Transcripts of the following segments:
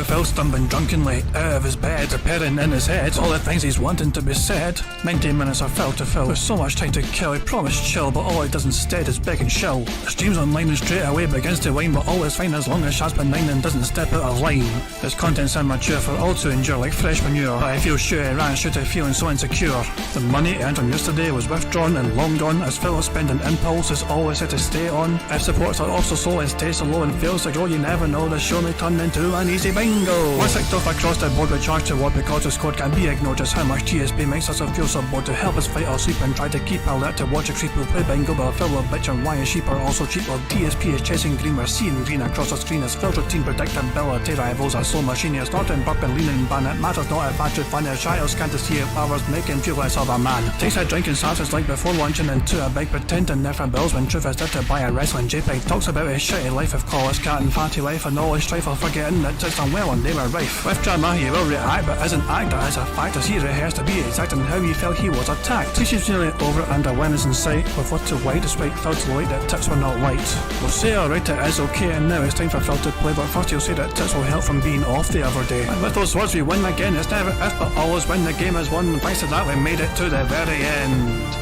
with Phil stumbling drunkenly out of his bed, appearing in his head all the things he's wanting to be said. 19 minutes of Phil to Phil, with so much time to kill. He promised chill, but all he does instead is beg and shill. The stream's online and straight away begins to whine, but all is fine as long as Shaz benign and doesn't step out of line. His content's immature for all to endure like fresh manure, but I feel sure he ran straight to feeling so insecure. The money he earned on yesterday was withdrawn and long gone, as Phil's spending impulse is always set to stay on. If supports are also slow and stays so low and fails to grow, you never know, the show may turn into an easy bingo. Once kicked off across the board with charge to what because the squad can be ignored, just how much DSP makes us feel so bored. To help us fight or sleep and try to keep alert to watch a creep who play bingo, but Phil will bitch and why his sheep are also cheap. While DSP is chasing green, we're seeing green across the screen as Phil's routine predictability rivals are slow machine. He's not in burping, leaning, ban. It matters not if battery fun is shy or scant to see if hours make him feel less of a man. Takes a drink and starts his like before lunching into a big pretending there for bills when truth is there to buy a wrestling JPEG. Talks about his shitty life of call his cat and fatty life and all his strife while forgetting that it's unwell and they were rife. With drama he will react but isn't actor as a fact as he rehearsed to be exact in how he felt he was attacked. He's nearly over it and a win is in sight with what to white despite Phil to light that tips were not light. We'll say alright it is okay and now it's time for Phil to play, but first he'll say that tips will help from being off the other day. And with those words we win again. It's never if but always when the game is won. Thanks to that we made it to the very end.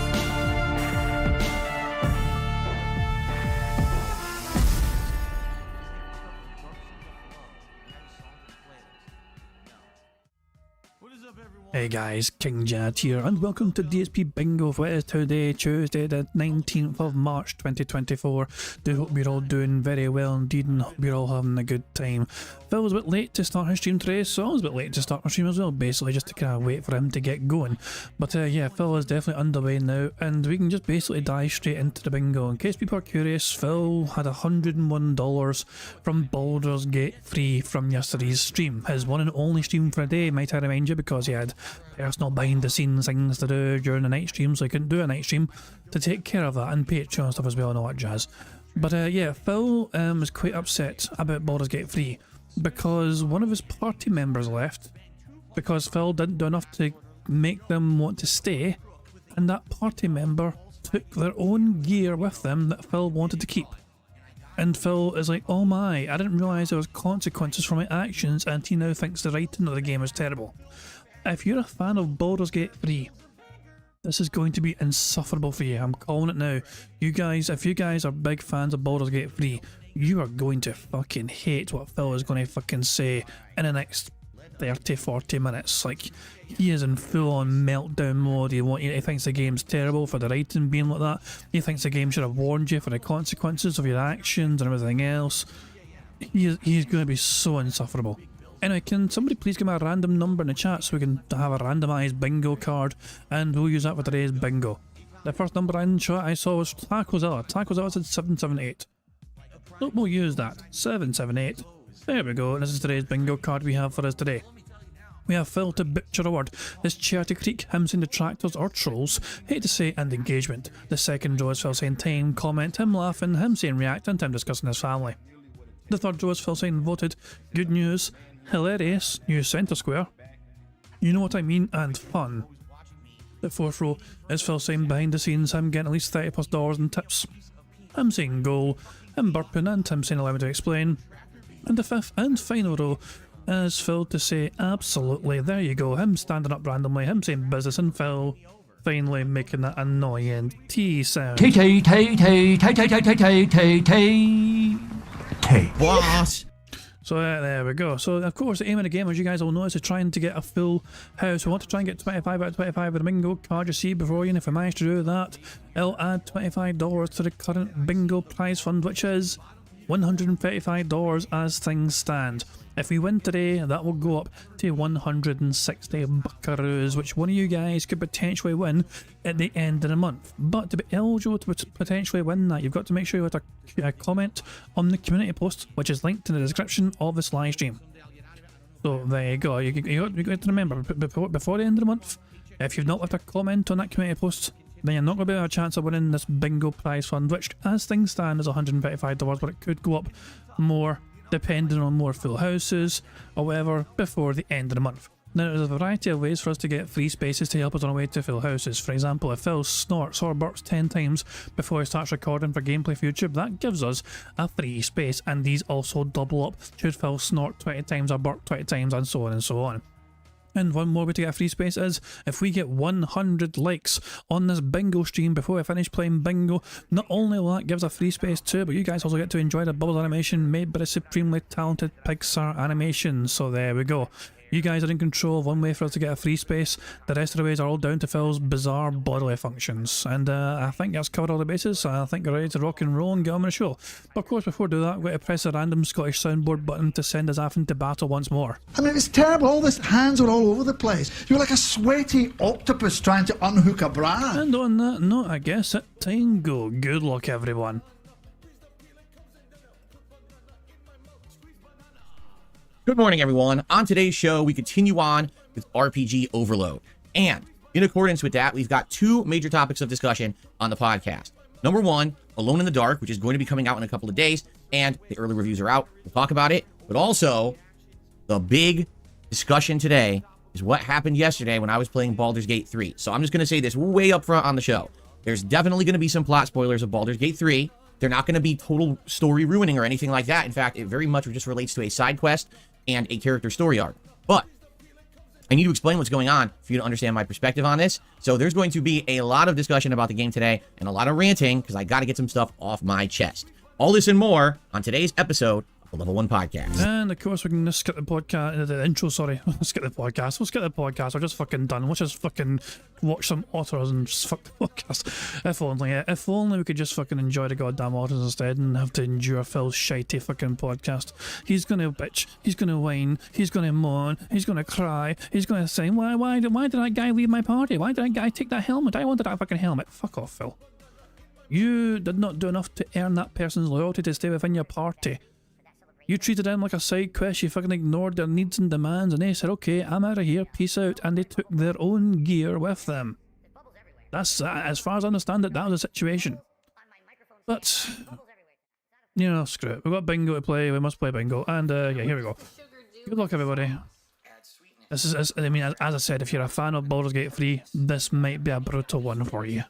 Hey guys, King Jad here and welcome to DSP Bingo for it is today, Tuesday the 19th of March 2024. Do hope you're all doing very well indeed and hope you're all having a good time. Phil was a bit late to start his stream today, so I was a bit late to start my stream as well, basically just to kind of wait for him to get going. But yeah, Phil is definitely underway now and we can just basically dive straight into the bingo. In case people are curious, Phil had $101 from Baldur's Gate free from yesterday's stream. His one and only stream for a day, might I remind you, because he had personal behind the scenes things to do during the night stream, so he couldn't do a night stream to take care of that, and Patreon stuff as well and all that jazz. But yeah, Phil was quite upset about Baldur's Gate 3 because one of his party members left because Phil didn't do enough to make them want to stay, and that party member took their own gear with them that Phil wanted to keep. And Phil is like, oh my, I didn't realise there was consequences for my actions, and he now thinks the writing of the game is terrible. If you're a fan of Baldur's Gate 3, this is going to be insufferable for you. I'm calling it now. You guys, if you guys are big fans of Baldur's Gate 3, you are going to fucking hate what Phil is going to fucking say in the next 30-40 minutes. Like, he is in full-on meltdown mode. He thinks the game's terrible for the writing being like that. He thinks the game should have warned you for the consequences of your actions and everything else. He's going to be so insufferable. Anyway, can somebody please give me a random number in the chat so we can have a randomised bingo card and we'll use that for today's bingo. The first number in chat I saw was Tacozilla. Tacozilla said 778. So we'll use that. 778. There we go. This is today's bingo card we have for us today. We have Phil to butcher a word. This charity creek, him saying detractors or trolls, hate to say, and engagement. The second row is Phil saying time, comment, him laughing, him saying react, and him discussing his family. The third row is Phil saying voted, good news, hilarious, new centre square, you know what I mean, and fun. The fourth row is Phil saying behind the scenes, him getting at least $30+ in tips, him saying goal, him burping, and him saying allow me to explain. And the fifth and final row is Phil to say absolutely, there you go, him standing up randomly, him saying business, and Phil finally making that annoying T sound. T T T T T T T T T T. What? So there we go. So of course the aim of the game, as you guys all know, is to trying to get a full house. We want to try and get 25 out of 25 with a bingo card you see before you, and if we manage to do that, it'll add $25 to the current bingo prize fund, which is $135 as things stand. If we win today, that will go up to 160 buckaroos, which one of you guys could potentially win at the end of the month. But to be eligible to potentially win that, you've got to make sure you have a comment on the community post, which is linked in the description of this live stream. So there you go. You got to remember, before the end of the month, if you've not left a comment on that community post, then you're not going to have a chance of winning this bingo prize fund, which as things stand is $135, but it could go up more depending on more full houses or whatever before the end of the month. Now, there's a variety of ways for us to get free spaces to help us on our way to full houses. For example, if Phil snorts or burps 10 times before he starts recording for gameplay for YouTube, that gives us a free space, and these also double up should Phil snort 20 times or burp 20 times, and so on and so on. And one more way to get a free space is if we get 100 likes on this bingo stream before I finish playing bingo. Not only will that give us a free space too, but you guys also get to enjoy the bubbles animation made by the supremely talented Pixar Animation. So there we go. You guys are in control of one way for us to get a free space. The rest of the ways are all down to Phil's bizarre bodily functions. And I think that's covered all the bases. I think we're ready to rock and roll and get on with the show. But of course, before we do that, we're going to press a random Scottish soundboard button to send us off into battle once more. I mean, it's terrible. All these hands are all over the place. You're like a sweaty octopus trying to unhook a bra. And on that note, I guess it's time to go. Good luck, everyone. Good morning, everyone. On today's show, we continue on with RPG Overload. And in accordance with that, we've got two major topics of discussion on the podcast. Number one, Alone in the Dark, which is going to be coming out in a couple of days, and the early reviews are out. We'll talk about it. But also, the big discussion today is what happened yesterday when I was playing Baldur's Gate 3. So I'm just going to say this way up front on the show. There's definitely going to be some plot spoilers of Baldur's Gate 3. They're not going to be total story ruining or anything like that. In fact, it very much just relates to a side quest and a character story arc. But I need to explain what's going on for you to understand my perspective on this. So there's going to be a lot of discussion about the game today and a lot of ranting because I got to get some stuff off my chest. All this and more on today's episode of the Level 1 Podcast. And of course, we can just skip the podcast, the intro, sorry. Skip the podcast. We'll skip the podcast. We're just fucking done. Let's just fucking watch some authors and just fuck the podcast. If only we could just fucking enjoy the goddamn authors instead and have to endure Phil's shitey fucking podcast. He's gonna bitch, he's gonna whine, he's gonna moan, he's gonna cry, he's gonna say, why did that guy leave my party? Why did that guy take that helmet? I wanted that fucking helmet. Fuck off, Phil. You did not do enough to earn that person's loyalty to stay within your party. You treated them like a side quest, you fucking ignored their needs and demands, and they said, okay, I'm out of here, peace out, and they took their own gear with them. That's, as far as I understand it, that was the situation. But, you know, screw it. We've got bingo to play, we must play bingo, and yeah, here we go. Good luck, everybody. This is, I mean, as I said, if you're a fan of Baldur's Gate 3, this might be a brutal one for you.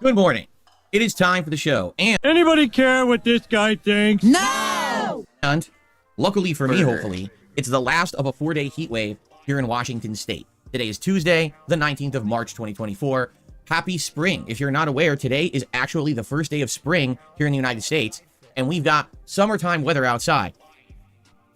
Good morning. It is time for the show, and anybody care what this guy thinks? No! And luckily for me, hopefully, it's the last of a 4-day heat wave here in Washington State. Today is Tuesday, the 19th of March, 2024. Happy spring. If you're not aware, today is actually the first day of spring here in the United States, and we've got summertime weather outside.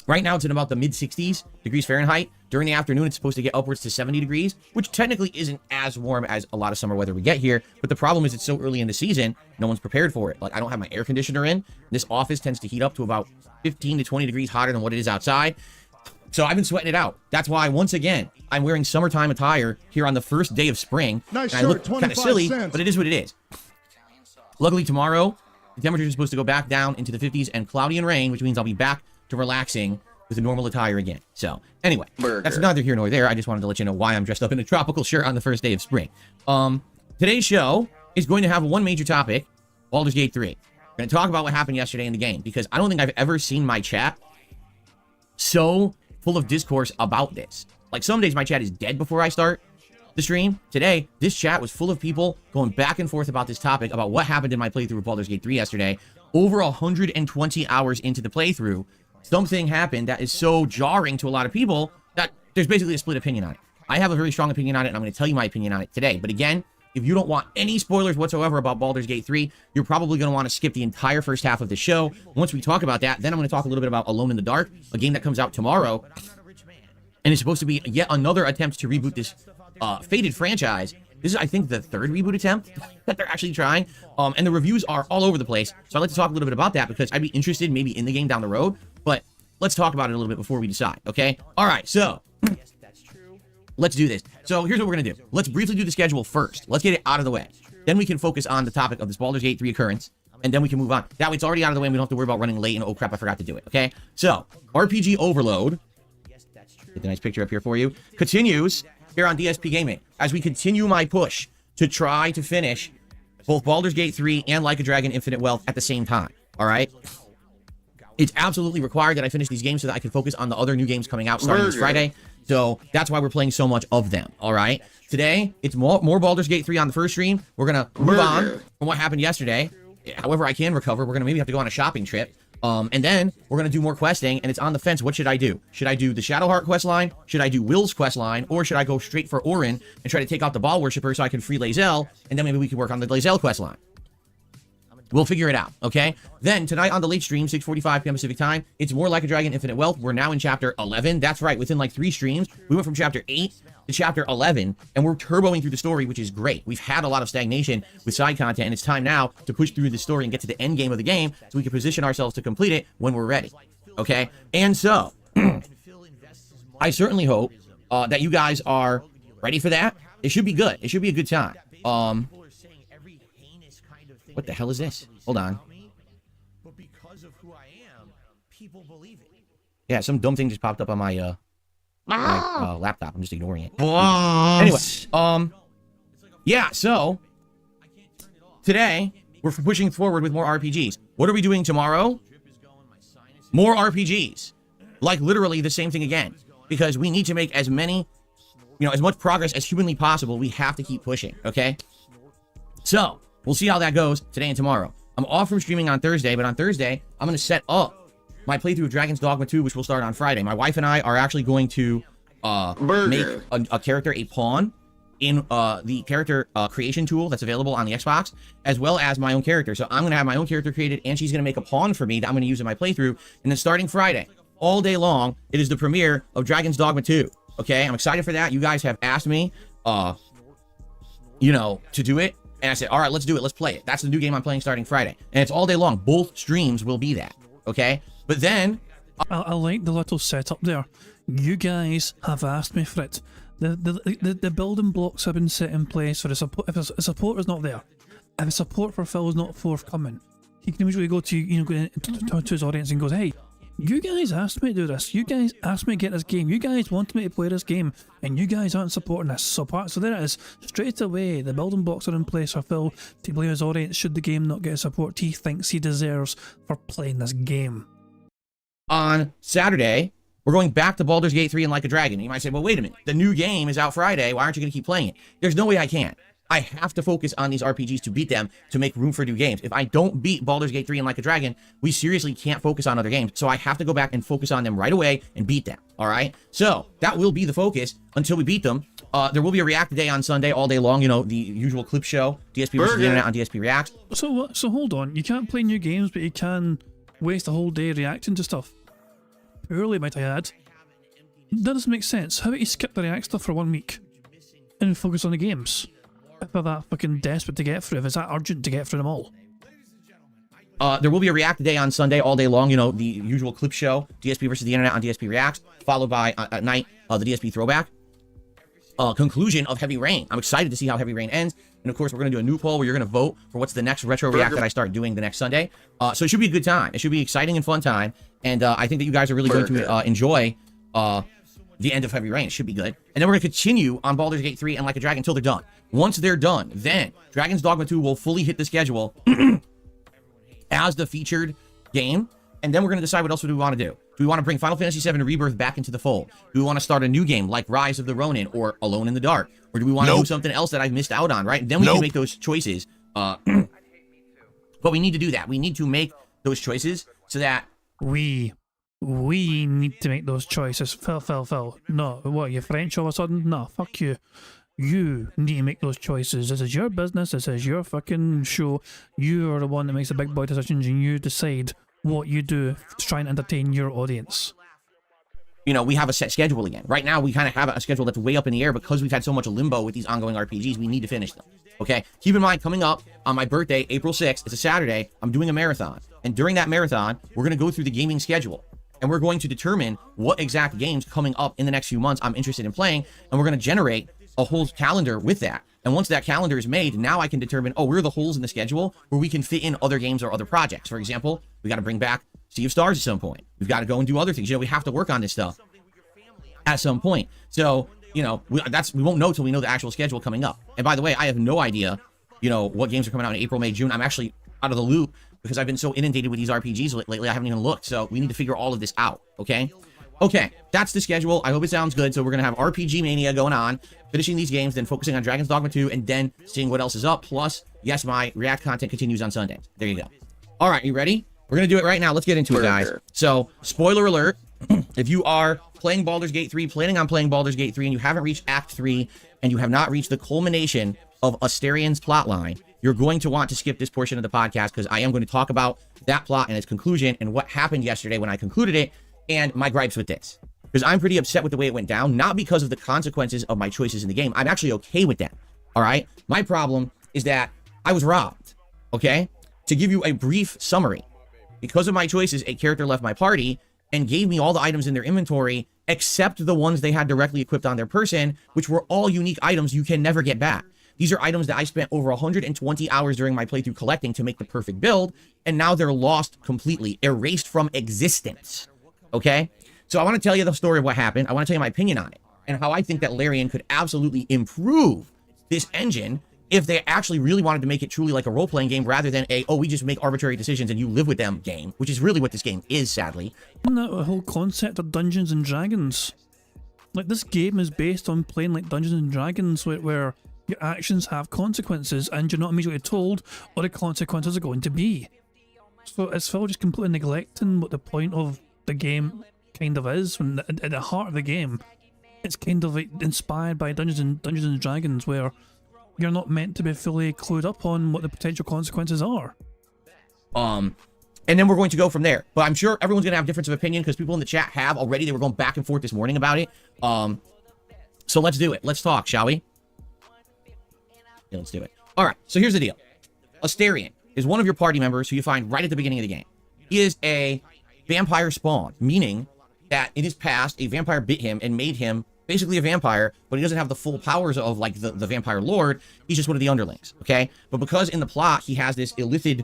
Right now, it's in about the mid-60s degrees Fahrenheit. During the afternoon, it's supposed to get upwards to 70 degrees, which technically isn't as warm as a lot of summer weather we get here. But the problem is it's so early in the season, no one's prepared for it. Like, I don't have my air conditioner in. This office tends to heat up to about 15 to 20 degrees hotter than what it is outside. So I've been sweating it out. That's why, once again, I'm wearing summertime attire here on the first day of spring. Nice and shirt, I look kind of silly, cents. but it is what it is. Luckily, tomorrow, the temperature is supposed to go back down into the 50s and cloudy and rain, which means I'll be back to relaxing with a normal attire again. So, anyway, that's neither here nor there. I just wanted to let you know why I'm dressed up in a tropical shirt on the first day of spring. Today's show is going to have one major topic, Baldur's Gate 3. We're going to talk about what happened yesterday in the game, because I don't think I've ever seen my chat so full of discourse about this. Like, some days my chat is dead before I start the stream. Today, this chat was full of people going back and forth about this topic, about what happened in my playthrough of Baldur's Gate 3 yesterday. Over 120 hours into the playthrough, something happened that is so jarring to a lot of people that there's basically a split opinion on it. I have a very strong opinion on it, and I'm going to tell you my opinion on it today. But again, if you don't want any spoilers whatsoever about Baldur's Gate 3, you're probably going to want to skip the entire first half of the show. Once we talk about that, then I'm going to talk a little bit about Alone in the Dark, a game that comes out tomorrow, and it's supposed to be yet another attempt to reboot this fated franchise. This is, I think, the third reboot attempt that they're actually trying. And the reviews are all over the place. So I'd like to talk a little bit about that because I'd be interested maybe in the game down the road. But let's talk about it a little bit before we decide, okay? All right, so let's do this. So here's what we're going to do. Let's briefly do the schedule first. Let's get it out of the way. Then we can focus on the topic of this Baldur's Gate 3 occurrence. And then we can move on. That way it's already out of the way and we don't have to worry about running late and, oh crap, I forgot to do it, okay? So, RPG Overload. Get the nice picture up here for you. Continues here on DSP Gaming as we continue my push to try to finish both Baldur's Gate 3 and Like a Dragon Infinite Wealth at the same time, all right? It's absolutely required that I finish these games so that I can focus on the other new games coming out starting this Friday. So that's why we're playing so much of them, all right? Today, it's more Baldur's Gate 3 on the first stream. We're going to move on from what happened yesterday. However I can recover, we're going to maybe have to go on a shopping trip. And then we're going to do more questing, and it's on the fence. What should I do? Should I do the Shadowheart quest line? Should I do Will's quest line? Or should I go straight for Orin and try to take out the Ball Worshipper so I can free Lae'zel, and then maybe we can work on the Lae'zel quest line? We'll figure it out, okay? Then, tonight on the late stream, 6:45 p.m. Pacific time, it's more Like a Dragon Infinite Wealth. We're now in Chapter 11. That's right, within like 3 streams, we went from Chapter 8 to Chapter 11, and we're turboing through the story, which is great. We've had a lot of stagnation with side content, and it's time now to push through the story and get to the end game of the game so we can position ourselves to complete it when we're ready, okay? And so, I certainly hope that you guys are ready for that. It should be good. It should be a good time. What the hell is this? Hold on. Yeah, some dumb thing just popped up on my laptop. I'm just ignoring it. Anyway, yeah, so today we're pushing forward with more RPGs. What are we doing tomorrow? More RPGs. Like literally the same thing again. Because we need to make as many, as much progress as humanly possible. We have to keep pushing, okay? So, we'll see how that goes today and tomorrow. I'm off from streaming on Thursday, but on Thursday, I'm going to set up my playthrough of Dragon's Dogma 2, which will start on Friday. My wife and I are actually going to make a character a pawn in the character creation tool that's available on the Xbox, as well as my own character. So I'm going to have my own character created, and she's going to make a pawn for me that I'm going to use in my playthrough. And then starting Friday, all day long, it is the premiere of Dragon's Dogma 2. Okay, I'm excited for that. You guys have asked me, to do it. And I said, all right, let's do it. Let's play it. That's the new game I'm playing starting Friday. And it's all day long. Both streams will be that. Okay? But then... I like the little setup there. You guys have asked me for it. The building blocks have been set in place for the support. If a support is not there, if a support for Phil is not forthcoming, he can usually go to, to his audience and goes, hey, you guys asked me to do this. You guys asked me to get this game. You guys wanted me to play this game, and you guys aren't supporting this. So there it is. Straight away, the building blocks are in place for Phil to blame his audience should the game not get the support he thinks he deserves for playing this game. On Saturday, we're going back to Baldur's Gate 3 and Like a Dragon. You might say, well, wait a minute. The new game is out Friday. Why aren't you going to keep playing it? There's no way I can. I have to focus on these RPGs to beat them to make room for new games. If I don't beat Baldur's Gate 3 and Like a Dragon, we seriously can't focus on other games. So I have to go back and focus on them right away and beat them. All right? So that will be the focus until we beat them. There will be a React Day on Sunday all day long. The usual clip show. DSP versus the internet on DSP Reacts. So hold on. You can't play new games, but you can waste a whole day reacting to stuff. Poorly, might I add. That doesn't make sense. How about you skip the React stuff for 1 week and focus on the games? If they're that fucking desperate to get through, if it's that urgent to get through them all. There will be a React Day on Sunday all day long. The usual clip show. DSP versus the internet on DSP Reacts. Followed by, at night, the DSP Throwback. Conclusion of Heavy Rain. I'm excited to see how Heavy Rain ends. And of course, we're going to do a new poll where you're going to vote for what's the next retro react that I start doing the next Sunday. So it should be a good time. It should be an exciting and fun time. And I think that you guys are really going to enjoy the end of Heavy Rain. It should be good. And then we're going to continue on Baldur's Gate 3 and Like a Dragon until they're done. Once they're done, then Dragon's Dogma 2 will fully hit the schedule as the featured game. And then we're going to decide what else do we want to do. Do we want to bring Final Fantasy VII Rebirth back into the fold? Do we want to start a new game like Rise of the Ronin or Alone in the Dark? Or do we want to do something else that I've missed out on, right? Then we can make those choices. But we need to do that. We need to make those choices so that... We need to make those choices. Phil. No, what, you French all of a sudden? No, fuck you. You need to make those choices. This is your business. This is your fucking show. You are the one that makes the big boy decisions, and you decide what you do to try and entertain your audience. We have a set schedule again. Right now, we kind of have a schedule that's way up in the air because we've had so much limbo with these ongoing RPGs. We need to finish them. Okay? Keep in mind, coming up on my birthday, April 6th, it's a Saturday, I'm doing a marathon. And during that marathon, we're going to go through the gaming schedule. And we're going to determine what exact games coming up in the next few months I'm interested in playing. And we're going to generate a whole calendar with that. And once that calendar is made, now I can determine, where are the holes in the schedule where we can fit in other games or other projects. For example, we got to bring back Sea of Stars at some point. We've got to go and do other things. We have to work on this stuff at some point. So, we won't know till we know the actual schedule coming up. And by the way, I have no idea, what games are coming out in April, May, June. I'm actually out of the loop because I've been so inundated with these RPGs lately, I haven't even looked. So we need to figure all of this out, okay? Okay, that's the schedule. I hope it sounds good. So we're going to have RPG Mania going on, finishing these games, then focusing on Dragon's Dogma 2, and then seeing what else is up. Plus, yes, my React content continues on Sundays. There you go. All right, you ready? We're going to do it right now. Let's get into it, guys. So, spoiler alert, if you are playing Baldur's Gate 3, planning on playing Baldur's Gate 3, and you haven't reached Act 3, and you have not reached the culmination of Asterian's plotline, you're going to want to skip this portion of the podcast, because I am going to talk about that plot and its conclusion, and what happened yesterday when I concluded it, and my gripes with this. Because I'm pretty upset with the way it went down, not because of the consequences of my choices in the game. I'm actually okay with that, all right? My problem is that I was robbed, okay? To give you a brief summary, because of my choices, a character left my party and gave me all the items in their inventory, except the ones they had directly equipped on their person, which were all unique items you can never get back. These are items that I spent over 120 hours during my playthrough collecting to make the perfect build, and now they're lost completely, erased from existence. Okay, so I want to tell you the story of what happened. I want to tell you my opinion on it and how I think that Larian could absolutely improve this engine if they actually really wanted to make it truly like a role-playing game rather than a, oh, we just make arbitrary decisions and you live with them game, which is really what this game is, sadly. Isn't that the whole concept of Dungeons and Dragons? Like, this game is based on playing like Dungeons and Dragons, where your actions have consequences and you're not immediately told what the consequences are going to be. So is Phil just completely neglecting what the point of the game kind of is? When at the heart of the game, it's kind of like inspired by Dungeons and Dragons, where you're not meant to be fully clued up on what the potential consequences are. And then we're going to go from there. But I'm sure everyone's going to have difference of opinion because people in the chat have already. They were going back and forth this morning about it. So let's do it. Let's talk, shall we? Yeah, let's do it. All right, so here's the deal. Asterian is one of your party members who you find right at the beginning of the game. He is a vampire spawn, meaning that in his past, a vampire bit him and made him basically a vampire, but he doesn't have the full powers of like the vampire lord. He's just one of the underlings, okay? But because in the plot he has this illithid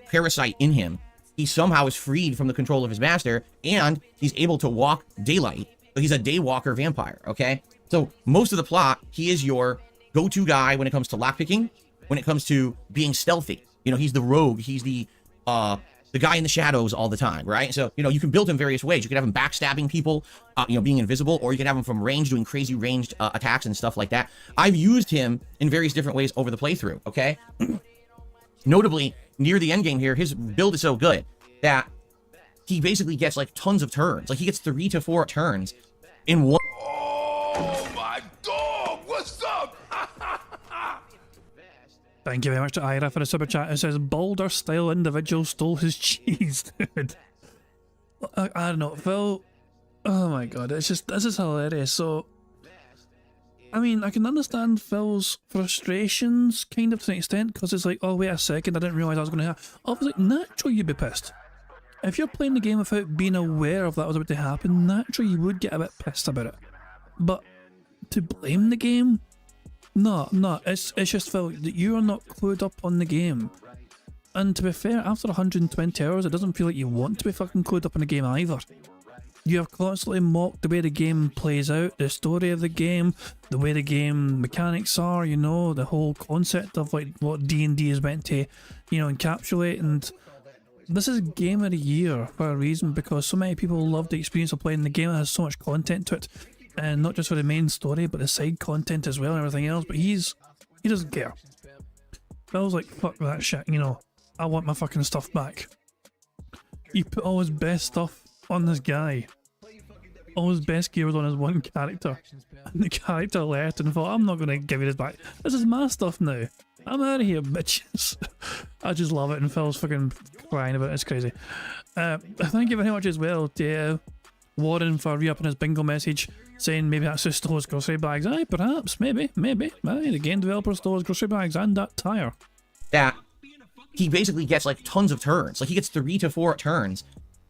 parasite in him, he somehow is freed from the control of his master, and he's able to walk daylight. So he's a daywalker vampire, okay? So most of the plot, he is your go-to guy when it comes to lockpicking, when it comes to being stealthy. You know, he's the rogue, he's the guy in the shadows all the time, right? So, you know, you can build him various ways. You can have him backstabbing people, you know, being invisible, or you can have him from range doing crazy ranged attacks and stuff like that. I've used him in various different ways over the playthrough, okay? Notably, near the end game here, his build is so good that he basically gets like tons of turns. Like he gets 3 to 4 turns in one. Oh my dog, what's up? Thank you very much to Ira for the super chat. It says Baldur style individual stole his cheese, dude. I don't know, Phil. Oh my god, it's just, this is hilarious. So, I mean, I can understand Phil's frustrations kind of to an extent, because it's like, oh wait a second, I didn't realise I was going to have. Obviously, naturally you'd be pissed. If you're playing the game without being aware of that was about to happen, naturally you would get a bit pissed about it. But to blame the game? No, it's just Phil, that you are not clued up on the game. And to be fair, after 120 hours, it doesn't feel like you want to be fucking clued up on the game either. You have constantly mocked the way the game plays out, the story of the game, the way the game mechanics are, you know, the whole concept of like what D&D is meant to, you know, encapsulate. And this is Game of the Year for a reason, because so many people love the experience of playing the game. It has so much content to it. And not just for the main story, but the side content as well and everything else. But he doesn't care. Phil's like, fuck that shit, you know, I want my fucking stuff back. He put all his best stuff on this guy. All his best gear was on his one character. And the character left and thought, I'm not going to give you this back. This is my stuff now. I'm out of here, bitches. I just love it, and Phil's fucking crying about it. It's crazy. Thank you very much as well to Warren for re-upping his bingo message, saying maybe that's who stole his grocery bags. Aye, perhaps, maybe. Aye, the game developer stole his grocery bags and that tire. That he basically gets like tons of turns. Like he gets 3 to 4 turns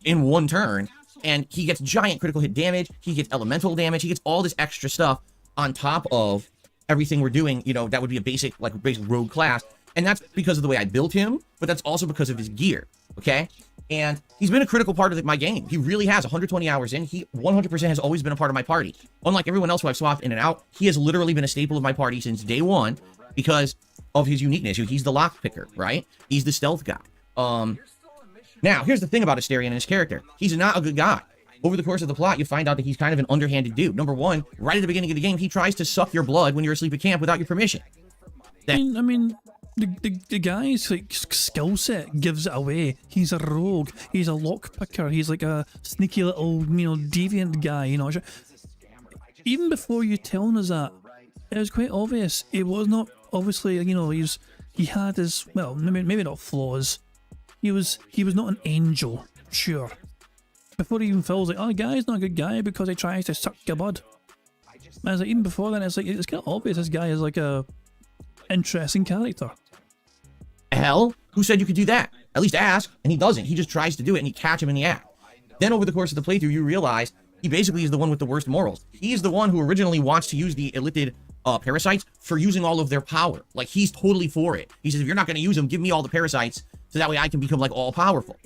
in one turn, and he gets giant critical hit damage, he gets elemental damage, he gets all this extra stuff on top of everything we're doing, you know, that would be a basic rogue class. And that's because of the way I built him, but that's also because of his gear, okay? And he's been a critical part of my game. He really has. 120 hours in, he 100% has always been a part of my party. Unlike everyone else who I've swapped in and out, he has literally been a staple of my party since day one because of his uniqueness. He's the lock picker, right? He's the stealth guy. Now, here's the thing about Asterion and his character. He's not a good guy. Over the course of the plot, you find out that he's kind of an underhanded dude. Number one, right at the beginning of the game, he tries to suck your blood when you're asleep at camp without your permission. I mean, the guy's like skill set gives it away. He's a rogue. He's a lockpicker. He's like a sneaky little, deviant guy. Even before you telling us that, it was quite obvious. It was not obviously. He had his maybe not flaws. He was not an angel, sure. Before he even feels like, oh, the guy's not a good guy because he tries to suck your blood. I was like, even before then, it's kind of obvious this guy is like a interesting character. Hell, who said you could do that? At least ask, and he doesn't. He just tries to do it, and you catch him in the act. Then over the course of the playthrough, you realize he basically is the one with the worst morals. He's the one who originally wants to use the elitid parasites for using all of their power. Like, he's totally for it. He says, if you're not going to use them, give me all the parasites, so that way I can become, like, all-powerful.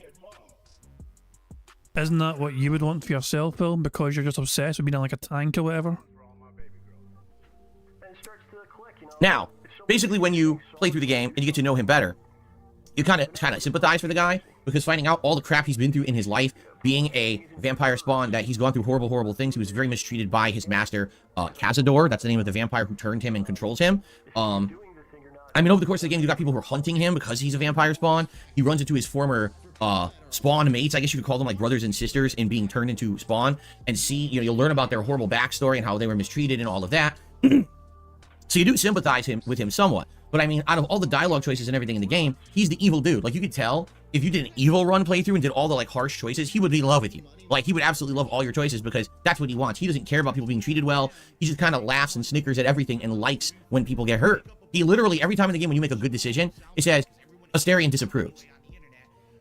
Isn't that what you would want for yourself, Phil? Because you're just obsessed with being like a tank or whatever? Now, basically when you play through the game and you get to know him better, you kind of sympathize for the guy, because finding out all the crap he's been through in his life, being a vampire spawn, that he's gone through horrible, horrible things. He was very mistreated by his master, Cazador. That's the name of the vampire who turned him and controls him. I mean, over the course of the game, you got people who are hunting him because he's a vampire spawn. He runs into his former spawn mates, I guess you could call them, like brothers and sisters, in being turned into spawn, and see, you'll learn about their horrible backstory and how they were mistreated and all of that. So you do sympathize with him somewhat. But I mean, out of all the dialogue choices and everything in the game, he's the evil dude. Like, you could tell if you did an evil run playthrough and did all the like harsh choices, he would be in love with you. Like, he would absolutely love all your choices, because that's what he wants. He doesn't care about people being treated well. He just kind of laughs and snickers at everything and likes when people get hurt. He literally, every time in the game when you make a good decision, it says, Asterion disapproves.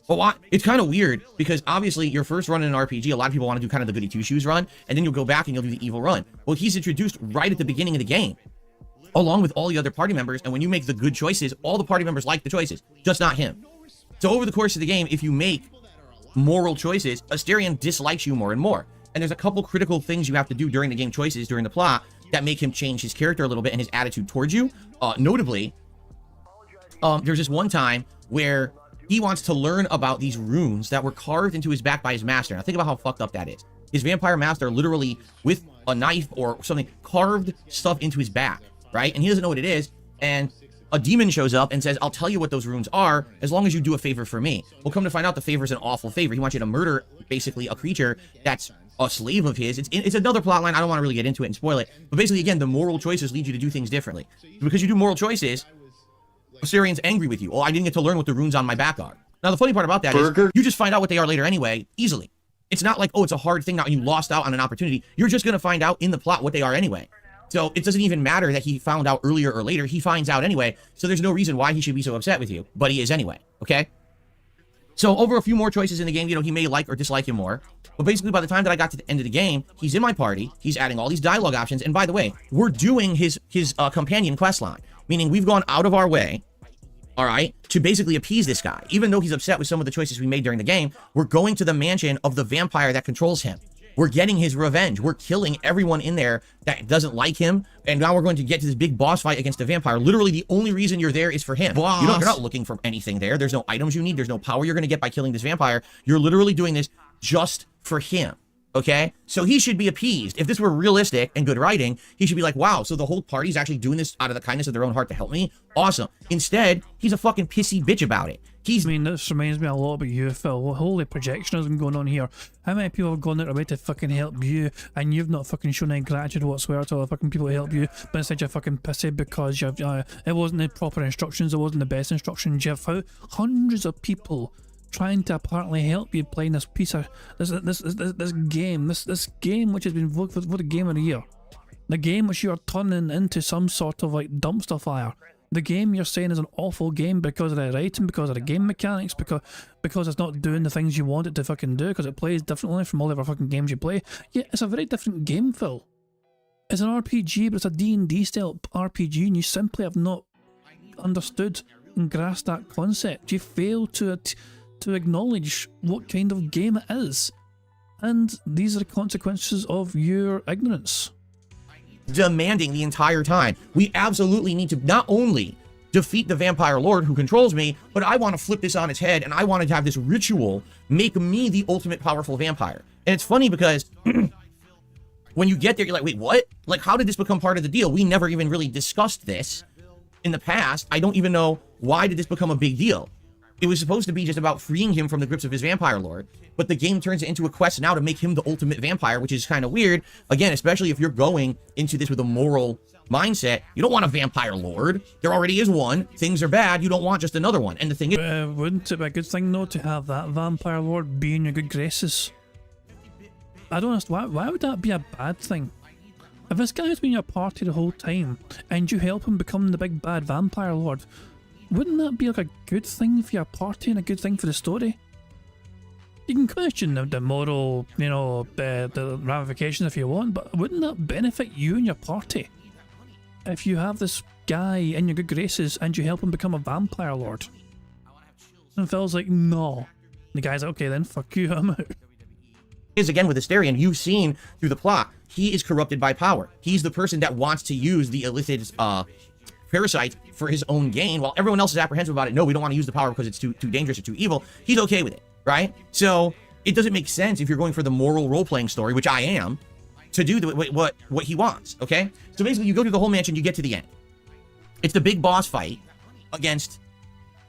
But what? It's kind of weird, because obviously your first run in an RPG, a lot of people want to do kind of the goody two-shoes run, and then you'll go back and you'll do the evil run. Well, he's introduced right at the beginning of the game, along with all the other party members, and when you make the good choices, all the party members like the choices, just not him. So over the course of the game, if you make moral choices, Asterion dislikes you more and more. And there's a couple critical things you have to do during the game choices, during the plot, that make him change his character a little bit and his attitude towards you. Notably, there's this one time where he wants to learn about these runes that were carved into his back by his master. Now think about how fucked up that is. His vampire master literally, with a knife or something, carved stuff into his back, right? And he doesn't know what it is, and a demon shows up and says, I'll tell you what those runes are as long as you do a favor for me. We'll come to find out the favor is an awful favor. He wants you to murder, basically, a creature that's a slave of his. It's another plot line. I don't want to really get into it and spoil it. But basically, again, the moral choices lead you to do things differently. Because you do moral choices, Astarion's angry with you. Oh, I didn't get to learn what the runes on my back are. Now, the funny part about that is you just find out what they are later anyway, easily. It's not like, oh, it's a hard thing now and you lost out on an opportunity. You're just going to find out in the plot what they are anyway. So it doesn't even matter that he found out earlier or later. He finds out anyway. So there's no reason why he should be so upset with you. But he is anyway. Okay? So over a few more choices in the game, he may like or dislike you more. But basically, by the time that I got to the end of the game, he's in my party. He's adding all these dialogue options. And by the way, we're doing his companion quest line. Meaning we've gone out of our way, all right, to basically appease this guy. Even though he's upset with some of the choices we made during the game, we're going to the mansion of the vampire that controls him. We're getting his revenge. We're killing everyone in there that doesn't like him. And now we're going to get to this big boss fight against the vampire. Literally, the only reason you're there is for him. You're not looking for anything there. There's no items you need. There's no power you're going to get by killing this vampire. You're literally doing this just for him. Okay? So he should be appeased. If this were realistic and good writing, he should be like, wow, so the whole party's actually doing this out of the kindness of their own heart to help me? Awesome. Instead, he's a fucking pissy bitch about it. I mean, this reminds me a lot about you, Phil. Holy projectionism going on here. How many people have gone out of their way to fucking help you, and you've not fucking shown any gratitude whatsoever to all the fucking people who help you, but instead you're fucking pissy because you've, it wasn't the proper instructions, it wasn't the best instructions. You've hundreds of people trying to apparently help you playing this piece of this game which has been voted for the game of the year. The game which you are turning into some sort of like dumpster fire. The game you're saying is an awful game because of the writing, because of the game mechanics, because it's not doing the things you want it to fucking do, because it plays differently from all the other fucking games you play. Yeah, it's a very different game, Phil. It's an RPG, but it's a D&D style RPG, and you simply have not understood and grasped that concept. You fail to acknowledge what kind of game it is. And these are the consequences of your ignorance. Demanding the entire time. We absolutely need to not only defeat the vampire lord who controls me, but I want to flip this on its head, and I wanted to have this ritual make me the ultimate powerful vampire. And it's funny because when you get there, you're like, wait, what? Like, how did this become part of the deal? We never even really discussed this in the past. I don't even know why did this become a big deal. It was supposed to be just about freeing him from the grips of his vampire lord, but the game turns it into a quest now to make him the ultimate vampire, which is kind of weird. Again, especially if you're going into this with a moral mindset. You don't want a vampire lord. There already is one. Things are bad. You don't want just another one. And the thing is, wouldn't it be a good thing though to have that vampire lord be in your good graces? I don't understand, why would that be a bad thing? If this guy's been in your party the whole time and you help him become the big bad vampire lord, wouldn't that be like a good thing for your party and a good thing for the story? You can question the moral, you know, the ramifications if you want, but wouldn't that benefit you and your party? If you have this guy in your good graces and you help him become a vampire lord. And Phil's like, no. The guy's like, okay then, fuck you, I'm out. is again with Asterion, you've seen through the plot, he is corrupted by power. He's the person that wants to use the illicit parasite for his own gain, while everyone else is apprehensive about it. No, we don't want to use the power because it's too dangerous or too evil. He's okay with it, right? So it doesn't make sense if you're going for the moral role-playing story, which I am, to do what he wants, okay? So basically, you go through the whole mansion, you get to the end. It's the big boss fight against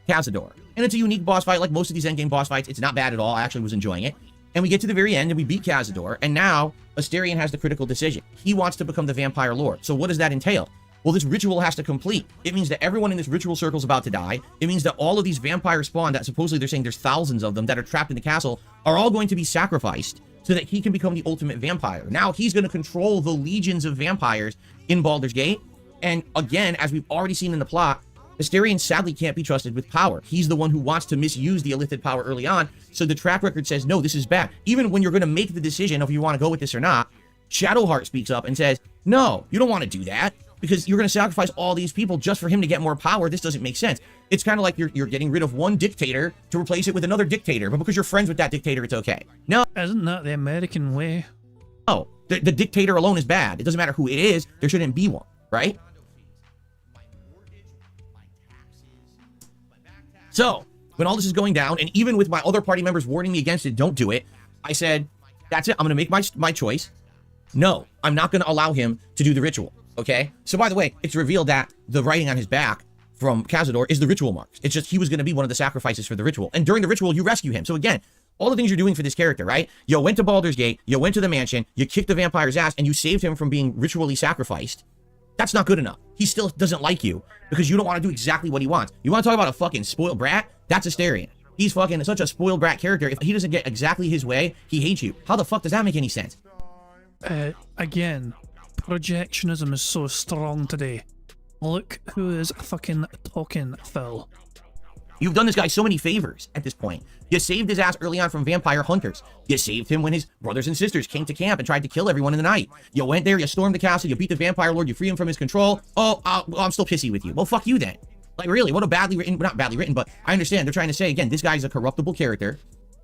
Cazador. And it's a unique boss fight, like most of these endgame boss fights. It's not bad at all. I actually was enjoying it. And we get to the very end, and we beat Cazador, and now Asterion has the critical decision. He wants to become the Vampire Lord. So what does that entail? Well, this ritual has to complete. It means that everyone in this ritual circle is about to die. It means that all of these vampires spawn that supposedly they're saying there's thousands of them that are trapped in the castle are all going to be sacrificed so that he can become the ultimate vampire. Now he's going to control the legions of vampires in Baldur's Gate. And again, as we've already seen in the plot, Asterion sadly can't be trusted with power. He's the one who wants to misuse the illicit power early on. So the track record says, no, this is bad. Even when you're going to make the decision of if you want to go with this or not, Shadowheart speaks up and says, no, you don't want to do that because you're going to sacrifice all these people just for him to get more power. This doesn't make sense. It's kind of like you're getting rid of one dictator to replace it with another dictator, but because you're friends with that dictator, it's okay. No. Isn't that the American way? No, the dictator alone is bad. It doesn't matter who it is. There shouldn't be one, right? So, when all this is going down, and even with my other party members warning me against it, don't do it, I said, that's it, I'm going to make my choice. No, I'm not going to allow him to do the ritual, okay? So, by the way, it's revealed that the writing on his back from Cazador is the ritual marks. It's just he was going to be one of the sacrifices for the ritual. And during the ritual, you rescue him. So, again, all the things you're doing for this character, right? You went to Baldur's Gate, you went to the mansion, you kicked the vampire's ass, and you saved him from being ritually sacrificed. That's not good enough. He still doesn't like you because you don't want to do exactly what he wants. You want to talk about a fucking spoiled brat? That's Asterion. He's fucking such a spoiled brat character. If he doesn't get exactly his way, he hates you. How the fuck does that make any sense? Again, projectionism is so strong today. Look who is fucking talking, Phil. You've done this guy so many favors at this point. You saved his ass early on from vampire hunters. You saved him when his brothers and sisters came to camp and tried to kill everyone in the night. You went there, you stormed the castle, you beat the vampire lord, you free him from his control. Oh, well, I'm still pissy with you. Well, fuck you then. Like, really, what a badly written, not badly written, but I understand. They're trying to say, again, this guy's a corruptible character.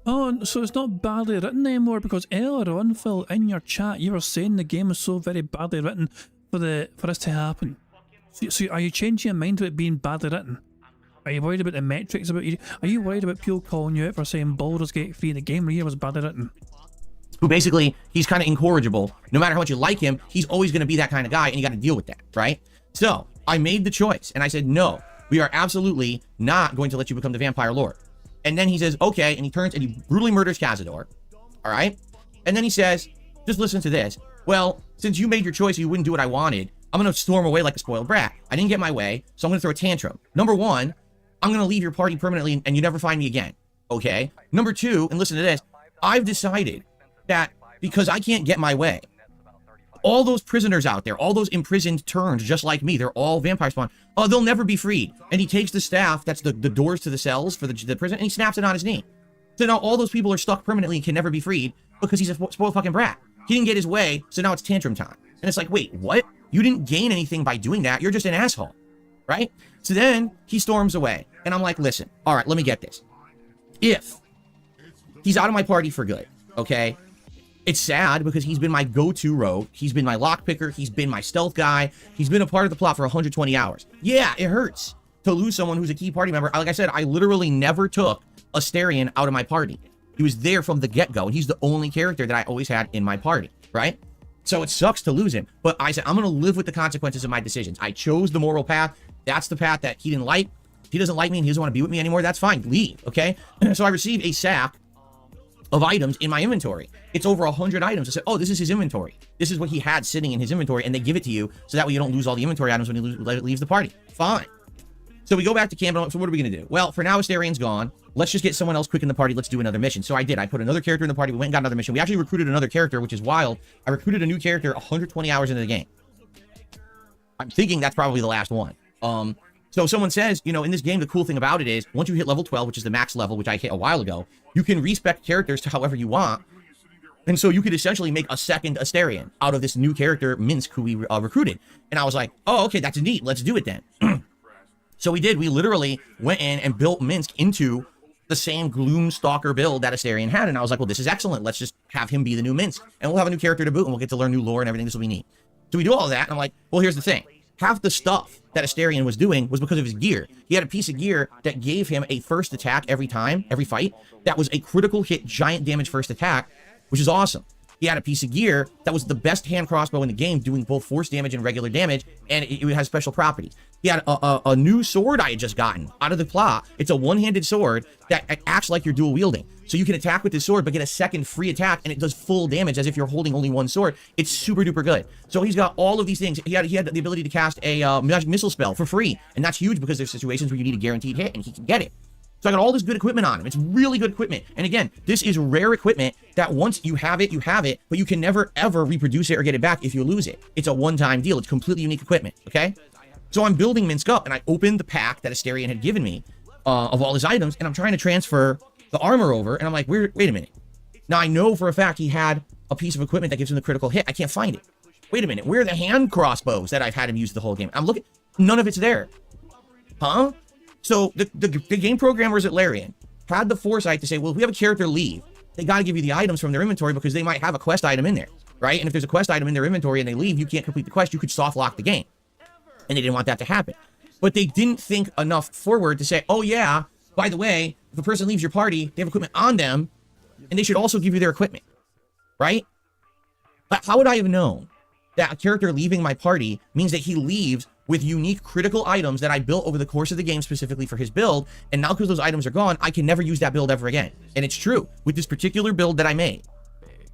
Oh, so it's not badly written anymore because earlier on, Phil, in your chat, you were saying the game is so very badly written for this to happen. So are you changing your mind to it being badly written? Are you worried about the metrics about you? Are you worried about people calling you out for saying Baldur's Gate 3, the game here was badly written? Who basically, he's kind of incorrigible. No matter how much you like him, he's always going to be that kind of guy, and you got to deal with that, right? So, I made the choice, and I said, no, we are absolutely not going to let you become the Vampire Lord. And then he says, okay, and he turns and he brutally murders Cazador, all right? And then he says, just listen to this. Well, since you made your choice, you wouldn't do what I wanted, I'm going to storm away like a spoiled brat. I didn't get my way, so I'm going to throw a tantrum. Number one, I'm going to leave your party permanently and you never find me again, okay? Number two, and listen to this, I've decided that because I can't get my way, all those prisoners out there, all those imprisoned turns just like me, they're all vampire spawn, oh, they'll never be freed. And he takes the staff, that's the doors to the cells for the prison, and he snaps it on his knee. So now all those people are stuck permanently and can never be freed because he's a spoiled fucking brat. He didn't get his way, so now it's tantrum time. And it's like, wait, what? You didn't gain anything by doing that, you're just an asshole, right? So then he storms away. And I'm like, listen, all right, let me get this. If he's out of my party for good, okay? It's sad because he's been my go-to rogue. He's been my lockpicker. He's been my stealth guy. He's been a part of the plot for 120 hours. Yeah, it hurts to lose someone who's a key party member. Like I said, I literally never took Astarion out of my party. He was there from the get-go, and he's the only character that I always had in my party, right? So it sucks to lose him, but I said, I'm going to live with the consequences of my decisions. I chose the moral path. That's the path that he didn't like. If he doesn't like me and he doesn't want to be with me anymore, that's fine. Leave, okay? So I received a sack of items in my inventory. It's over 100 items. I said, oh, this is his inventory. This is what he had sitting in his inventory, and they give it to you so that way you don't lose all the inventory items when he leaves the party. Fine. So we go back to camp. So what are we going to do? Well, for now, Astarion's gone. Let's just get someone else quick in the party. Let's do another mission. So I did. I put another character in the party. We went and got another mission. We actually recruited another character, which is wild. I recruited a new character 120 hours into the game. I'm thinking that's probably the last one. So someone says, you know, in this game, the cool thing about it is once you hit level 12, which is the max level, which I hit a while ago, you can respec characters to however you want. And so you could essentially make a second Astarion out of this new character, Minsk, who we recruited. And I was like, oh, okay, that's neat. Let's do it then. So we did. We literally went in and built Minsk into the same Gloomstalker build that Astarion had. And I was like, well, this is excellent. Let's just have him be the new Minsk. And we'll have a new character to boot, and we'll get to learn new lore and everything. This will be neat. So we do all of that. And I'm like, well, here's the thing. Half the stuff that Astarion was doing was because of his gear. He had a piece of gear that gave him a first attack every time, every fight. That was a critical hit, giant damage first attack, which is awesome. He had a piece of gear that was the best hand crossbow in the game, doing both force damage and regular damage, and it has special properties. He had a new sword I had just gotten out of the plot. It's a one-handed sword that acts like you're dual wielding. So you can attack with this sword, but get a second free attack, and it does full damage as if you're holding only one sword. It's super duper good. So he's got all of these things. He had the ability to cast a magic missile spell for free, and that's huge because there's situations where you need a guaranteed hit, and he can get it. So I got all this good equipment on him. It's really good equipment. And again, this is rare equipment that once you have it, but you can never, ever reproduce it or get it back if you lose it. It's a one-time deal. It's completely unique equipment, okay? So I'm building Minsk up, and I opened the pack that Astarion had given me of all his items, and I'm trying to transfer the armor over, and I'm like, wait a minute. Now, I know for a fact he had a piece of equipment that gives him the critical hit. I can't find it. Wait a minute. Where are the hand crossbows that I've had him use the whole game? I'm looking. None of it's there. Huh? So the game programmers at Larian had the foresight to say, well, if we have a character leave, they got to give you the items from their inventory because they might have a quest item in there, right? And if there's a quest item in their inventory and they leave, you can't complete the quest. You could soft lock the game. And they didn't want that to happen. But they didn't think enough forward to say, oh, yeah, by the way, if a person leaves your party, they have equipment on them, and they should also give you their equipment, right? But how would I have known that a character leaving my party means that he leaves with unique critical items that I built over the course of the game specifically for his build, and now because those items are gone, I can never use that build ever again. And it's true. With this particular build that I made,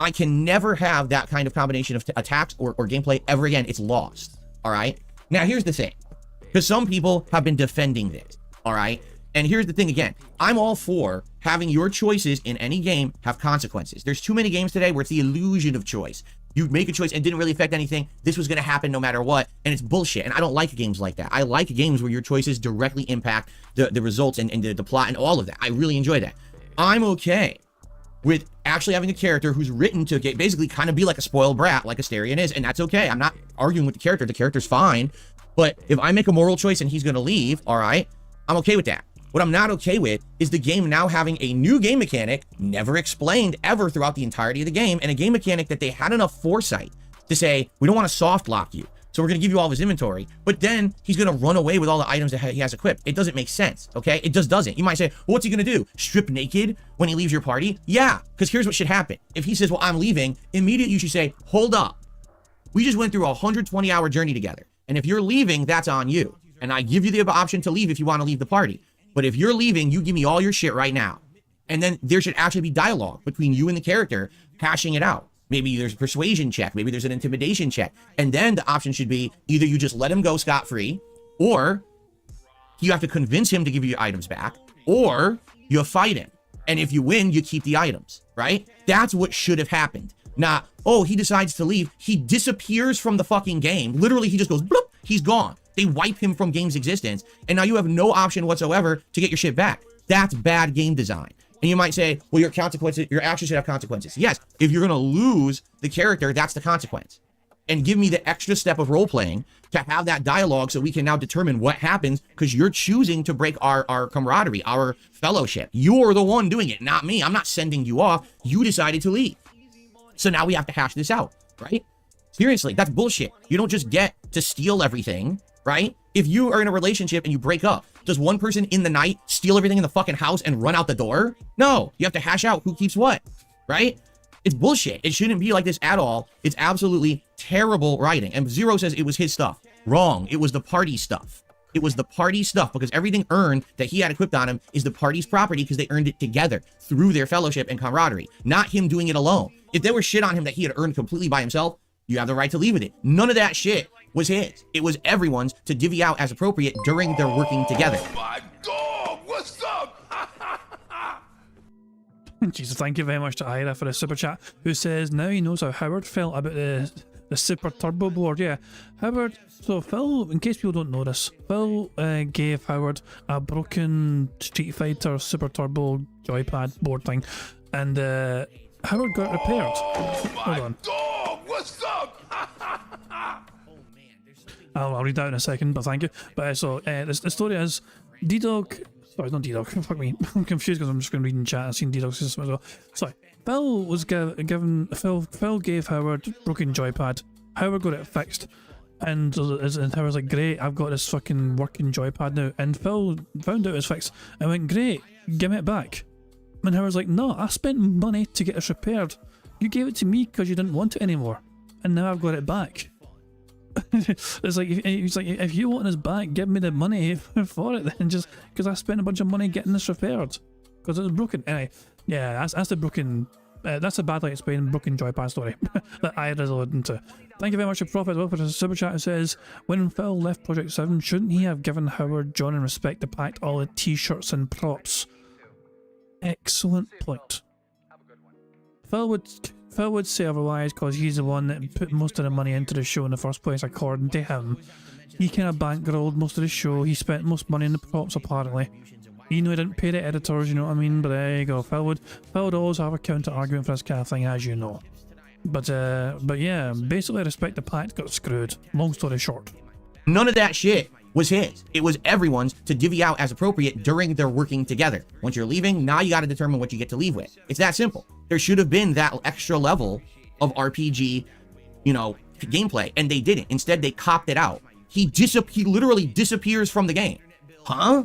I can never have that kind of combination of attacks or gameplay ever again. It's lost, all right? Now, here's the thing, because some people have been defending this, all right? And here's the thing again, I'm all for having your choices in any game have consequences. There's too many games today where it's the illusion of choice. You make a choice and it didn't really affect anything. This was going to happen no matter what. And it's bullshit. And I don't like games like that. I like games where your choices directly impact the results and the plot and all of that. I really enjoy that. I'm okay with actually having a character who's written to basically kind of be like a spoiled brat, like Astarion is. And that's okay. I'm not arguing with the character. The character's fine. But if I make a moral choice and he's going to leave, all right, I'm okay with that. What I'm not okay with is the game now having a new game mechanic, never explained ever throughout the entirety of the game, and a game mechanic that they had enough foresight to say, we don't want to soft lock you, so we're going to give you all of his inventory, but then he's going to run away with all the items that he has equipped. It doesn't make sense, okay? It just doesn't. You might say, well, what's he going to do? Strip naked when he leaves your party? Yeah, because here's what should happen. If he says, well, I'm leaving, immediately you should say, hold up. We just went through a 120-hour journey together, and if you're leaving, that's on you, and I give you the option to leave if you want to leave the party. But if you're leaving, you give me all your shit right now. And then there should actually be dialogue between you and the character, hashing it out. Maybe there's a persuasion check. Maybe there's an intimidation check. And then the option should be either you just let him go scot-free, or you have to convince him to give you your items back, or you fight him. And if you win, you keep the items, right? That's what should have happened. Not, oh, he decides to leave. He disappears from the fucking game. Literally, he just goes, bloop, he's gone. They wipe him from game's existence, and now you have no option whatsoever to get your shit back. That's bad game design. And you might say, well, your actions should have consequences. Yes, if you're going to lose the character, that's the consequence. And give me the extra step of role-playing to have that dialogue so we can now determine what happens, because you're choosing to break our camaraderie, our fellowship. You're the one doing it, not me. I'm not sending you off. You decided to leave. So now we have to hash this out, right? Seriously, that's bullshit. You don't just get to steal everything, right? If you are in a relationship and you break up, Does one person in the night steal everything in the fucking house and run out the door? No, you have to hash out who keeps what, right? It's bullshit. It shouldn't be like this at all. It's absolutely terrible writing. And Zero says it was his stuff. Wrong. It was the party stuff. It was the party stuff, because everything earned that he had equipped on him is the party's property because they earned it together through their fellowship and camaraderie, not him doing it alone. If there was shit on him that he had earned completely by himself, you have the right to leave with it. None of that shit was his. It was everyone's to divvy out as appropriate during their working together. Oh my dog, what's up? Jesus, thank you very much to Ira for a super chat, who says now he knows how Howard felt about the super turbo board. Yeah, Howard. So Phil, in case people don't know this, Phil gave Howard a broken Street Fighter super turbo joypad board thing, and Howard got it repaired. Hold on. Dog, what's up? I'll read that in a second, but thank you. But so the story is D-Dog. Sorry, not D-Dog. Fuck me. I'm confused because I'm just going to read in chat. I've seen D-Dog's system as well. Sorry. Phil was given. Phil gave Howard broken joypad. Howard got it fixed. And Howard's like, great, I've got this fucking working joypad now. And Phil found out it was fixed and went, great, give me it back. And Howard's like, no, I spent money to get this repaired. You gave it to me because you didn't want it anymore. And now I've got it back. It's like, he's like, if you want this back, give me the money for it then, just because I spent a bunch of money getting this repaired because it was broken. Anyway, yeah, that's the broken. That's a badly explained broken joypad story that I alluding to. Thank you very much to Prophet as well for the super chat. Who says, when Phil left Project 7, shouldn't he have given Howard, John and Respect the Pact all the t-shirts and props? Excellent point. Phil would say otherwise because he's the one that put most of the money into the show in the first place, according to him. He kind of bankrolled most of the show. He spent most money in the props, apparently. He didn't pay the editors, you know what I mean? But there you go. Phil would always have a counter argument for this kind of thing, as you know. But yeah, basically Respect the Pact got screwed. Long story short. None of that shit was his. It was everyone's to divvy out as appropriate during their working together. Once you're leaving, now you got to determine what you get to leave with. It's that simple. There should have been that extra level of RPG, gameplay, and they didn't. Instead, they copped it out. He literally disappears from the game. Huh?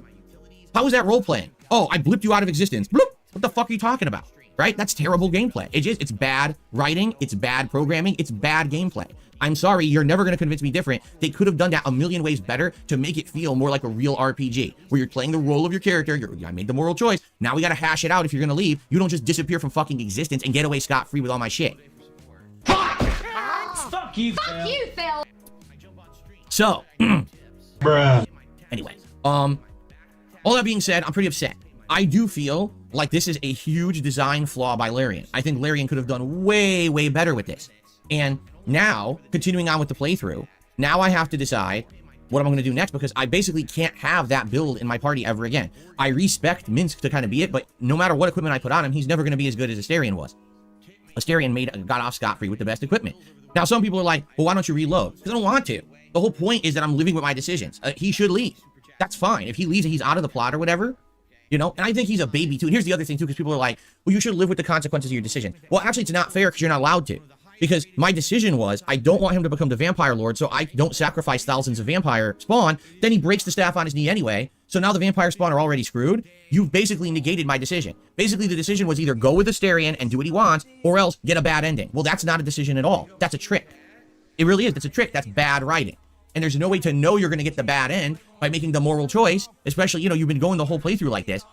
How is that role playing? Oh, I blipped you out of existence. Bloop. What the fuck are you talking about? Right? That's terrible gameplay. It's bad writing. It's bad programming. It's bad gameplay. I'm sorry, you're never going to convince me different. They could have done that a million ways better to make it feel more like a real RPG, where you're playing the role of your character. I made the moral choice. Now we got to hash it out if you're going to leave. You don't just disappear from fucking existence and get away scot-free with all my shit. Fuck you, Phil. So, Bruh. anyway, all that being said, I'm pretty upset. I do feel like this is a huge design flaw by Larian. I think Larian could have done way, way better with this. And now, continuing on with the playthrough, now I have to decide what I'm going to do next, because I basically can't have that build in my party ever again. I respect Minsk to kind of be it, but no matter what equipment I put on him, he's never going to be as good as Asterion was. Asterion got off scot-free with the best equipment. Now, some people are like, well, why don't you reload? Because I don't want to. The whole point is that I'm living with my decisions. He should leave. That's fine. If he leaves and he's out of the plot or whatever, and I think he's a baby too. And here's the other thing too, because people are like, well, you should live with the consequences of your decision. Well, actually, it's not fair because you're not allowed to. Because my decision was, I don't want him to become the vampire lord, so I don't sacrifice thousands of vampire spawn. Then he breaks the staff on his knee anyway. So now the vampire spawn are already screwed. You've basically negated my decision. Basically, the decision was either go with Asterion and do what he wants, or else get a bad ending. Well, that's not a decision at all. That's a trick. It really is. That's a trick. That's bad writing. And there's no way to know you're going to get the bad end by making the moral choice, especially, you've been going the whole playthrough like this.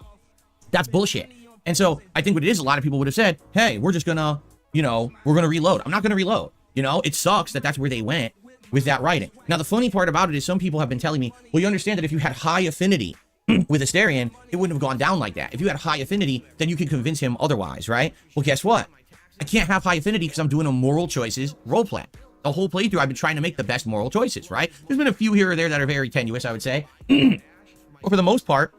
That's bullshit. And so I think what it is, a lot of people would have said, hey, we're just going to, we're going to reload. I'm not going to reload. It sucks that that's where they went with that writing. Now, the funny part about it is some people have been telling me, well, you understand that if you had high affinity with Asterion, it wouldn't have gone down like that. If you had high affinity, then you could convince him otherwise, right? Well, guess what? I can't have high affinity because I'm doing a moral choices roleplay. The whole playthrough, I've been trying to make the best moral choices, right? There's been a few here or there that are very tenuous, I would say. But for the most part,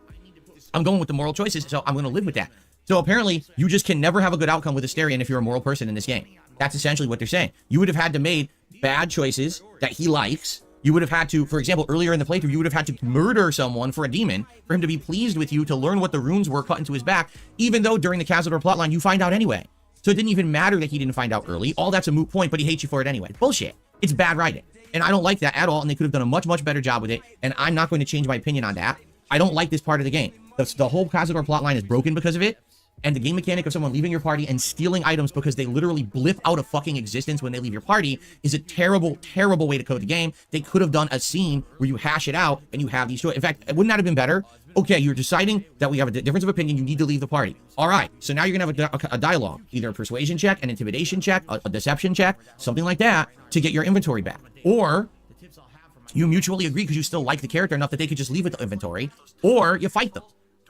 I'm going with the moral choices, so I'm going to live with that. So apparently, you just can never have a good outcome with Asterion if you're a moral person in this game. That's essentially what they're saying. You would have had to make bad choices that he likes. You would have had to, for example, earlier in the playthrough, you would have had to murder someone for a demon for him to be pleased with you, to learn what the runes were cut into his back, even though during the Cazador plotline, you find out anyway. So it didn't even matter that he didn't find out early. All that's a moot point, but he hates you for it anyway. Bullshit. It's bad writing. And I don't like that at all, and they could have done a much, much better job with it, and I'm not going to change my opinion on that. I don't like this part of the game. The whole Cazador plotline is broken because of it. And the game mechanic of someone leaving your party and stealing items because they literally blip out of fucking existence when they leave your party is a terrible, terrible way to code the game. They could have done a scene where you hash it out and you have these choices. In fact, wouldn't that have been better? Okay, you're deciding that we have a difference of opinion. You need to leave the party. All right, so now you're going to have a dialogue, either a persuasion check, an intimidation check, a deception check, something like that to get your inventory back. Or you mutually agree because you still like the character enough that they could just leave with the inventory, or you fight them.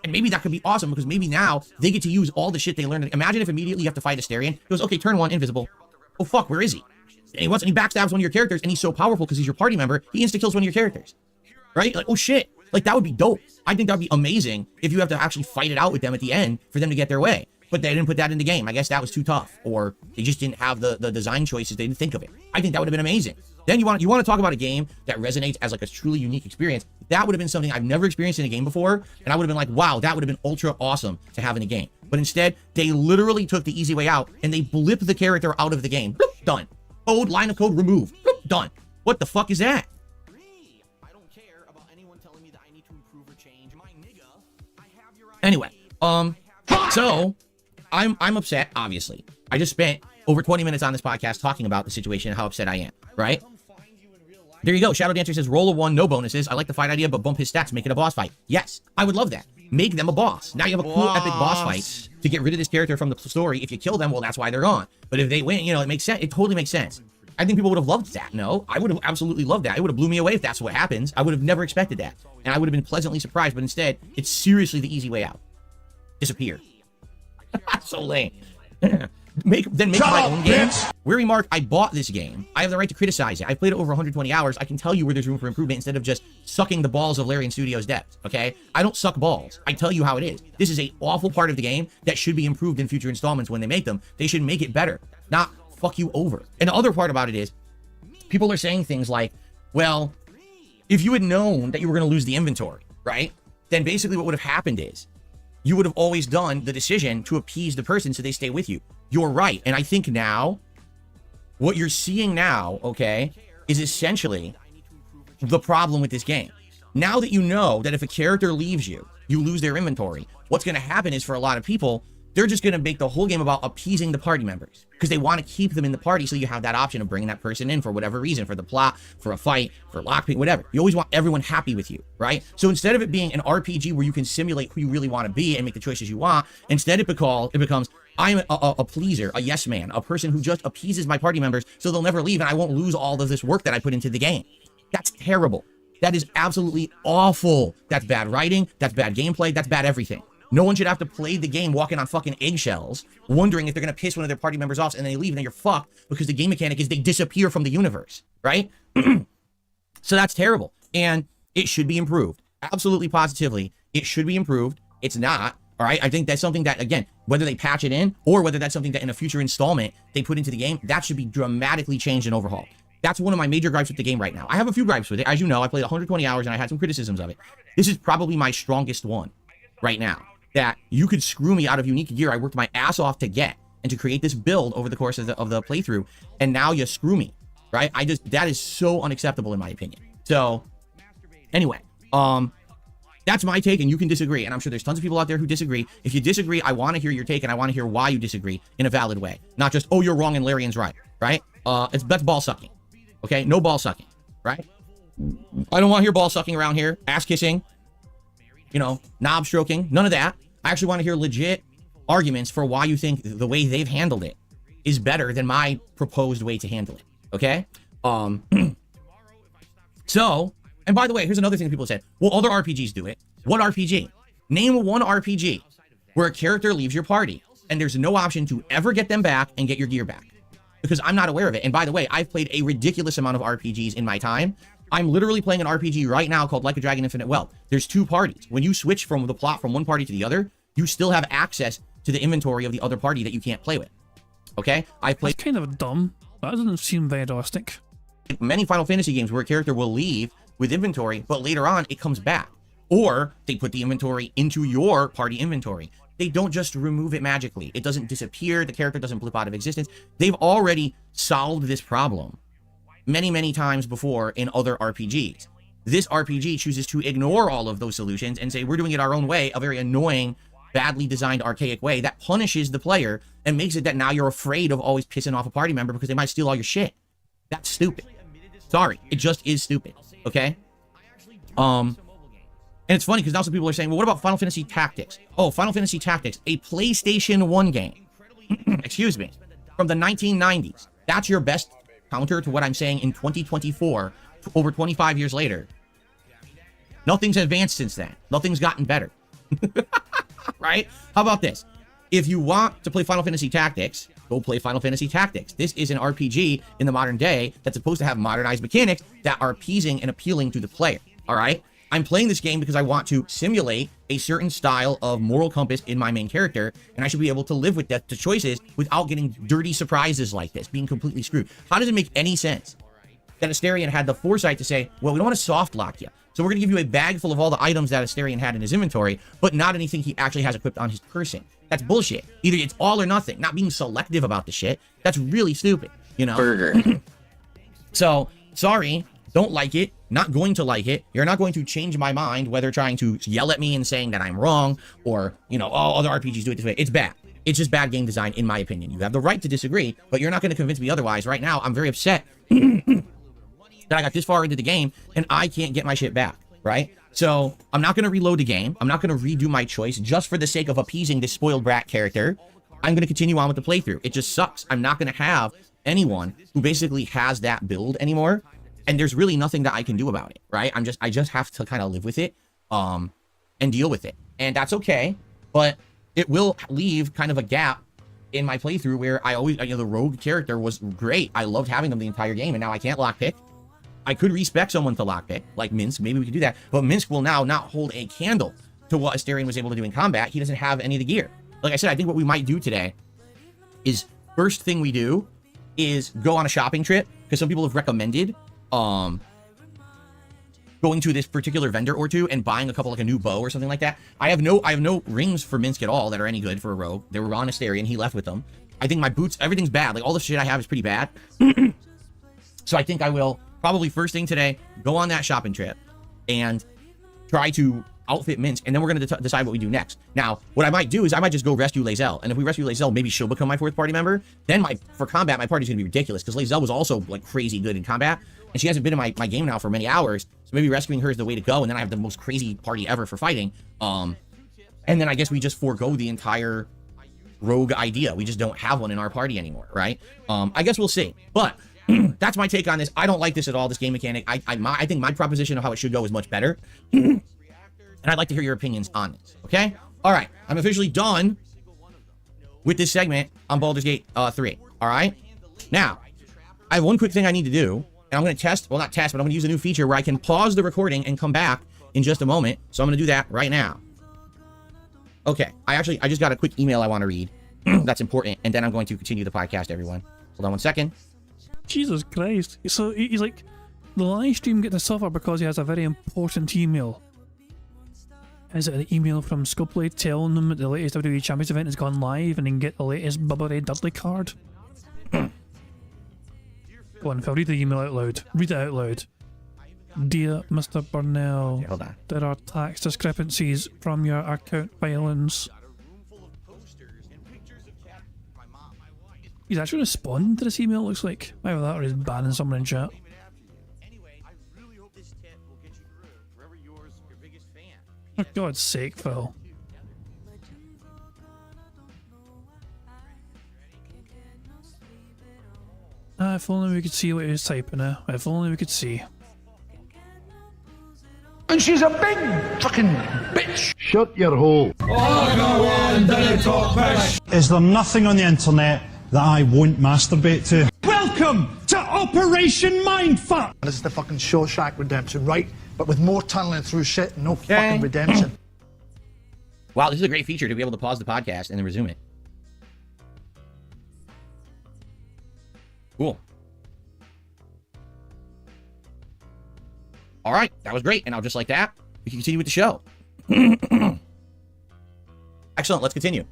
And maybe that could be awesome because maybe now they get to use all the shit they learned. Imagine if immediately you have to fight Asterion. He goes, okay, turn 1, invisible. Oh, fuck, where is he? And he backstabs one of your characters, and he's so powerful because he's your party member, he insta-kills one of your characters. Right? Like, oh shit. Like, that would be dope. I think that would be amazing if you have to actually fight it out with them at the end for them to get their way. But they didn't put that in the game. I guess that was too tough. Or they just didn't have the design choices. They didn't think of it. I think that would have been amazing. Then you want to talk about a game that resonates as like a truly unique experience. That would have been something I've never experienced in a game before. And I would have been like, wow, that would have been ultra awesome to have in a game. But instead, they literally took the easy way out and they blipped the character out of the game. Bloop, done. Code, line of code removed. Bloop, done. What the fuck is that? Anyway, so I'm upset, obviously. I just spent over 20 minutes on this podcast talking about the situation and how upset I am, right? There you go. Shadow Dancer says, roll a 1, no bonuses. I like the fight idea, but bump his stats, make it a boss fight. Yes, I would love that. Make them a boss. Now you have a cool epic boss fight to get rid of this character from the story. If you kill them, well, that's why they're gone. But if they win, you know, it makes sense. It totally makes sense. I think people would have loved that. No, I would have absolutely loved that. It would have blew me away if that's what happens. I would have never expected that. And I would have been pleasantly surprised. But instead, it's seriously the easy way out. Disappear. So lame. Make my own game. Weary Mark, I bought this game. I have the right to criticize it. I played it over 120 hours. I can tell you where there's room for improvement instead of just sucking the balls of Larian Studios devs, okay? I don't suck balls. I tell you how it is. This is a awful part of the game that should be improved in future installments when they make them. They should make it better, not fuck you over. And the other part about it is, people are saying things like, well, if you had known that you were going to lose the inventory, right? Then basically what would have happened is, you would have always done the decision to appease the person so they stay with you. You're right. And I think now, what you're seeing now, okay, is essentially the problem with this game. Now that you know that if a character leaves you, you lose their inventory, what's going to happen is for a lot of people, they're just going to make the whole game about appeasing the party members because they want to keep them in the party so you have that option of bringing that person in for whatever reason, for the plot, for a fight, for lockpick, whatever. You always want everyone happy with you, right? So instead of it being an RPG where you can simulate who you really want to be and make the choices you want, instead it becomes I'm a pleaser, a yes man, a person who just appeases my party members so they'll never leave and I won't lose all of this work that I put into the game. That's terrible. That is absolutely awful. That's bad writing. That's bad gameplay. That's bad everything. No one should have to play the game walking on fucking eggshells, wondering if they're going to piss one of their party members off and then they leave and then you're fucked because the game mechanic is they disappear from the universe, right? So that's terrible. And it should be improved. Absolutely, positively, it should be improved. It's not, all right? I think that's something that, again, whether they patch it in or whether that's something that in a future installment they put into the game, that should be dramatically changed and overhauled. That's one of my major gripes with the game right now. I have a few gripes with it. As you know, I played 120 hours and I had some criticisms of it. This is probably my strongest one right now. That you could screw me out of unique gear I worked my ass off to get and to create this build over the course of the playthrough, and now you screw me, right? That is so unacceptable in my opinion. So anyway, that's my take, and you can disagree, and I'm sure there's tons of people out there who disagree. If you disagree, I want to hear your take, and I want to hear why you disagree in a valid way, not just, oh, you're wrong and Larian's right? That's ball sucking, okay? No ball sucking, right? I don't want to hear ball sucking around here, ass kissing, you know, knob stroking, none of that. I actually want to hear legit arguments for why you think the way they've handled it is better than my proposed way to handle it, okay? So, and by the way, here's another thing people said, well, other RPGs do it. What RPG? Name one RPG where a character leaves your party and there's no option to ever get them back and get your gear back. Because I'm not aware of it. And by the way, I've played a ridiculous amount of RPGs in my time. I'm literally playing an RPG right now called Like a Dragon Infinite Wealth. There's 2 parties. When you switch from the plot from one party to the other, you still have access to the inventory of the other party that you can't play with. Okay? I've played That's kind of dumb. That doesn't seem very realistic. many Final Fantasy games where a character will leave with inventory, but later on it comes back. Or they put the inventory into your party inventory. They don't just remove it magically. It doesn't disappear. The character doesn't blip out of existence. They've already solved this problem many, many times before in other RPGs. This RPG chooses to ignore all of those solutions and say, we're doing it our own way, a very annoying, badly designed, archaic way that punishes the player and makes it that now you're afraid of always pissing off a party member because they might steal all your shit. That's stupid. Sorry, it just is stupid, okay? And it's funny because now some people are saying, well, what about Final Fantasy Tactics? Oh, Final Fantasy Tactics, a PlayStation 1 game, excuse me, from the 1990s. That's your best counter to what I'm saying in 2024, over 25 years later. Nothing's advanced since then. Nothing's gotten better. Right? How about this? If you want to play Final Fantasy Tactics, go play Final Fantasy Tactics. This is an RPG in the modern day that's supposed to have modernized mechanics that are appeasing and appealing to the player. All right? I'm playing this game because I want to simulate a certain style of moral compass in my main character, and I should be able to live with the choices without getting dirty surprises like this, being completely screwed. How does it make any sense that Asterion had the foresight to say, well, we don't want to soft lock you, so we're going to give you a bag full of all the items that Asterion had in his inventory, but not anything he actually has equipped on his person? That's bullshit. Either it's all or nothing. Not being selective about the shit. That's really stupid, you know? Burger. So, sorry, don't like it, not going to like it. You're not going to change my mind, whether trying to yell at me and saying that I'm wrong, or, you know, oh, other RPGs do it this way. It's bad. It's just bad game design, in my opinion. You have the right to disagree, but you're not going to convince me otherwise. Right now, I'm very upset that I got this far into the game and I can't get my shit back, right? So I'm not going to reload the game. I'm not going to redo my choice just for the sake of appeasing this spoiled brat character. I'm going to continue on with the playthrough. It just sucks. I'm not going to have anyone who basically has that build anymore, and there's really nothing that I can do about it, right? I just have to kind of live with it, and deal with it, and that's okay. But it will leave kind of a gap in my playthrough where I always, you know, the rogue character was great. I loved having them the entire game, and now I can't lockpick. I could respec someone to lockpick, like Minsk. Maybe we could do that. But Minsk will now not hold a candle to what Asterion was able to do in combat. He doesn't have any of the gear. Like I said, I think what we might do today is, first thing we do is go on a shopping trip, because some people have recommended going to this particular vendor or two and buying a couple, like a new bow or something like that. I have no rings for Minsk at all that are any good for a rogue. They were on Asterion. He left with them. I think my boots, everything's bad. Like all the shit I have is pretty bad. So I think I will probably first thing today, go on that shopping trip and try to outfit Minsk, and then we're going to decide what we do next. Now, what I might do is I might just go rescue Lae'zel, and if we rescue Lae'zel, maybe she'll become my fourth party member. Then for combat, my party's going to be ridiculous, because Lae'zel was also like crazy good in combat, and she hasn't been in my game now for many hours, so maybe rescuing her is the way to go, and then I have the most crazy party ever for fighting. And then I guess we just forego the entire rogue idea. We just don't have one in our party anymore, right? I guess we'll see, but that's my take on this. I don't like this at all, this game mechanic. I think my proposition of how it should go is much better. And I'd like to hear your opinions on this, okay? All right, I'm officially done with this segment on Baldur's Gate 3, all right? Now, I have one quick thing I need to do, and I'm going to test, well, not test, but I'm going to use a new feature where I can pause the recording and come back in just a moment. So I'm going to do that right now. Okay, I just got a quick email I want to read. That's important, and then I'm going to continue the podcast, everyone. Hold on one second. Jesus Christ. So he's like, the live stream getting to suffer because he has a very important email. Is it an email from Scopley telling them that the latest WWE Champions event has gone live and they can get the latest Bubba Ray Dudley card? Go on, Phil, read the email out loud. Read it out loud. Dear Mr. Burnell, Okay, hold on. there are tax discrepancies from your account filings. He's actually responding to this email, looks like. Either that or he's banning someone in chat. For God's sake, Phil. If only we could see what he was typing now. If only we could see. And she's a big fucking bitch. Shut your hole. Is there nothing on the internet that I won't masturbate to? Welcome to Operation Mindfuck! This is the fucking Shawshank Redemption, right? But with more tunneling through shit and no fucking redemption. Wow, this is a great feature to be able to pause the podcast and then resume it. Cool. All right, that was great. And now just like that, we can continue with the show. Excellent, let's continue.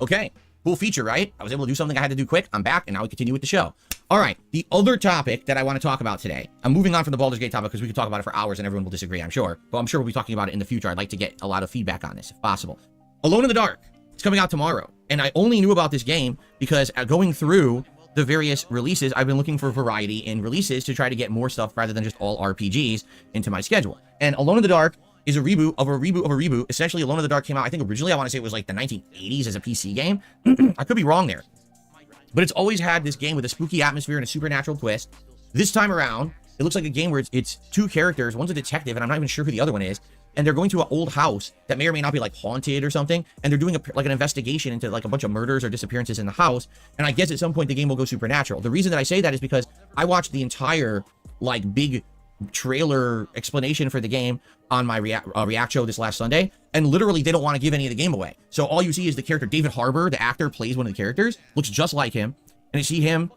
Okay, cool feature, right? I was able to do something I had to do quick. I'm back, and now we continue with the show. All right, the other topic that I want to talk about today, I'm moving on from the Baldur's Gate topic because we could talk about it for hours and everyone will disagree, I'm sure. But I'm sure we'll be talking about it in the future. I'd like to get a lot of feedback on this if possible. Alone in the Dark. It's coming out tomorrow. And I only knew about this game because going through the various releases, I've been looking for variety in releases to try to get more stuff rather than just all RPGs into my schedule. And Alone in the Dark is a reboot of a reboot of a reboot. Essentially, Alone in the Dark came out, I think originally, I want to say it was like the 1980s as a PC game. I could be wrong there. But it's always had this game with a spooky atmosphere and a supernatural twist. This time around, it looks like a game where it's two characters. One's a detective, and I'm not even sure who the other one is. And they're going to an old house that may or may not be like haunted or something. And they're doing like an investigation into like a bunch of murders or disappearances in the house. And I guess at some point the game will go supernatural. The reason that I say that is because I watched the entire like big trailer explanation for the game on my react show this last Sunday, and literally they don't want to give any of the game away. So all you see is the character David Harbour, the actor, plays one of the characters, looks just like him, and you see him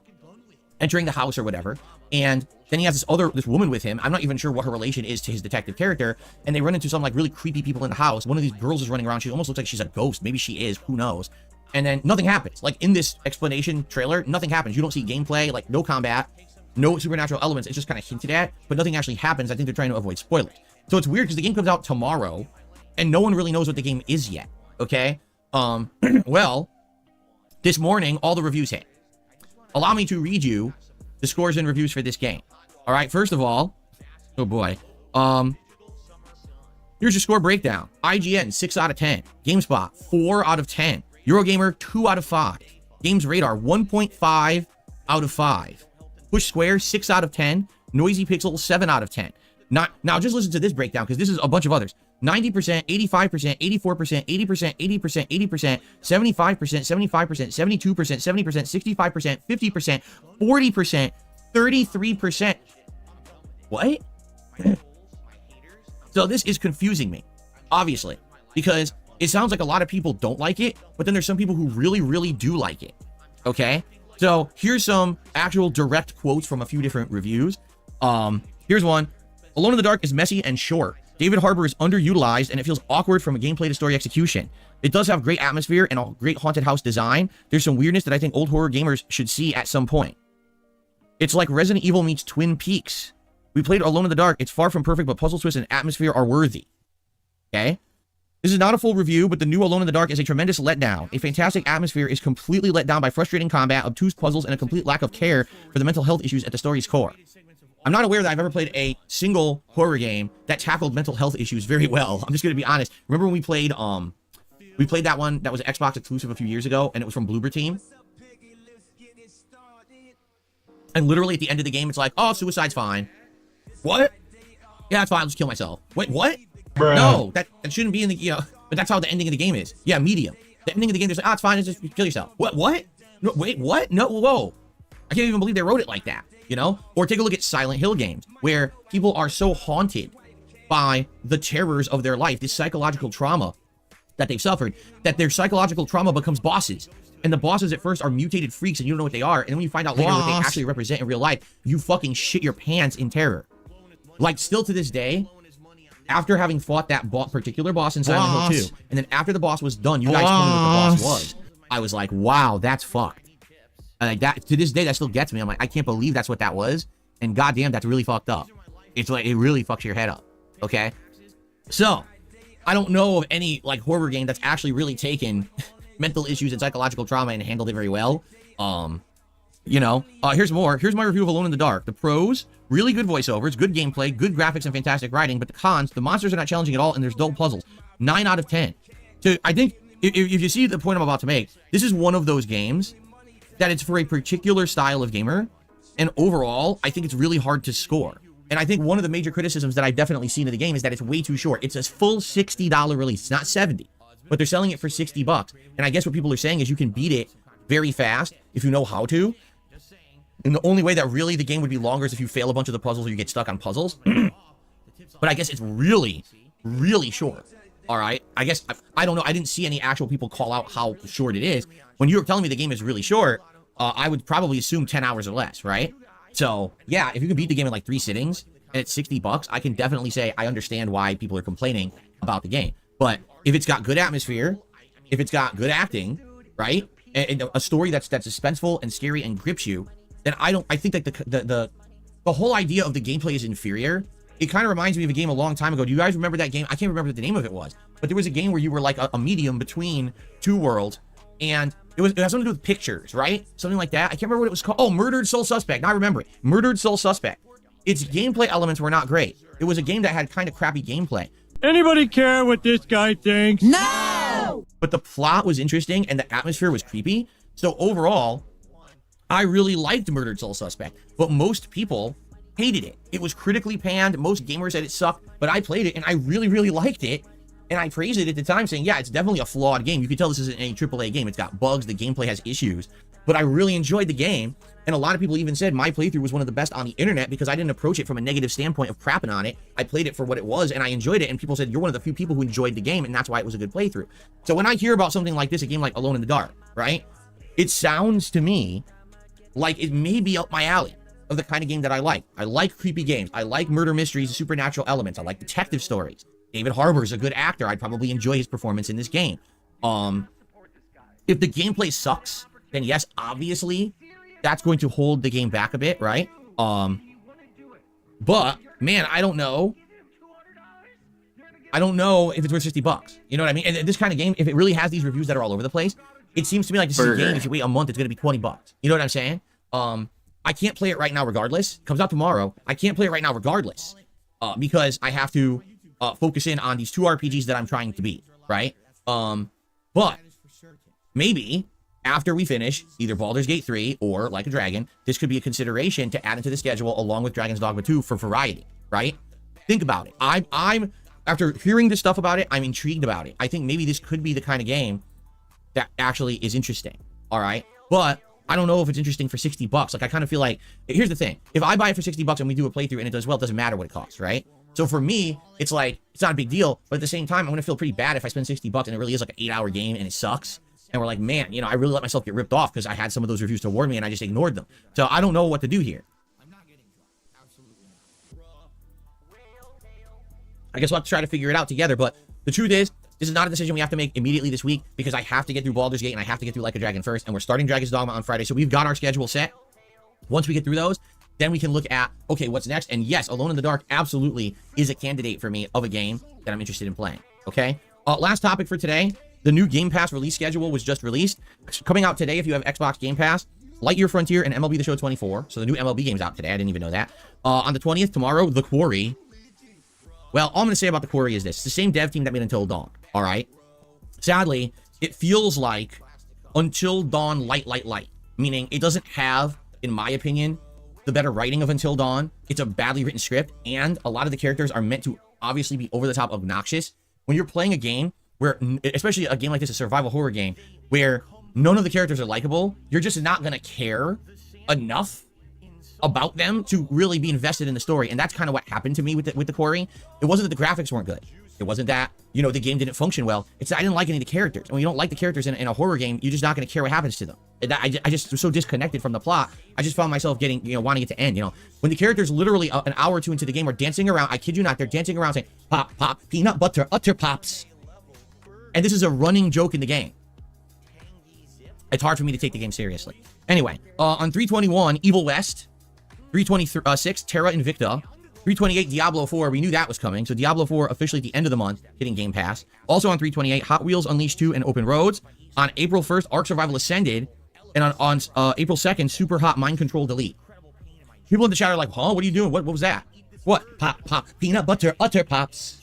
entering the house or whatever, and then he has this woman with him. I'm not even sure what her relation is to his detective character, and they run into some like really creepy people in the house. One of these girls is running around. She almost looks like she's a ghost. Maybe she is, who knows. And then nothing happens. Like in this explanation trailer, nothing happens. You don't see gameplay, like no combat, no supernatural elements. It's just kind of hinted at, but nothing actually happens. I think they're trying to avoid spoilers. So it's weird because the game comes out tomorrow and no one really knows what the game is yet. Okay. Well, this morning, all the reviews hit. Allow me to read you the scores and reviews for this game. All right. First of all, oh boy. Here's your score breakdown. IGN, 6 out of 10. GameSpot, 4 out of 10. Eurogamer, 2 out of 5. Games Radar, 1.5 out of 5. Push Square, 6 out of 10. Noisy Pixel, 7 out of 10. Now, just listen to this breakdown, because this is a bunch of others. 90%, 85%, 84%, 80%, 80%, 80%, 75%, 75%, 72%, 70%, 65%, 50%, 40%, 33%. What? So this is confusing me, obviously, because it sounds like a lot of people don't like it, but then there's some people who really, really do like it. Okay? So here's some actual direct quotes from a few different reviews. Here's one. Alone in the Dark is messy and short. David Harbour is underutilized and it feels awkward from a gameplay to story execution. It does have great atmosphere and a great haunted house design. There's some weirdness that I think old horror gamers should see at some point. It's like Resident Evil meets Twin Peaks. We played Alone in the Dark. It's far from perfect, but puzzle twists and atmosphere are worthy. Okay? This is not a full review, but the new Alone in the Dark is a tremendous letdown. A fantastic atmosphere is completely let down by frustrating combat, obtuse puzzles, and a complete lack of care for the mental health issues at the story's core. I'm not aware that I've ever played a single horror game that tackled mental health issues very well. I'm just going to be honest. Remember when we played that one that was an Xbox exclusive a few years ago, and it was from Bloober Team? And literally at the end of the game, it's like, oh, suicide's fine. What? Yeah, it's fine. I'll just kill myself. Wait, what? Bruh. No, that shouldn't be in the, but that's how the ending of the game is. Yeah, medium. The ending of the game is like, it's fine. It's just kill yourself. What? No, wait, what? No, whoa. I can't even believe they wrote it like that, Or take a look at Silent Hill games, where people are so haunted by the terrors of their life, this psychological trauma that they've suffered, that their psychological trauma becomes bosses. And the bosses at first are mutated freaks and you don't know what they are. And then when you find out later what they actually represent in real life, you fucking shit your pants in terror. Like, still to this day, after having fought that particular boss in Silent Hill 2, and then after the boss was done, you guys told me what the boss was. I was like, wow, that's fucked. Like that, to this day, that still gets me. I'm like, I can't believe that's what that was. And goddamn, that's really fucked up. It's like, it really fucks your head up. Okay? So, I don't know of any, like, horror game that's actually really taken mental issues and psychological trauma and handled it very well. Here's more. Here's my review of Alone in the Dark. The pros, really good voiceovers, good gameplay, good graphics, and fantastic writing. But the cons, the monsters are not challenging at all, and there's dull puzzles. 9 out of 10. So I think, if you see the point I'm about to make, this is one of those games that it's for a particular style of gamer, and overall, I think it's really hard to score. And I think one of the major criticisms that I've definitely seen of the game is that it's way too short. It's a full $60 release. It's not $70, but they're selling it for $60. And I guess what people are saying is you can beat it very fast if you know how to. And the only way that really the game would be longer is if you fail a bunch of the puzzles or you get stuck on puzzles. But I guess it's really, really short. All right. I guess, I don't know. I didn't see any actual people call out how short it is. When you were telling me the game is really short, I would probably assume 10 hours or less, right? So, yeah, if you can beat the game in like 3 sittings and it's $60, I can definitely say I understand why people are complaining about the game. But if it's got good atmosphere, if it's got good acting, right? And a story that's suspenseful and scary and grips you, then I think that the whole idea of the gameplay is inferior. It kind of reminds me of a game a long time ago. Do you guys remember that game? I can't remember what the name of it was, but there was a game where you were like a medium between two worlds, and it had something to do with pictures, right? Something like that. I can't remember what it was called. Oh, Murdered Soul Suspect. Now I remember it. Murdered Soul Suspect. Its gameplay elements were not great. It was a game that had kind of crappy gameplay. Anybody care what this guy thinks? No! But the plot was interesting and the atmosphere was creepy. So overall, I really liked Murdered Soul Suspect, but most people hated it. It was critically panned. Most gamers said it sucked, but I played it and I really, really liked it. And I praised it at the time, saying, yeah, it's definitely a flawed game. You can tell this isn't a AAA game. It's got bugs. The gameplay has issues, but I really enjoyed the game. And a lot of people even said my playthrough was one of the best on the internet because I didn't approach it from a negative standpoint of crapping on it. I played it for what it was and I enjoyed it. And people said, you're one of the few people who enjoyed the game, and that's why it was a good playthrough. So when I hear about something like this, a game like Alone in the Dark, right? It sounds to me like it may be up my alley of the kind of game that I like. I like creepy games. I like murder mysteries, supernatural elements. I like detective stories. David Harbour's a good actor. I'd probably enjoy his performance in this game. If the gameplay sucks, then yes, obviously, that's going to hold the game back a bit, right? But, man, I don't know. I don't know if it's worth $60. You know what I mean? And this kind of game, if it really has these reviews that are all over the place, it seems to me like this is a game, if you wait a month, it's going to be $20. You know what I'm saying? I can't play it right now regardless. It comes out tomorrow. I can't play it right now regardless. Because I have to focus in on these two RPGs that I'm trying to beat, right? But maybe after we finish either Baldur's Gate 3 or Like a Dragon, this could be a consideration to add into the schedule along with Dragon's Dogma 2 for variety, right? Think about it. I'm after hearing this stuff about it, I'm intrigued about it. I think maybe this could be the kind of game that actually is interesting, all right? But I don't know if it's interesting for $60. Like, I kind of feel like, here's the thing. If I buy it for $60 and we do a playthrough and it does well, it doesn't matter what it costs, right? So for me, it's like, it's not a big deal, but at the same time, I'm going to feel pretty bad if I spend $60 and it really is like an 8-hour game and it sucks. And we're like, man, you know, I really let myself get ripped off because I had some of those reviews to warn me and I just ignored them. So I don't know what to do here. I guess we'll have to try to figure it out together, but the truth is, this is not a decision we have to make immediately this week because I have to get through Baldur's Gate and I have to get through Like a Dragon first, and we're starting Dragon's Dogma on Friday, so we've got our schedule set. Once we get through those, then we can look at, okay, what's next? And yes, Alone in the Dark absolutely is a candidate for me of a game that I'm interested in playing, okay? Last topic for today, the new Game Pass release schedule was just released. It's coming out today if you have Xbox Game Pass. Lightyear Frontier and MLB The Show 24, so the new MLB game's out today, I didn't even know that. On the 20th, tomorrow, The Quarry. Well, all I'm going to say about The Quarry is this. It's the same dev team that made Until Dawn, all right? Sadly, it feels like Until Dawn light, meaning it doesn't have, in my opinion, the better writing of Until Dawn. It's a badly written script, and a lot of the characters are meant to obviously be over-the-top obnoxious. When you're playing a game where, especially a game like this, a survival horror game, where none of the characters are likable, you're just not going to care enough about them to really be invested in the story. And that's kind of what happened to me with the Quarry. It wasn't that the graphics weren't good. It wasn't that, you know, the game didn't function well. It's that I didn't like any of the characters. And when you don't like the characters in a horror game, you're just not going to care what happens to them. I just was so disconnected from the plot. I just found myself getting, you know, wanting it to end, you know. When the characters literally an hour or two into the game are dancing around, I kid you not, they're dancing around saying, pop, pop, peanut butter, utter pops. And this is a running joke in the game. It's hard for me to take the game seriously. Anyway, on 321, Evil West. 326, Terra Invicta. 328, Diablo 4. We knew that was coming. So Diablo 4 officially at the end of the month, hitting Game Pass. Also on 328, Hot Wheels Unleashed 2 and Open Roads. On April 1st, Ark Survival Ascended. And on April 2nd, Super Hot Mind Control Delete. People in the chat are like, huh? What are you doing? What was that? What? Pop, pop, peanut butter, utter pops.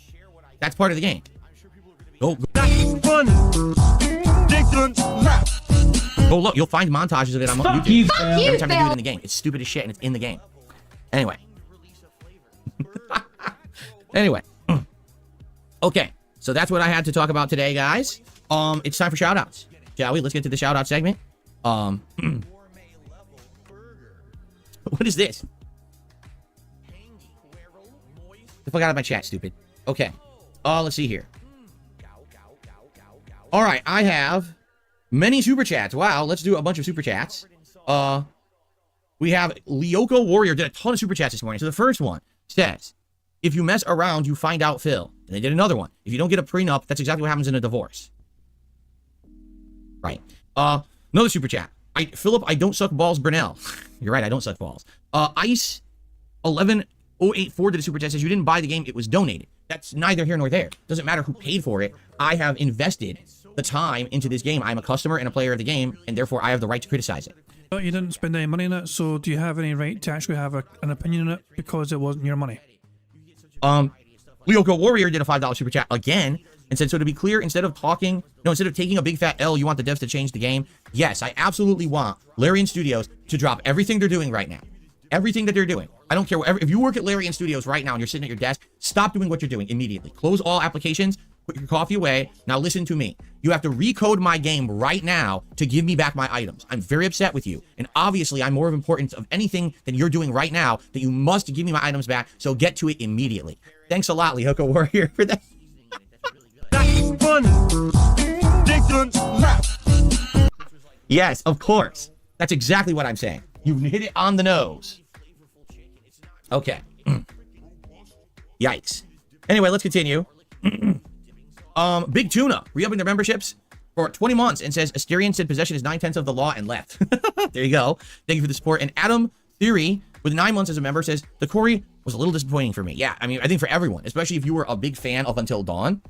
That's part of the game. Go look. You'll find montages of it on YouTube. Every time they do it in the game. It's stupid as shit and it's in the game. Anyway. Anyway. Okay. So that's what I had to talk about today, guys. It's time for shoutouts. Shall we? Let's get to the shoutout segment. What is this? The fuck out of my chat, stupid. Okay. Let's see here. All right, I have many super chats. Wow, let's do a bunch of super chats. We have Lyoko Warrior did a ton of super chats this morning. So the first one says, if you mess around, you find out Phil. And they did another one. If you don't get a prenup, that's exactly what happens in a divorce. Right. Another super chat. Philip, I don't suck balls, Brunel. You're right, I don't suck balls. Ice 11084 to the super chat says you didn't buy the game, it was donated. That's neither here nor there. Doesn't matter who paid for it. I have invested the time into this game. I'm a customer and a player of the game, and therefore I have the right to criticize it. But you didn't spend any money on it, so do you have any right to actually have an opinion on it because it wasn't your money? Lyoko Warrior did a $5 super chat again and said, so to be clear, instead of taking a big fat L, you want the devs to change the game? Yes, I absolutely want Larian Studios to drop everything they're doing right now. Everything that they're doing. I don't care. If you work at Larian Studios right now and you're sitting at your desk, stop doing what you're doing immediately. Close all applications, put your coffee away. Now listen to me. You have to recode my game right now to give me back my items. I'm very upset with you. And obviously, I'm more of importance of anything that you're doing right now that you must give me my items back. So get to it immediately. Thanks a lot, Lyoko Warrior, for that. Yes, of course. That's exactly what I'm saying. You hit it on the nose. Okay. Yikes. Anyway, let's continue. Big Tuna re-upping their memberships for 20 months and says Asterion said possession is 9/10 of the law and left. There you go. Thank you for the support. And Adam Theory, with 9 months as a member, says the Corey was a little disappointing for me. Yeah, I mean, I think for everyone, especially if you were a big fan of Until Dawn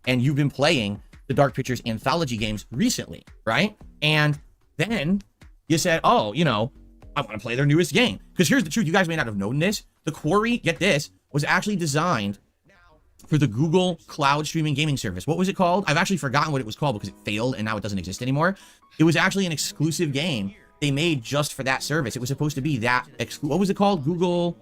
and you've been playing the Dark Pictures anthology games recently, right? And then you said, oh, you know, I want to play their newest game. Because here's the truth, you guys may not have known this. The Quarry, get this, was actually designed for the Google Cloud Streaming Gaming Service. What was it called? I've actually forgotten what it was called because it failed and now it doesn't exist anymore. It was actually an exclusive game they made just for that service. It was supposed to be that what was it called? Google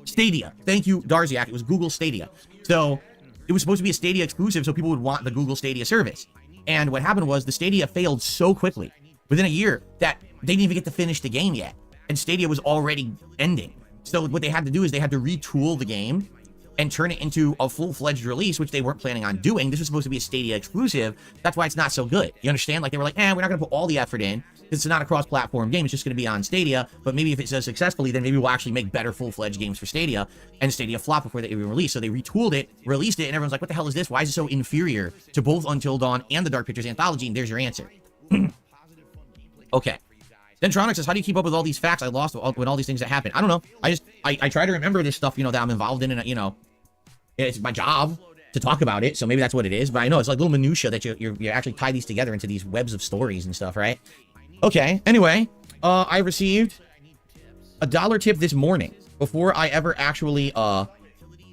Stadia. Thank you, Darziak. It was Google Stadia. So it was supposed to be a Stadia exclusive so people would want the Google Stadia service. And what happened was the Stadia failed so quickly within a year that they didn't even get to finish the game yet. And Stadia was already ending. So what they had to do is they had to retool the game and turn it into a full-fledged release, which they weren't planning on doing. This was supposed to be a Stadia exclusive. That's why it's not so good. You understand? Like, they were like, we're not going to put all the effort in. It's not a cross-platform game. It's just going to be on Stadia. But maybe if it does successfully, then maybe we'll actually make better full-fledged games for Stadia. And Stadia flopped before they even released. So they retooled it, released it, and everyone's like, what the hell is this? Why is it so inferior to both Until Dawn and the Dark Pictures anthology? And there's your answer. Okay. Dentronic says, how do you keep up with all these facts I lost with all these things that happen? I don't know. I try to remember this stuff, you know, that I'm involved in, and, you know, it's my job to talk about it, so maybe that's what it is. But I know it's like little minutia that you actually tie these together into these webs of stories and stuff, right? Okay. Anyway, I received a $1 tip this morning before I ever actually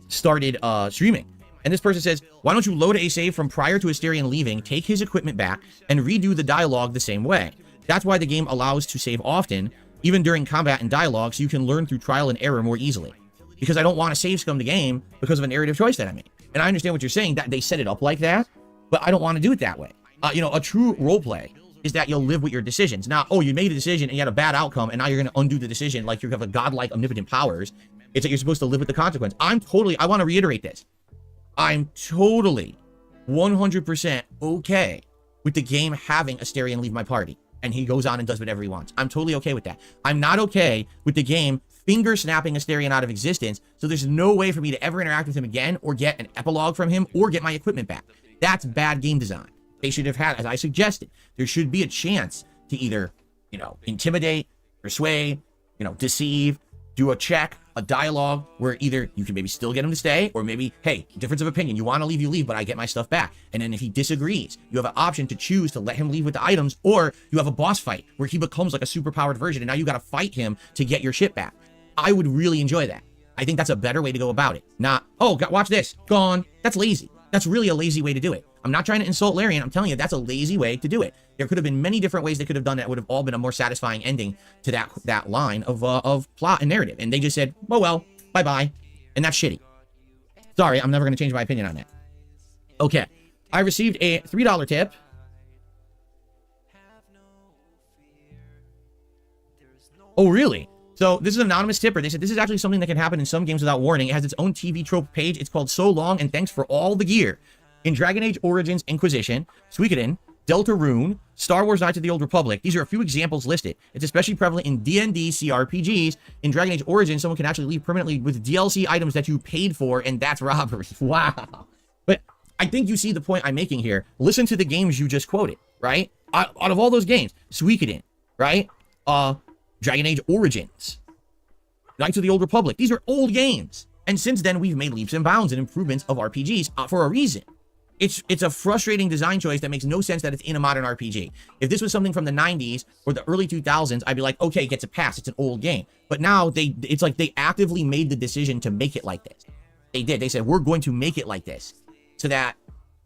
started streaming. And this person says, why don't you load a save from prior to Asterion leaving, take his equipment back, and redo the dialogue the same way? That's why the game allows to save often, even during combat and dialogue, so you can learn through trial and error more easily. Because I don't want to save scum the game because of a narrative choice that I made. And I understand what you're saying, that they set it up like that, but I don't want to do it that way. You know, a true roleplay is that you'll live with your decisions. Now, oh, you made a decision and you had a bad outcome, and now you're going to undo the decision like you have a godlike omnipotent powers. It's that you're supposed to live with the consequence. I want to reiterate this. I'm totally 100% okay with the game having Asterion leave my party, and he goes on and does whatever he wants. I'm totally okay with that. I'm not okay with the game finger snapping Asterion out of existence, so there's no way for me to ever interact with him again or get an epilogue from him or get my equipment back. That's bad game design. They should have had, as I suggested, there should be a chance to either, you know, intimidate, persuade, you know, deceive, do a check, a dialogue where either you can maybe still get him to stay, or maybe, hey, difference of opinion, you want to leave, you leave, but I get my stuff back. And then if he disagrees, you have an option to choose to let him leave with the items, or you have a boss fight where he becomes like a super powered version and now you got to fight him to get your shit back. I would really enjoy that. I think that's a better way to go about it. Not, oh, watch this, gone. That's lazy. That's really a lazy way to do it. I'm not trying to insult Larian. I'm telling you, that's a lazy way to do it. There could have been many different ways they could have done it. It would have all been a more satisfying ending to that line of plot and narrative. And they just said, oh, well, bye-bye. And that's shitty. Sorry, I'm never going to change my opinion on that. Okay. I received a $3 tip. Oh, really? So this is an anonymous tipper. They said this is actually something that can happen in some games without warning. It has its own TV trope page. It's called So Long and Thanks for All the Gear. In Dragon Age Origins Inquisition, Suikoden, Deltarune, Star Wars Knights of the Old Republic, these are a few examples listed. It's especially prevalent in D&D CRPGs. In Dragon Age Origins, someone can actually leave permanently with DLC items that you paid for, and that's robbery. Wow. But I think you see the point I'm making here. Listen to the games you just quoted, right? Out of all those games, Suikoden, right? Dragon Age Origins, Knights of the Old Republic. These are old games. And since then, we've made leaps and bounds and improvements of RPGs for a reason. It's a frustrating design choice that makes no sense that it's in a modern RPG. If this was something from the 90s or the early 2000s, I'd be like, okay, it gets a pass. It's an old game. But now it's like they actively made the decision to make it like this. They did. They said, we're going to make it like this so that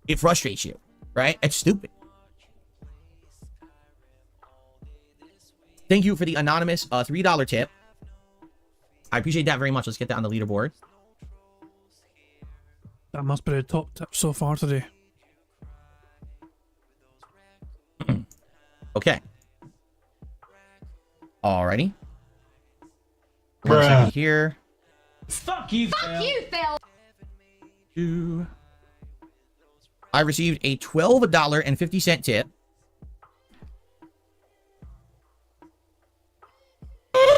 it frustrates you, right? It's stupid. Thank you for the anonymous $3 tip. I appreciate that very much. Let's get that on the leaderboard. That must be the top tip so far today. Okay. Alrighty. 1 second here. Fuck you, Phil. I received a $12.50 tip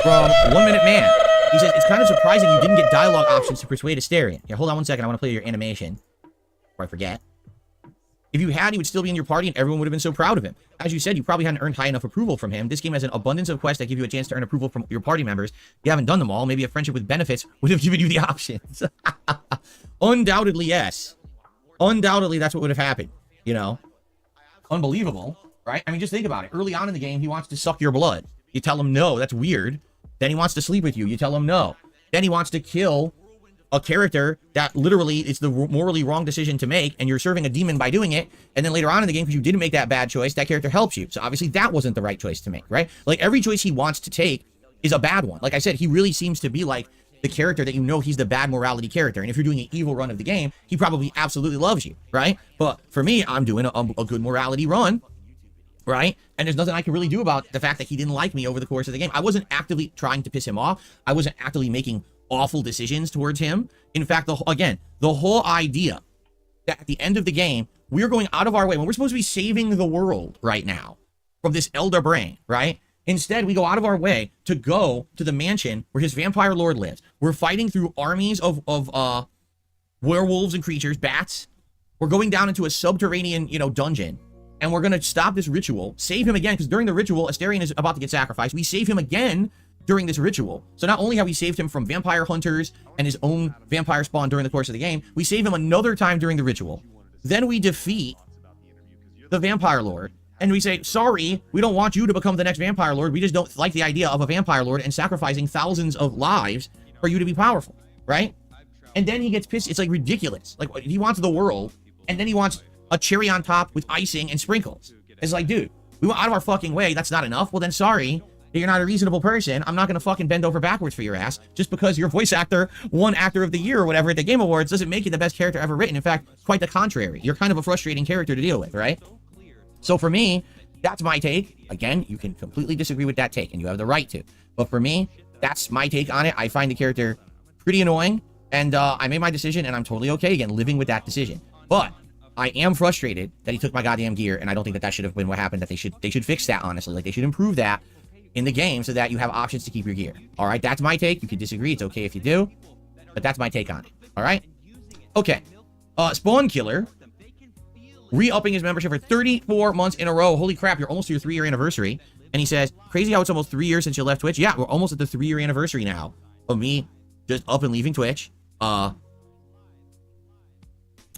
from 1 Minute Man. He says, it's kind of surprising you didn't get dialogue options to persuade Asterion. Yeah, hold on 1 second. I want to play your animation before I forget. If you had, he would still be in your party and everyone would have been so proud of him. As you said, you probably hadn't earned high enough approval from him. This game has an abundance of quests that give you a chance to earn approval from your party members. You haven't done them all. Maybe a friendship with benefits would have given you the options. Undoubtedly, yes. Undoubtedly, that's what would have happened. You know? Unbelievable, right? I mean, just think about it. Early on in the game, he wants to suck your blood. You tell him no, that's weird. Then he wants to sleep with you. You tell him no. Then he wants to kill a character that literally is the morally wrong decision to make, and you're serving a demon by doing it. And then later on in the game, because you didn't make that bad choice, that character helps you. So obviously that wasn't the right choice to make, right? Like every choice he wants to take is a bad one. Like I said, he really seems to be like the character that you know he's the bad morality character. And if you're doing an evil run of the game, he probably absolutely loves you, right? But for me, I'm doing a good morality run. Right? And there's nothing I can really do about the fact that he didn't like me over the course of the game. I wasn't actively trying to piss him off. I wasn't actively making awful decisions towards him. In fact, the whole idea that at the end of the game, we're going out of our way when we're supposed to be saving the world right now from this elder brain, right? Instead, we go out of our way to go to the mansion where his vampire lord lives. We're fighting through armies of werewolves and creatures, bats. We're going down into a subterranean, dungeon. And we're going to stop this ritual, save him again, because during the ritual, Asterion is about to get sacrificed. We save him again during this ritual. So not only have we saved him from vampire hunters and his own vampire spawn during the course of the game, we save him another time during the ritual. Then we defeat the vampire lord. And we say, sorry, we don't want you to become the next vampire lord. We just don't like the idea of a vampire lord and sacrificing thousands of lives for you to be powerful, right? And then he gets pissed. It's like ridiculous. Like he wants the world, and then he wants a cherry on top with icing and sprinkles. It's like, dude, we went out of our fucking way. That's not enough. Well, then sorry, you're not a reasonable person. I'm not going to fucking bend over backwards for your ass just because your voice actor won Actor of the Year or whatever at the Game Awards doesn't make you the best character ever written. In fact, quite the contrary. You're kind of a frustrating character to deal with, right? So for me, that's my take. Again, you can completely disagree with that take, and you have the right to. But for me, that's my take on it. I find the character pretty annoying, and I made my decision, and I'm totally okay, again, living with that decision. But I am frustrated that he took my goddamn gear, and I don't think that should have been what happened. That they should fix that, honestly. Like, they should improve that in the game so that you have options to keep your gear. All right, that's my take. You can disagree. It's okay if you do, but that's my take on it. All right? Okay. Spawn Killer, re-upping his membership for 34 months in a row. Holy crap, you're almost to your 3-year anniversary. And he says, crazy how it's almost 3 years since you left Twitch. Yeah, we're almost at the 3-year anniversary now of me just up and leaving Twitch.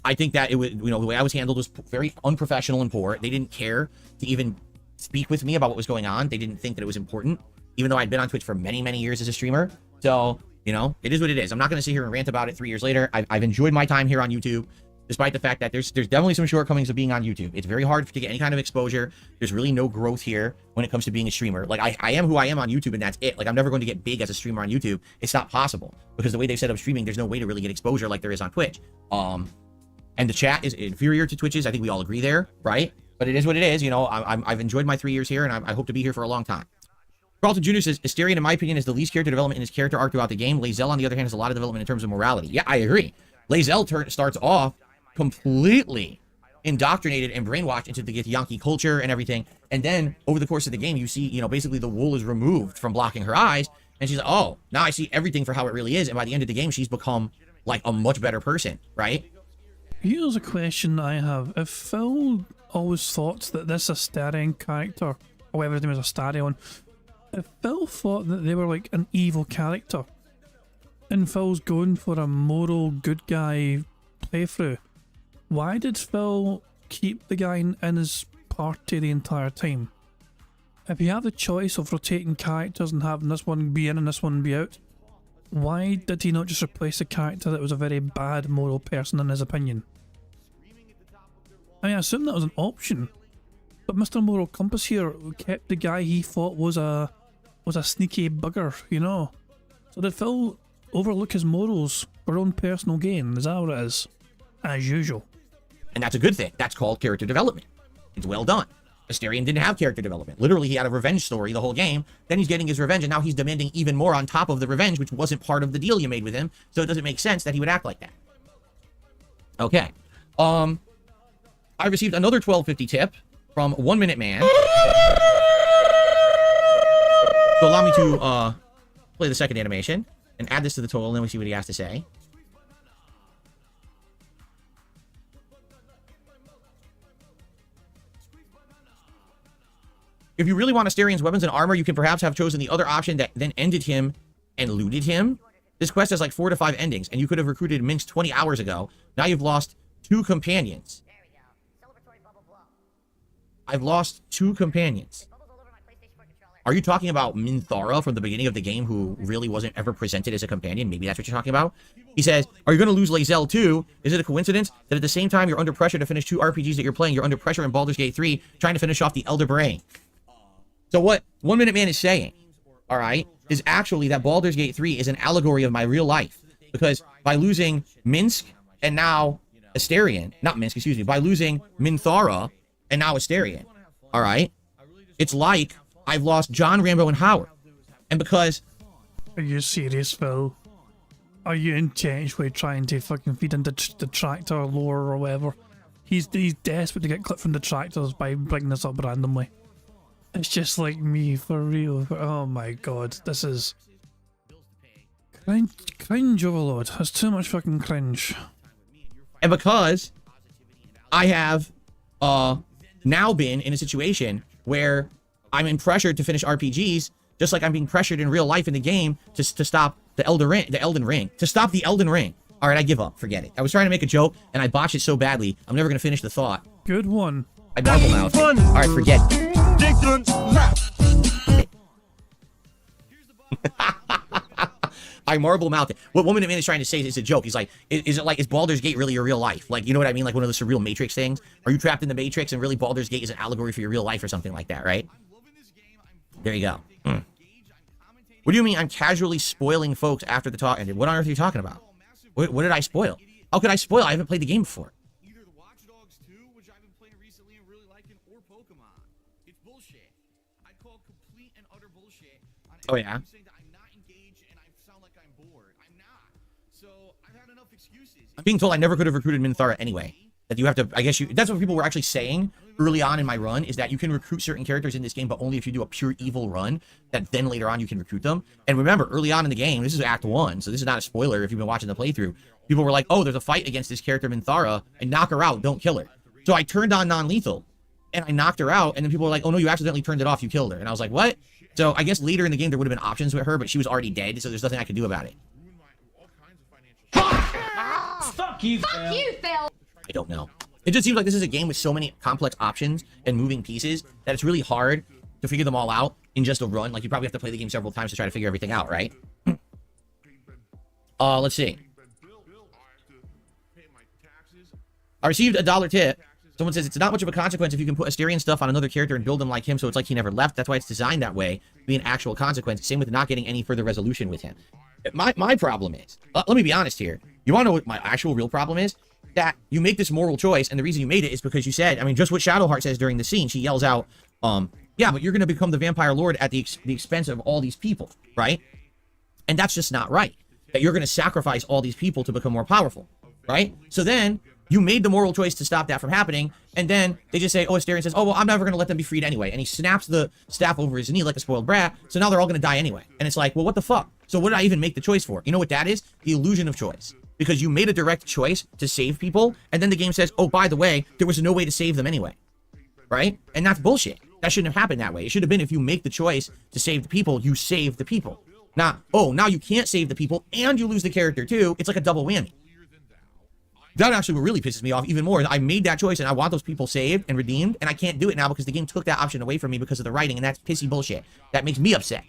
I think that it was, the way I was handled was very unprofessional and poor. They didn't care to even speak with me about what was going on. They didn't think that it was important, even though I'd been on Twitch for many, many years as a streamer. So, it is what it is. I'm not going to sit here and rant about it 3 years later. I've enjoyed my time here on YouTube, despite the fact that there's definitely some shortcomings of being on YouTube. It's very hard to get any kind of exposure. There's really no growth here when it comes to being a streamer. Like, I am who I am on YouTube, and that's it. Like, I'm never going to get big as a streamer on YouTube. It's not possible, because the way they've set up streaming, there's no way to really get exposure like there is on Twitch. And the chat is inferior to Twitch's. I think we all agree there, right? But it is what it is. I've enjoyed my 3 years here, and I hope to be here for a long time. Carlton Jr. says, Asterion, in my opinion, is the least character development in his character arc throughout the game. Lae'zel, on the other hand, has a lot of development in terms of morality. Yeah, I agree. Lae'zel starts off completely indoctrinated and brainwashed into the Githyanki culture and everything. And then, over the course of the game, you see, basically the wool is removed from blocking her eyes. And she's like, oh, now I see everything for how it really is. And by the end of the game, she's become, like, a much better person, right? Here's a question I have. If Phil always thought that this Astarion character, or whatever his name is, Astarion, if Phil thought that they were like an evil character, and Phil's going for a moral good guy playthrough, why did Phil keep the guy in his party the entire time? If you have the choice of rotating characters and having this one be in and this one be out, why did he not just replace a character that was a very bad moral person in his opinion? I assume that was an option, but Mr. Moral Compass here kept the guy he thought was a sneaky bugger, you know? So did Phil overlook his morals for own personal gain? Is that what it is? As usual. And that's a good thing. That's called character development. It's well done. Astarion didn't have character development. Literally, he had a revenge story the whole game. Then he's getting his revenge, and now he's demanding even more on top of the revenge, which wasn't part of the deal you made with him. So it doesn't make sense that he would act like that. Okay. I received another 1250 tip from 1 Minute Man. So allow me to play the second animation and add this to the total, and then we see what he has to say. If you really want Astarion's weapons and armor, you can perhaps have chosen the other option that then ended him and looted him. This quest has like 4 to 5 endings, and you could have recruited Minx 20 hours ago. Now you've lost 2 companions. I've lost 2 companions. Are you talking about Minthara from the beginning of the game, who really wasn't ever presented as a companion? Maybe that's what you're talking about. He says, are you going to lose Lae'zel too? Is it a coincidence that at the same time you're under pressure to finish 2 RPGs that you're playing, you're under pressure in Baldur's Gate 3, trying to finish off the Elder Brain? So what 1 Minute Man is saying, all right, is actually that Baldur's Gate 3 is an allegory of my real life. Because by losing Minsk and now Astarion, not Minsk, excuse me, by losing Minthara and now Astarion, all right, it's like I've lost John, Rambo, and Howard. And because... Are you serious, Phil? Are you intentionally trying to fucking feed into the tractor lore or whatever? He's desperate to get clipped from the tractors by bringing this up randomly. It's just like me, for real. Oh my god, this is... Cringe overload. That's too much fucking cringe. And because I have now been in a situation where I'm in pressure to finish RPGs, just like I'm being pressured in real life in the game to stop the Elden Ring. To stop the Elden Ring. Alright, I give up. Forget it. I was trying to make a joke, and I botched it so badly, I'm never going to finish the thought. Good one. I marble mouth. Alright, forget it. I marble mouthed it. What 1 Minute Man is trying to say is a joke. He's like, is Baldur's Gate really your real life? Like, you know what I mean? Like one of those surreal Matrix things? Are you trapped in the Matrix and really Baldur's Gate is an allegory for your real life or something like that, right? There you go. What do you mean I'm casually spoiling folks after the talk ended? What on earth are you talking about? What did I spoil? How could I spoil? I haven't played the game before. Either the Watch Dogs 2, which I've been playing recently and really liking, or Pokemon. It's bullshit. I call complete and utter bullshit on Oh, yeah? saying that I'm not engaged and I sound like I'm bored. I'm not. So I've had enough excuses. I'm being told I never could have recruited Minthara anyway. That you have to, I guess that's what people were actually saying early on in my run, is that you can recruit certain characters in this game, but only if you do a pure evil run, that then later on you can recruit them. And remember, early on in the game, this is Act 1, so this is not a spoiler if you've been watching the playthrough. People were like, oh, there's a fight against this character Minthara, and knock her out, don't kill her. So I turned on non-lethal, and I knocked her out, and then people were like, oh no, you accidentally turned it off, you killed her. And I was like, what? So I guess later in the game there would have been options with her, but she was already dead, so there's nothing I could do about it. Fuck you, Phil. I don't know. It just seems like this is a game with so many complex options and moving pieces that it's really hard to figure them all out in just a run. Like, you probably have to play the game several times to try to figure everything out, right? Let's see. I received a $1 tip. Someone says, it's not much of a consequence if you can put Astarion stuff on another character and build him like him, so it's like he never left. That's why it's designed that way, to be an actual consequence. Same with not getting any further resolution with him. My problem is, let me be honest here. You want to know what my actual real problem is? That you make this moral choice, and the reason you made it is because you said, I mean, just what Shadowheart says during the scene. She yells out, yeah, but you're going to become the Vampire Lord at the expense of all these people, right? And that's just not right. That you're going to sacrifice all these people to become more powerful, right? So then you made the moral choice to stop that from happening, and then they just say, oh, Astarion says, oh, well, I'm never going to let them be freed anyway. And he snaps the staff over his knee like a spoiled brat, so now they're all going to die anyway. And it's like, well, what the fuck? So what did I even make the choice for? You know what that is? The illusion of choice. Because you made a direct choice to save people, and then the game says, oh, by the way, there was no way to save them anyway. right? And that's bullshit. That shouldn't have happened that way. It should have been if you make the choice to save the people, you save the people. Not, oh, now you can't save the people and you lose the character too. It's like a double whammy. That actually what really pisses me off even more. I made that choice and I want those people saved and redeemed, and I can't do it now because the game took that option away from me because of the writing, and that's pissy bullshit. That makes me upset.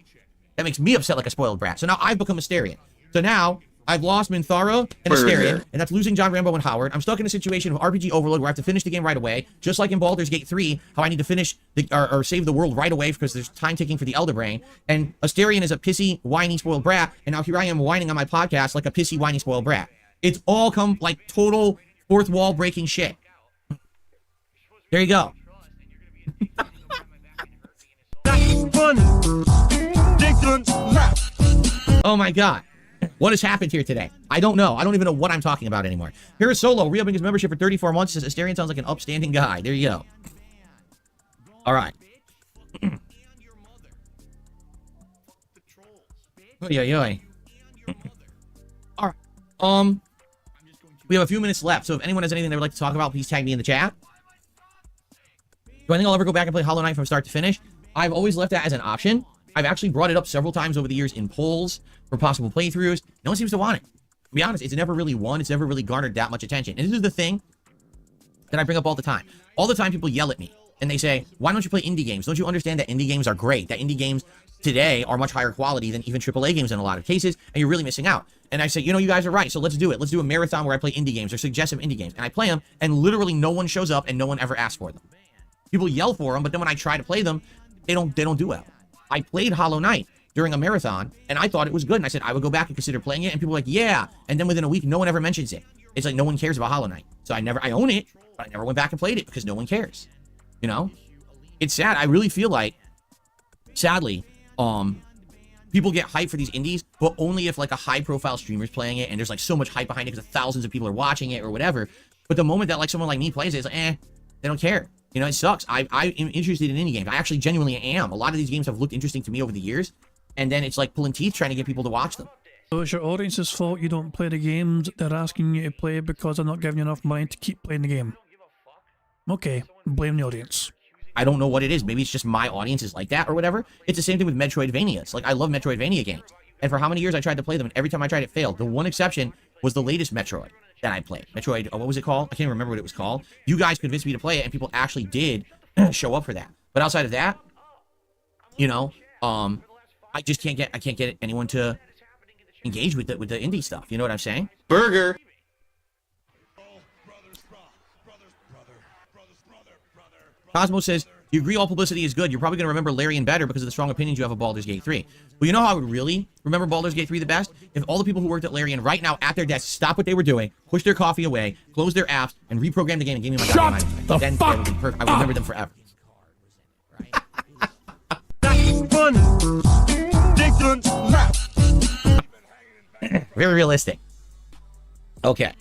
That makes me upset like a spoiled brat. So now I've become Asterion. So now I've lost Minthara and Asterion, and that's losing John Rambo and Howard. I'm stuck in a situation of RPG overload where I have to finish the game right away, just like in Baldur's Gate 3, how I need to finish or save the world right away because there's time ticking for the Elder Brain. And Asterion is a pissy, whiny, spoiled brat, and now here I am whining on my podcast like a pissy, whiny, spoiled brat. It's all come like total fourth wall breaking shit. There you go. Oh my god. What has happened here today? I don't know. I don't even know what I'm talking about anymore. Here is Solo, re-upping his membership for 34 months. He says, Asterion sounds like an upstanding guy. There you go. All right. Oy, oy, oy. All right. We have a few minutes left, so if anyone has anything they would like to talk about, please tag me in the chat. Do I think I'll ever go back and play Hollow Knight from start to finish? I've always left that as an option. I've actually brought it up several times over the years in polls for possible playthroughs. No one seems to want it. To be honest, it's never really won. It's never really garnered that much attention. And this is the thing that I bring up all the time. All the time people yell at me and they say, why don't you play indie games? Don't you understand that indie games are great? That indie games today are much higher quality than even AAA games in a lot of cases, and you're really missing out. And I say, you know, you guys are right, so let's do it. Let's do a marathon where I play indie games or suggest some indie games. And I play them, and literally no one shows up, and no one ever asks for them. People yell for them, but then when I try to play them, they don't do well. I played Hollow Knight during a marathon, and I thought it was good, and I said I would go back and consider playing it, and people were like, yeah. And then within a week, no one ever mentions it. It's like no one cares about Hollow Knight. So I own it, but I never went back and played it because no one cares. You know? It's sad. I really feel like, sadly, people get hyped for these indies, but only if like a high-profile streamer's playing it and there's like so much hype behind it because thousands of people are watching it or whatever. But the moment that like someone like me plays it, it's like, they don't care. You know, it sucks. I am interested in indie games. I actually genuinely am. A lot of these games have looked interesting to me over the years, and then it's like pulling teeth trying to get people to watch them. So it's your audience's fault you don't play the games they're asking you to play because they're not giving you enough money to keep playing the game. Okay, blame the audience. I don't know what it is. Maybe it's just my audience is like that or whatever. It's the same thing with Metroidvanias. Like, I love Metroidvania games. And for how many years I tried to play them, and every time I tried it failed. The one exception was the latest Metroid that I played. Metroid, what was it called? I can't remember what it was called. You guys convinced me to play it, and people actually did show up for that. But outside of that, you know, I just can't get anyone to engage with the indie stuff. You know what I'm saying? Burger. Cosmo says, you agree all publicity is good. You're probably going to remember Larian better because of the strong opinions you have of Baldur's Gate 3. Well, you know how I would really remember Baldur's Gate 3 the best? If all the people who worked at Larian right now at their desks stopped what they were doing, pushed their coffee away, closed their apps, and reprogrammed the game and gave me my Shut the then fuck that would be perfect. I would remember them forever. Very realistic. Okay.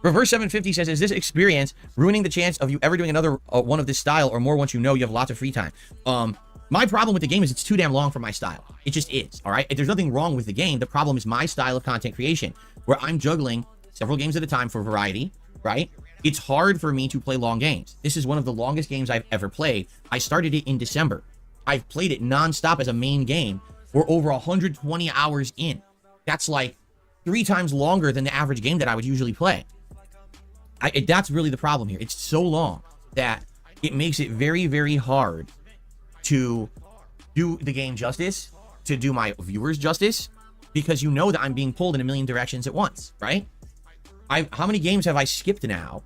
Reverse 750 says, is this experience ruining the chance of you ever doing another one of this style or more once you know you have lots of free time? My problem with the game is it's too damn long for my style. It just is, all right? There's nothing wrong with the game. The problem is my style of content creation, where I'm juggling several games at a time for variety, right? It's hard for me to play long games. This is one of the longest games I've ever played. I started it in December. I've played it nonstop as a main game. We're over 120 hours in. That's like 3 times longer than the average game that I would usually play. That's really the problem here. It's so long that it makes it very, very hard to do the game justice, to do my viewers justice, because you know that I'm being pulled in a million directions at once, right? How many games have I skipped now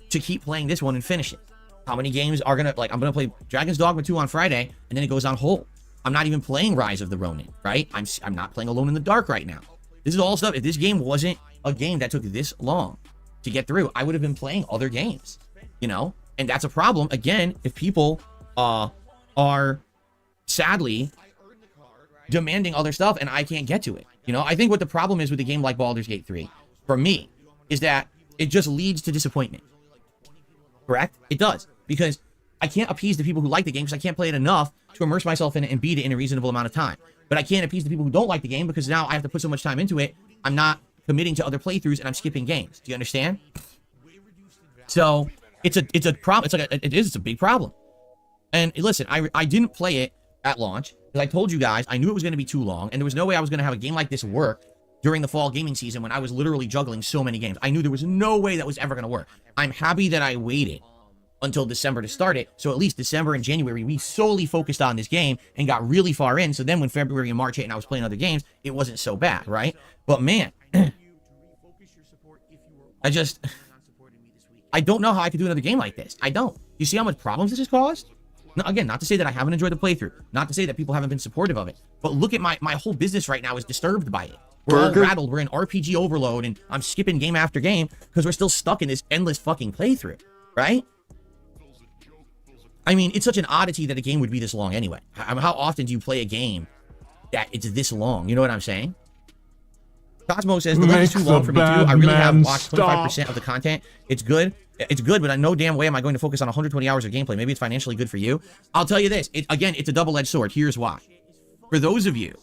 to keep playing this one and finish it? How many games are gonna, like, I'm gonna play Dragon's Dogma 2 on Friday, and then it goes on hold. I'm not even playing Rise of the Ronin, right? I'm not playing Alone in the Dark right now. This is all stuff. If this game wasn't a game that took this long to get through, I would have been playing other games, you know? And that's a problem, again, if people are sadly demanding other stuff and I can't get to it. You know, I think what the problem is with a game like Baldur's Gate 3, for me, is that it just leads to disappointment. Correct? It does. Because I can't appease the people who like the game because I can't play it enough to immerse myself in it and beat it in a reasonable amount of time. But I can't appease the people who don't like the game because now I have to put so much time into it, I'm not committing to other playthroughs and I'm skipping games. Do you understand? So it's a problem. It's a big problem. And listen, I didn't play it at launch because I told you guys I knew it was going to be too long, and there was no way I was going to have a game like this work during the fall gaming season when I was literally juggling so many games. I knew there was no way that was ever going to work. I'm happy that I waited until December to start it, so at least December and January we solely focused on this game and got really far in, so then when February and March hit and I was playing other games, it wasn't so bad, right? But man, I don't know how I could do another game like this. I don't. You see how much problems this has caused? No, again, not to say that I haven't enjoyed the playthrough, not to say that people haven't been supportive of it, but look at my whole business right now is disturbed by it. We're all rattled, we're in RPG overload, and I'm skipping game after game because we're still stuck in this endless fucking playthrough, right? I mean, it's such an oddity that a game would be this long anyway. How often do you play a game that it's this long? You know what I'm saying? Cosmo says, the length is too long for me too. I really have watched 25% of the content. It's good. It's good, but in no damn way am I going to focus on 120 hours of gameplay. Maybe it's financially good for you. I'll tell you this. Again, it's a double-edged sword. Here's why. For those of you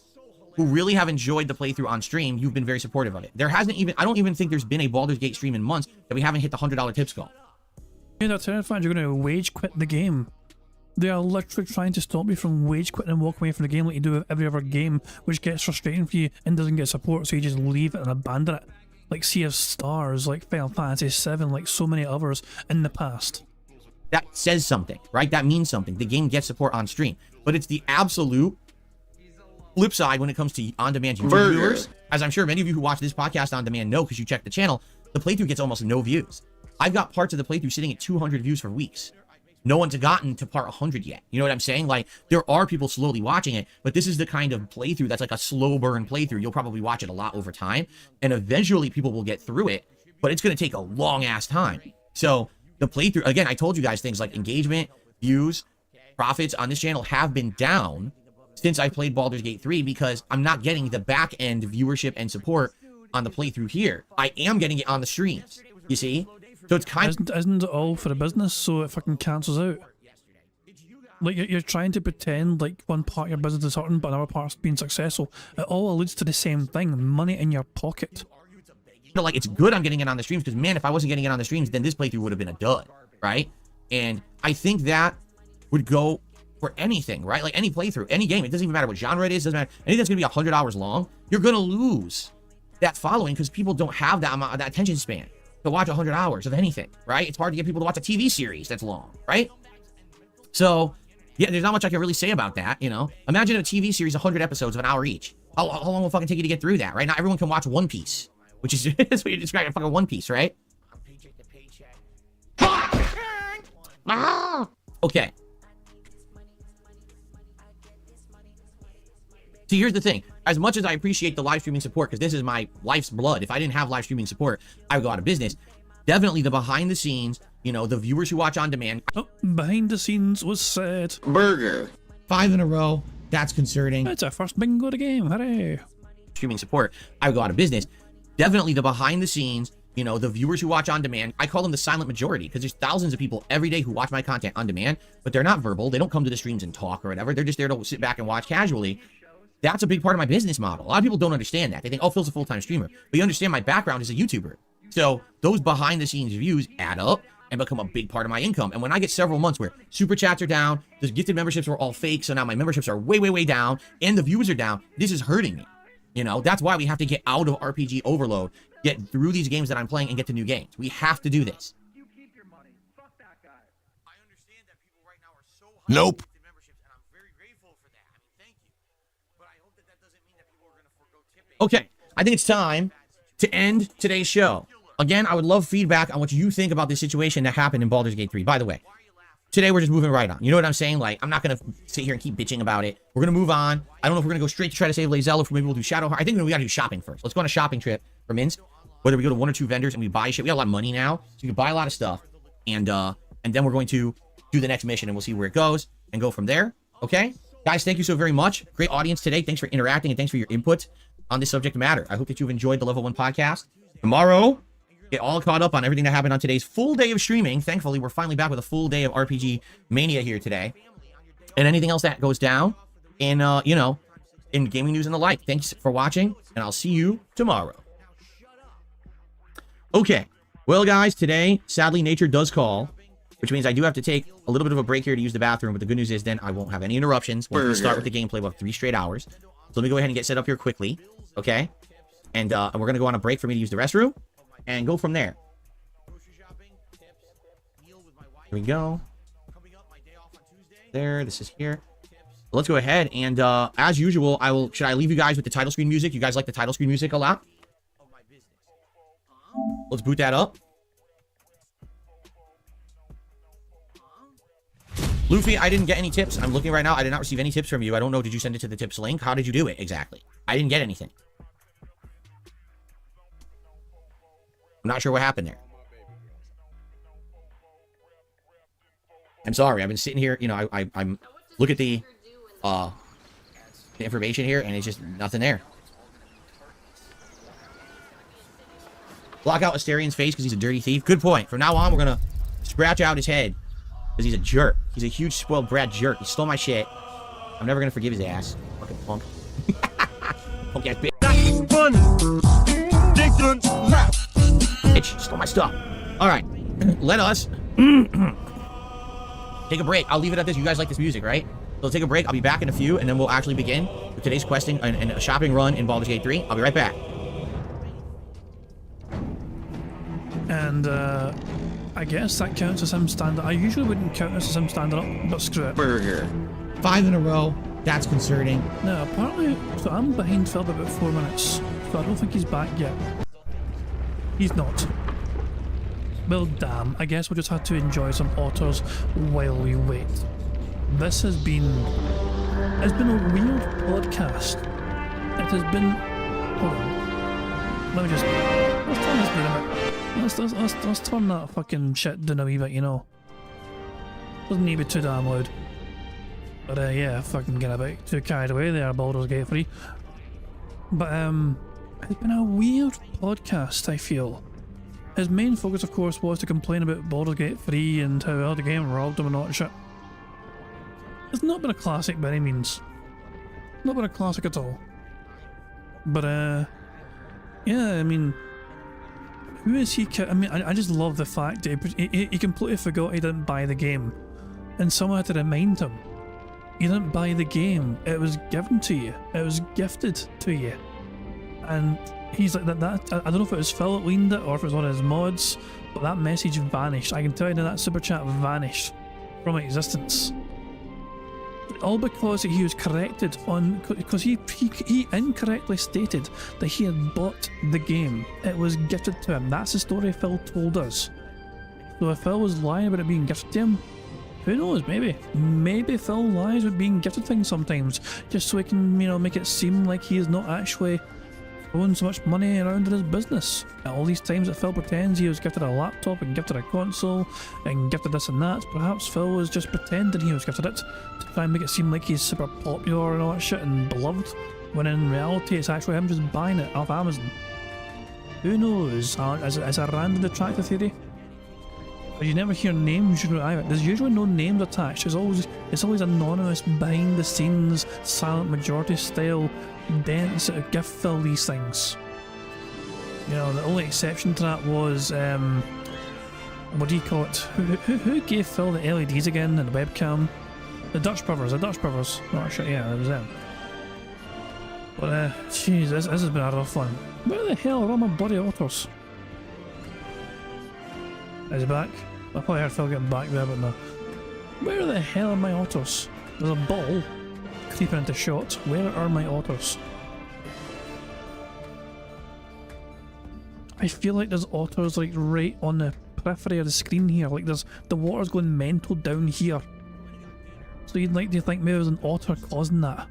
who really have enjoyed the playthrough on stream, you've been very supportive of it. I don't even think there's been a Baldur's Gate stream in months that we haven't hit the $100 tips goal. They're terrified you're going to wage quit the game. They are literally trying to stop you from wage quitting and walk away from the game like you do with every other game, which gets frustrating for you and doesn't get support, so you just leave it and abandon it. Like Sea of Stars, like Final Fantasy VII, like so many others in the past. That says something, right? That means something. The game gets support on stream. But it's the absolute flip side when it comes to on-demand YouTube viewers. As I'm sure many of you who watch this podcast on demand know because you check the channel, the playthrough gets almost no views. I've got parts of the playthrough sitting at 200 views for weeks. No one's gotten to part 100 yet. You know what I'm saying? Like, there are people slowly watching it, but this is the kind of playthrough that's like a slow burn playthrough. You'll probably watch it a lot over time, and eventually people will get through it, but it's going to take a long-ass time. So, the playthrough, again, I told you guys things like engagement, views, profits on this channel have been down since I played Baldur's Gate 3 because I'm not getting the back-end viewership and support on the playthrough here. I am getting it on the streams, you see? So it's kind of... Isn't it all for the business, so it fucking cancels out? Like, you're trying to pretend like one part of your business is hurting, but another part's being successful. It all alludes to the same thing, money in your pocket. Like, it's good I'm getting it on the streams, because, man, if I wasn't getting it on the streams, then this playthrough would have been a dud, right? And I think that would go for anything, right? Like, any playthrough, any game. It doesn't even matter what genre it is. Doesn't matter. Anything that's going to be 100 hours long, you're going to lose that following because people don't have that attention span to watch 100 hours of anything, right? It's hard to get people to watch a TV series that's long, right? So, yeah, there's not much I can really say about that, you know? Imagine a TV series, 100 episodes of an hour each. How long will it fucking take you to get through that, right? Not everyone can watch One Piece, which is that's what you're describing, fucking One Piece, right? Okay. See, here's the thing. As much as I appreciate the live streaming support, because this is my life's blood, if I didn't have live streaming support, I would go out of business. Definitely the behind the scenes, you know, the viewers who watch on demand. Oh, behind the scenes was said. Burger. 5 in a row. That's concerning. It's our first bingo of the game. Hooray. Streaming support, I would go out of business. Definitely the behind the scenes, you know, the viewers who watch on demand. I call them the silent majority because there's thousands of people every day who watch my content on demand, but they're not verbal. They don't come to the streams and talk or whatever. They're just there to sit back and watch casually. That's a big part of my business model. A lot of people don't understand that. They think, oh, Phil's a full-time streamer. But you understand my background as a YouTuber. So those behind-the-scenes views add up and become a big part of my income. And when I get several months where super chats are down, the gifted memberships were all fake, so now my memberships are way, way, way down, and the views are down, this is hurting me. You know, that's why we have to get out of RPG overload, get through these games that I'm playing, and get to new games. We have to do this. You keep your money. Fuck that guy. I understand that people right now are so high. Nope. Okay, I think it's time to end today's show. Again, I would love feedback on what you think about this situation that happened in Baldur's Gate 3. By the way, today we're just moving right on. You know what I'm saying? Like, I'm not going to sit here and keep bitching about it. We're going to move on. I don't know if we're going to go straight to try to save Lazelle, or if maybe we'll do Shadowheart. I think we got to do shopping first. Let's go on a shopping trip for Minsk. Whether we go to 1 or 2 vendors and we buy shit. We got a lot of money now, so you can buy a lot of stuff. And then we're going to do the next mission, and we'll see where it goes and go from there. Okay? Guys, thank you so very much. Great audience today. Thanks for interacting, and thanks for your input on this subject matter. I hope that you've enjoyed the Level 1 podcast. Tomorrow, get all caught up on everything that happened on today's full day of streaming. Thankfully, we're finally back with a full day of RPG Mania here today. And anything else that goes down in, you know, in gaming news and the like. Thanks for watching, and I'll see you tomorrow. Okay. Well, guys, today, sadly, nature does call. which means I do have to take a little bit of a break here to use the bathroom, but the good news is then I won't have any interruptions. We're going to start with the gameplay about 3 straight hours. So let me go ahead and get set up here quickly, okay? And we're going to go on a break for me to use the restroom and go from there. Here we go. There, this is here. Let's go ahead and as usual, should I leave you guys with the title screen music? You guys like the title screen music a lot? Let's boot that up. Luffy, I didn't get any tips. I'm looking right now. I did not receive any tips from you. I don't know. Did you send it to the tips link? How did you do it exactly? I didn't get anything. I'm not sure what happened there. I'm sorry. I've been sitting here, you know, I'm look at the information here, and it's just nothing there. Block out Asterian's face because he's a dirty thief. Good point. From now on, we're gonna scratch out his head because he's a jerk. He's a huge spoiled brat jerk. He stole my shit. I'm never gonna forgive his ass. Fucking punk. Punk ass bitch. Bitch stole my stuff. All right, let us take a break. I'll leave it at this. You guys like this music, right? So take a break. I'll be back in a few, and then we'll actually begin with today's questing and a shopping run in Baldur's Gate 3. I'll be right back. And I guess that counts as him standing. I usually wouldn't count this as him standing up, but screw it. Burger. 5 in a row. That's concerning. No, apparently, so I'm behind Phil by about 4 minutes, so I don't think he's back yet. He's not. Well, damn. I guess we'll just have to enjoy some otters while we wait. This has been... It's been a weird podcast. It has been... Hold on. Let me just... Let's turn this down a bit. Let's turn that fucking shit down a wee bit, you know. Doesn't need to be too damn loud. But yeah, fucking get a bit too carried away there, Baldur's Gate 3. But it's been a weird podcast, I feel. His main focus, of course, was to complain about Baldur's Gate 3 and how the game robbed him and all that shit. It's not been a classic by any means. Not been a classic at all. But yeah, I mean, who is he? I mean, I just love the fact that he completely forgot he didn't buy the game, and someone had to remind him. You didn't buy the game. It was given to you. It was gifted to you. And he's like that. I don't know if it was Phil that leaned it or if it was one of his mods, but that message vanished. I can tell you that super chat vanished from existence. All because he was corrected on, because he incorrectly stated that he had bought the game. It was gifted to him. That's the story Phil told us. So if Phil was lying about it being gifted to him, who knows, maybe Phil lies with being gifted things sometimes, just so he can, you know, make it seem like he is not actually throwing so much money around in his business. At all these times that Phil pretends he was gifted a laptop and gifted a console and gifted this and that, perhaps Phil was just pretending he was gifted it to try and make it seem like he's super popular and all that shit and beloved, when in reality it's actually him just buying it off Amazon. Who knows? As a random detractor theory. But you never hear names usually either. There's usually no names attached. It's always anonymous, behind the scenes, silent majority style, dense sort of gift Phil these things. You know, the only exception to that was what do you call it? Who gave Phil the LEDs again and the webcam? The Dutch brothers. Oh shit, yeah, it was them. But jeez, this has been a rough one. Where the hell are all my bloody otters? Is he back? I probably heard Phil getting back there, but no. Where the hell are my otters? There's a ball creeping into shot. Where are my otters? I feel like there's otters like right on the periphery of the screen here. Like there's the water's going mental down here. So you'd like to think maybe there's an otter causing that.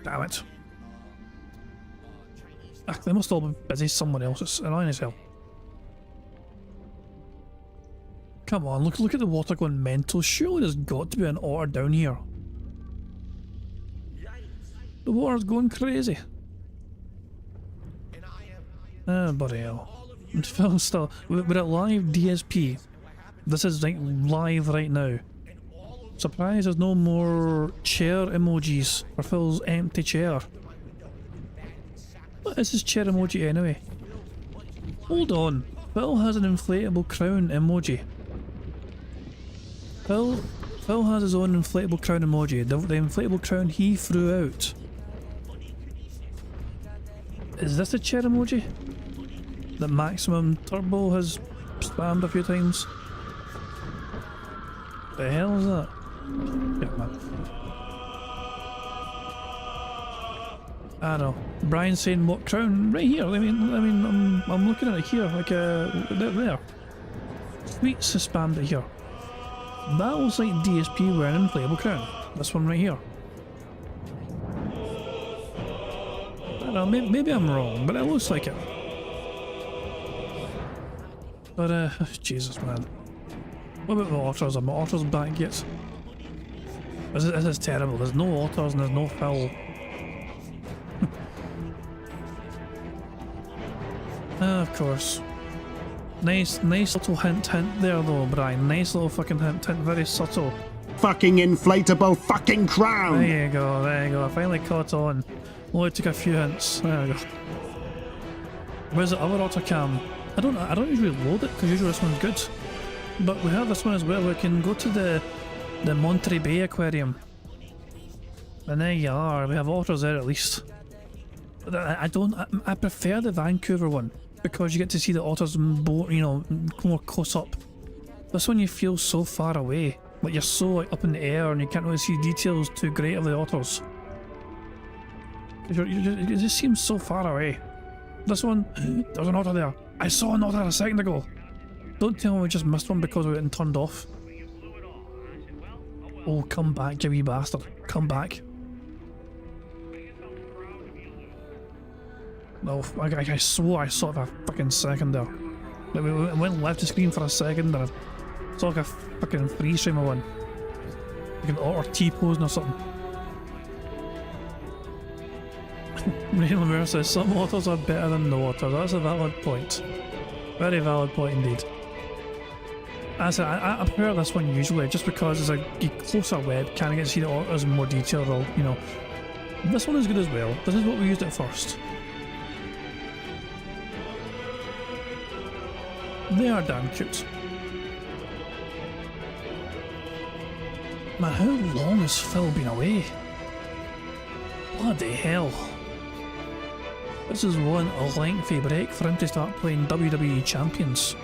Damn it. Ugh, they must all be busy somewhere else. It's annoying as hell. Come on, look at the water going mental. Surely there's got to be an otter down here. The water's going crazy. Ah, bloody hell. And Phil still... We're at live DSP. This is like live right now. Surprised there's no more chair emojis for Phil's empty chair. What is his chair emoji anyway? Hold on. Phil has an inflatable crown emoji. Phil has his own inflatable crown emoji. The inflatable crown he threw out. Is this a chair emoji? That Maximum Turbo has spammed a few times? The hell is that? Yeah, man. I don't know. Brian's saying what crown? Right here. I mean, I'm looking at it here, like there. Sweets has spammed it here. That looks like DSP wearing an inflatable crown. This one right here. I don't know. Maybe I'm wrong, but it looks like it. But Jesus, man. What about the otters? Are my otters back yet? This is terrible. There's no otters and there's no Phil. Of course. Nice little hint there though, Brian. Nice little fucking hint, very subtle. Fucking inflatable fucking crown! There you go. I finally caught on. Only took a few hints. There we go. Where's the other otter cam? I don't usually load it because usually this one's good. But we have this one as well. We can go to the Monterey Bay Aquarium. And there you are. We have otters there at least. I prefer the Vancouver one because you get to see the otters more, you know, more close up. This one you feel so far away, like you're so like up in the air and you can't really see details too great of the otters. It just seems so far away. This one, there's an otter there. I saw an otter a second ago. Don't tell me we just missed one because we were getting turned off. Oh, come back, you wee bastard. Come back. No, I swore I saw it for a fucking second there. Like, we went left the screen for a second and I saw like a fucking freeze frame of one. Like an otter T-posing or something. Rain Lemire says some otters are better than no otters. That's a valid point. Very valid point indeed. As I prefer this one usually just because it's a closer web, kind of get to see the otters in more detail, or, you know. This one is good as well. This is what we used at first. They are damn cute. Man, how long has Phil been away? Bloody hell. This is one lengthy break for him to start playing WWE Champions.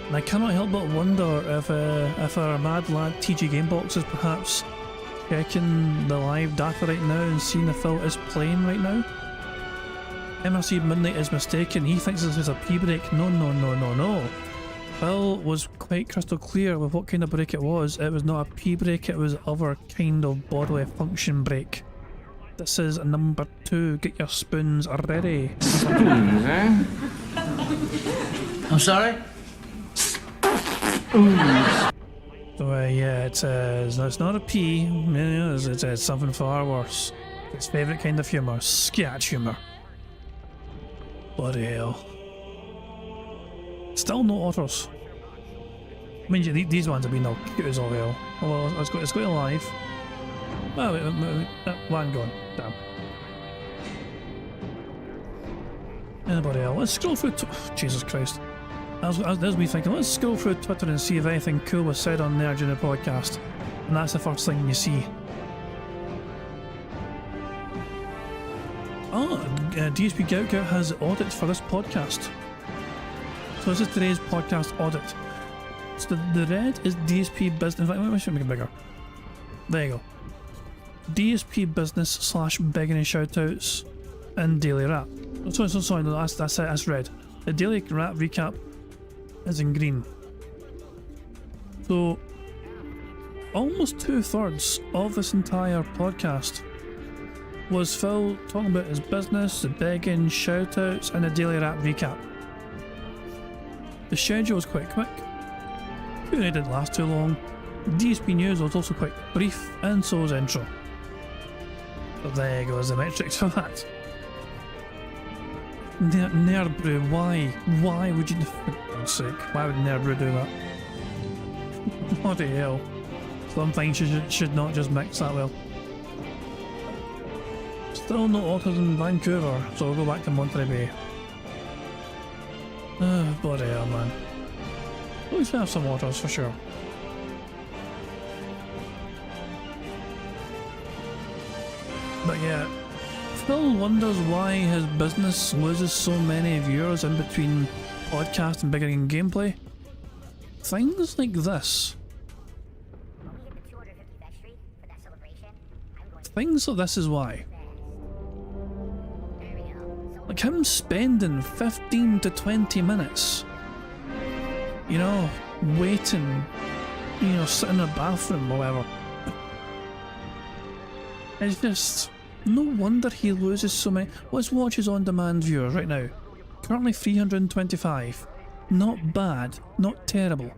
And I cannot help but wonder if our mad lad TG Gamebox is perhaps checking the live data right now and seeing if Phil is playing right now. MRC Midnight is mistaken. He thinks this is a pee break. No. Phil was quite crystal clear with what kind of break it was. It was not a pee break, it was other kind of bodily function break. This is number 2. Get your spoons ready. I'm sorry? So yeah, it's not a pee. It's something far worse. His favourite kind of humour. Scat humour. Bloody hell. Still no otters. I mean, these ones have been all cute as all hell. Oh well, let's go to live. Oh, wait, one gone. Damn. Anybody else? Let's scroll through. Jesus Christ. There's me thinking, let's scroll through Twitter and see if anything cool was said on there during the podcast. And that's the first thing you see. DSP Bingo has audit for this podcast. So this is today's podcast audit. So the red is DSP Business. In fact, let me make it bigger. There you go. DSP Business / begging and shoutouts and Daily Rap. Sorry, no, that's red. The Daily Rap recap is in green. So almost 2/3 of this entire podcast was Phil talking about his business, the begging, shoutouts, and the Daily Rap recap. The schedule was quite quick. It didn't last too long. DSP News was also quite brief, and so was intro. But there goes the metrics for that. Nerdbrew, why would you, for God's sake, why would Nerdbrew do that? What the hell? Some things should not just mix that well. Still no otters in Vancouver, so we'll go back to Monterey Bay. Oh, bloody hell, man. At least we have some waters for sure. But yeah, Phil wonders why his business loses so many viewers in between podcast and beginning gameplay. Things like this. Things like this is why. Like him spending 15 to 20 minutes, you know, waiting, you know, sitting in a bathroom or whatever. It's just, no wonder he loses so many. Let's watch his on-demand viewers right now. Currently 325. Not bad, not terrible.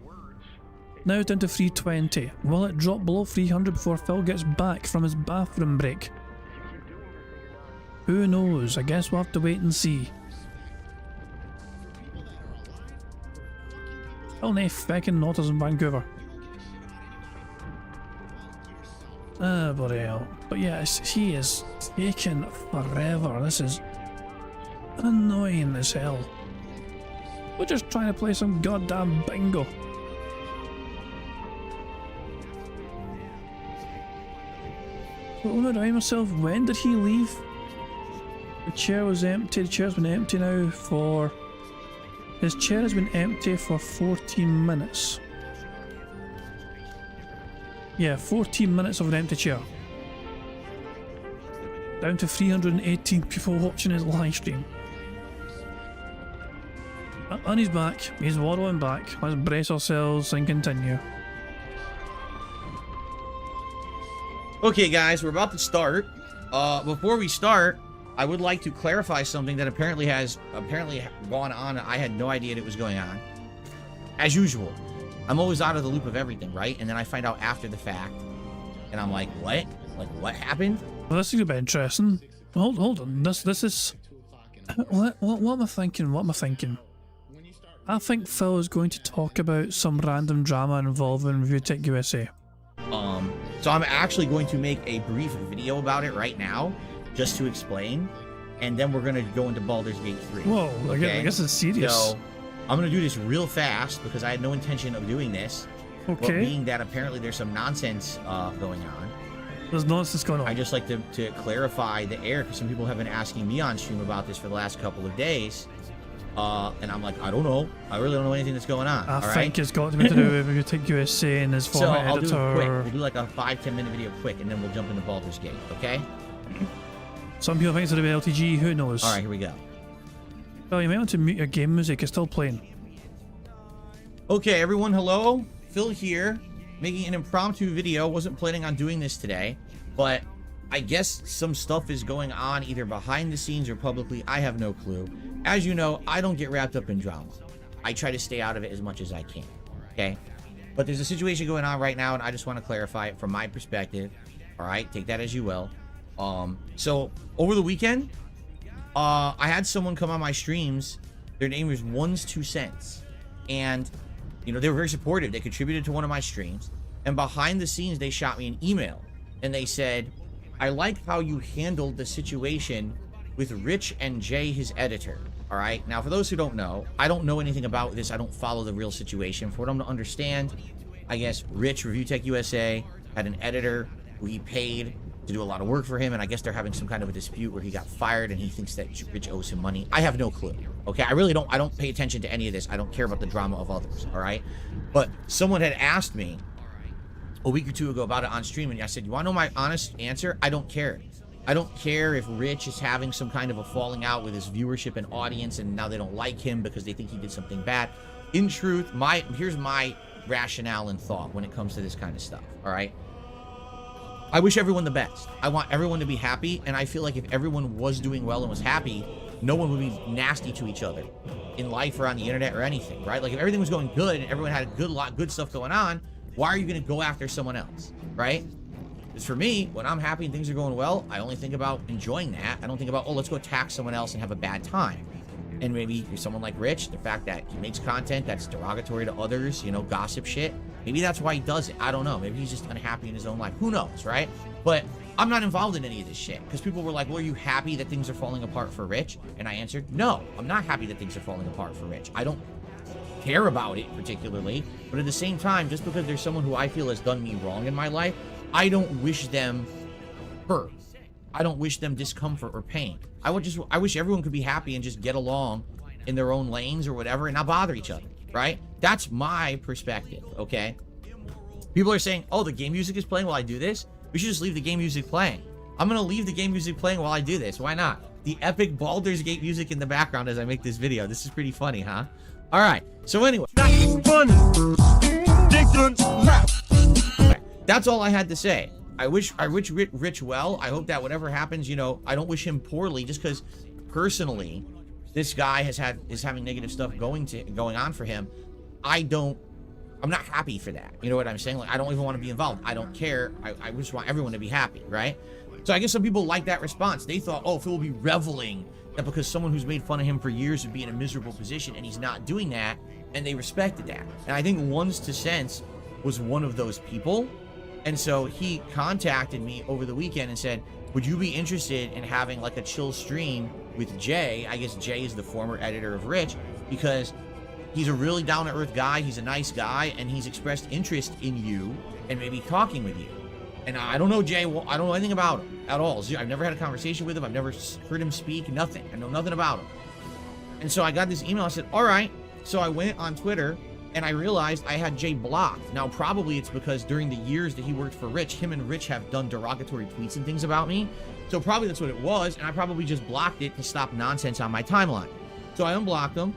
Now down to 320. Will it drop below 300 before Phil gets back from his bathroom break? Who knows? I guess we'll have to wait and see. Still nae feckin' notice in Vancouver. Ah, bloody hell. But yes, he is taking forever. This is annoying as hell. We're just trying to play some goddamn bingo. But let me remind myself, when did he leave? The chair was empty. The chair's been empty now for... His chair has been empty for 14 minutes. Yeah, 14 minutes of an empty chair. Down to 318 people watching his live stream. And he's back. He's waddling back. Let's brace ourselves and continue. Okay, guys, we're about to start. Before we start, I would like to clarify something that apparently has gone on. I had no idea it was going on. As usual, I'm always out of the loop of everything, right? And then I find out after the fact, and I'm like, what? Like, what happened? Well, this is gonna be interesting. Hold on. This is. What am I thinking? What am I thinking? I think Phil is going to talk about some random drama involving ReviewTech USA. So I'm actually going to make a brief video about it right now, just to explain, and then we're gonna go into Baldur's Gate 3. Whoa, okay? I guess it's serious. So I'm gonna do this real fast because I had no intention of doing this. Okay. But being that apparently there's some nonsense going on. There's nonsense going on. I just like to clarify the air because some people have been asking me on stream about this for the last couple of days. And I'm like, I don't know. I really don't know anything that's going on. I think it's got to be to do with ReviewTech USA and his former editor. So I'll do it quick. We'll do like a 5-10 minute video quick, and then we'll jump into Baldur's Gate, okay? Some people think it's to do with LTG, who knows? Alright, here we go. Well, you might want to mute your game music, it's still playing. Okay, everyone, hello. Phil here, making an impromptu video. Wasn't planning on doing this today, but I guess some stuff is going on either behind the scenes or publicly. I have no clue. As you know, I don't get wrapped up in drama. I try to stay out of it as much as I can, okay? But there's a situation going on right now, and I just want to clarify it from my perspective. All right, take that as you will. So over the weekend, I had someone come on my streams. Their name was One's 2 Cents, and you know, they were very supportive. They contributed to one of my streams, and behind the scenes, they shot me an email, and they said, I like how you handled the situation with Rich and Jay, his editor. All right. Now, for those who don't know, I don't know anything about this. I don't follow the real situation. For what I'm to understand, I guess Rich, ReviewTech USA, had an editor who he paid to do a lot of work for him, and I guess they're having some kind of a dispute where he got fired and he thinks that Rich owes him money. I have no clue. Okay. I don't pay attention to any of this. I don't care about the drama of others. All right. But someone had asked me a week or two ago about it on stream, and I said, you want to know my honest answer? I don't care. I don't care if Rich is having some kind of a falling out with his viewership and audience, and now they don't like him because they think he did something bad. In truth, here's my rationale and thought when it comes to this kind of stuff, all right? I wish everyone the best. I want everyone to be happy, and I feel like if everyone was doing well and was happy, no one would be nasty to each other in life or on the internet or anything, right? Like if everything was going good and everyone had a good stuff going on, why are you going to go after someone else, right? Because for me, when I'm happy and things are going well, I only think about enjoying that. I don't think about, oh, let's go attack someone else and have a bad time. And maybe you're someone like Rich, the fact that he makes content that's derogatory to others, you know, gossip shit. Maybe that's why he does it. I don't know. Maybe he's just unhappy in his own life. Who knows, right? But I'm not involved in any of this shit. Because people were like, well, are you happy that things are falling apart for Rich? And I answered, no, I'm not happy that things are falling apart for Rich. I don't care about it particularly. But at the same time, just because there's someone who I feel has done me wrong in my life, I don't wish them hurt. I don't wish them discomfort or pain. I wish everyone could be happy and just get along in their own lanes or whatever and not bother each other, right? That's my perspective, okay? People are saying, oh, the game music is playing while I do this? We should just leave the game music playing. I'm gonna leave the game music playing while I do this. Why not? The epic Baldur's Gate music in the background as I make this video. This is pretty funny, huh? All right, so anyway. That's all I had to say. I wish Rich well. I hope that whatever happens, you know, I don't wish him poorly just because personally this guy is having negative stuff going on for him. I'm not happy for that. You know what I'm saying? Like, I don't even want to be involved. I don't care. I just want everyone to be happy, right? So I guess some people like that response. They thought, oh, Phil will be reveling that because someone who's made fun of him for years would be in a miserable position and he's not doing that, and they respected that. And I think Ones to Sense was one of those people. And so he contacted me over the weekend and said, would you be interested in having like a chill stream with Jay? I guess Jay is the former editor of Rich, because he's a really down-to-earth guy. He's a nice guy, and he's expressed interest in you and maybe talking with you. And I don't know Jay. Well, I don't know anything about him at all. I've never had a conversation with him. I've never heard him speak. Nothing. I know nothing about him. And so I got this email. I said, all right. So I went on Twitter, and I realized I had Jay blocked. Now, probably it's because during the years that he worked for Rich, him and Rich have done derogatory tweets and things about me. So probably that's what it was, and I probably just blocked it to stop nonsense on my timeline. So I unblocked him,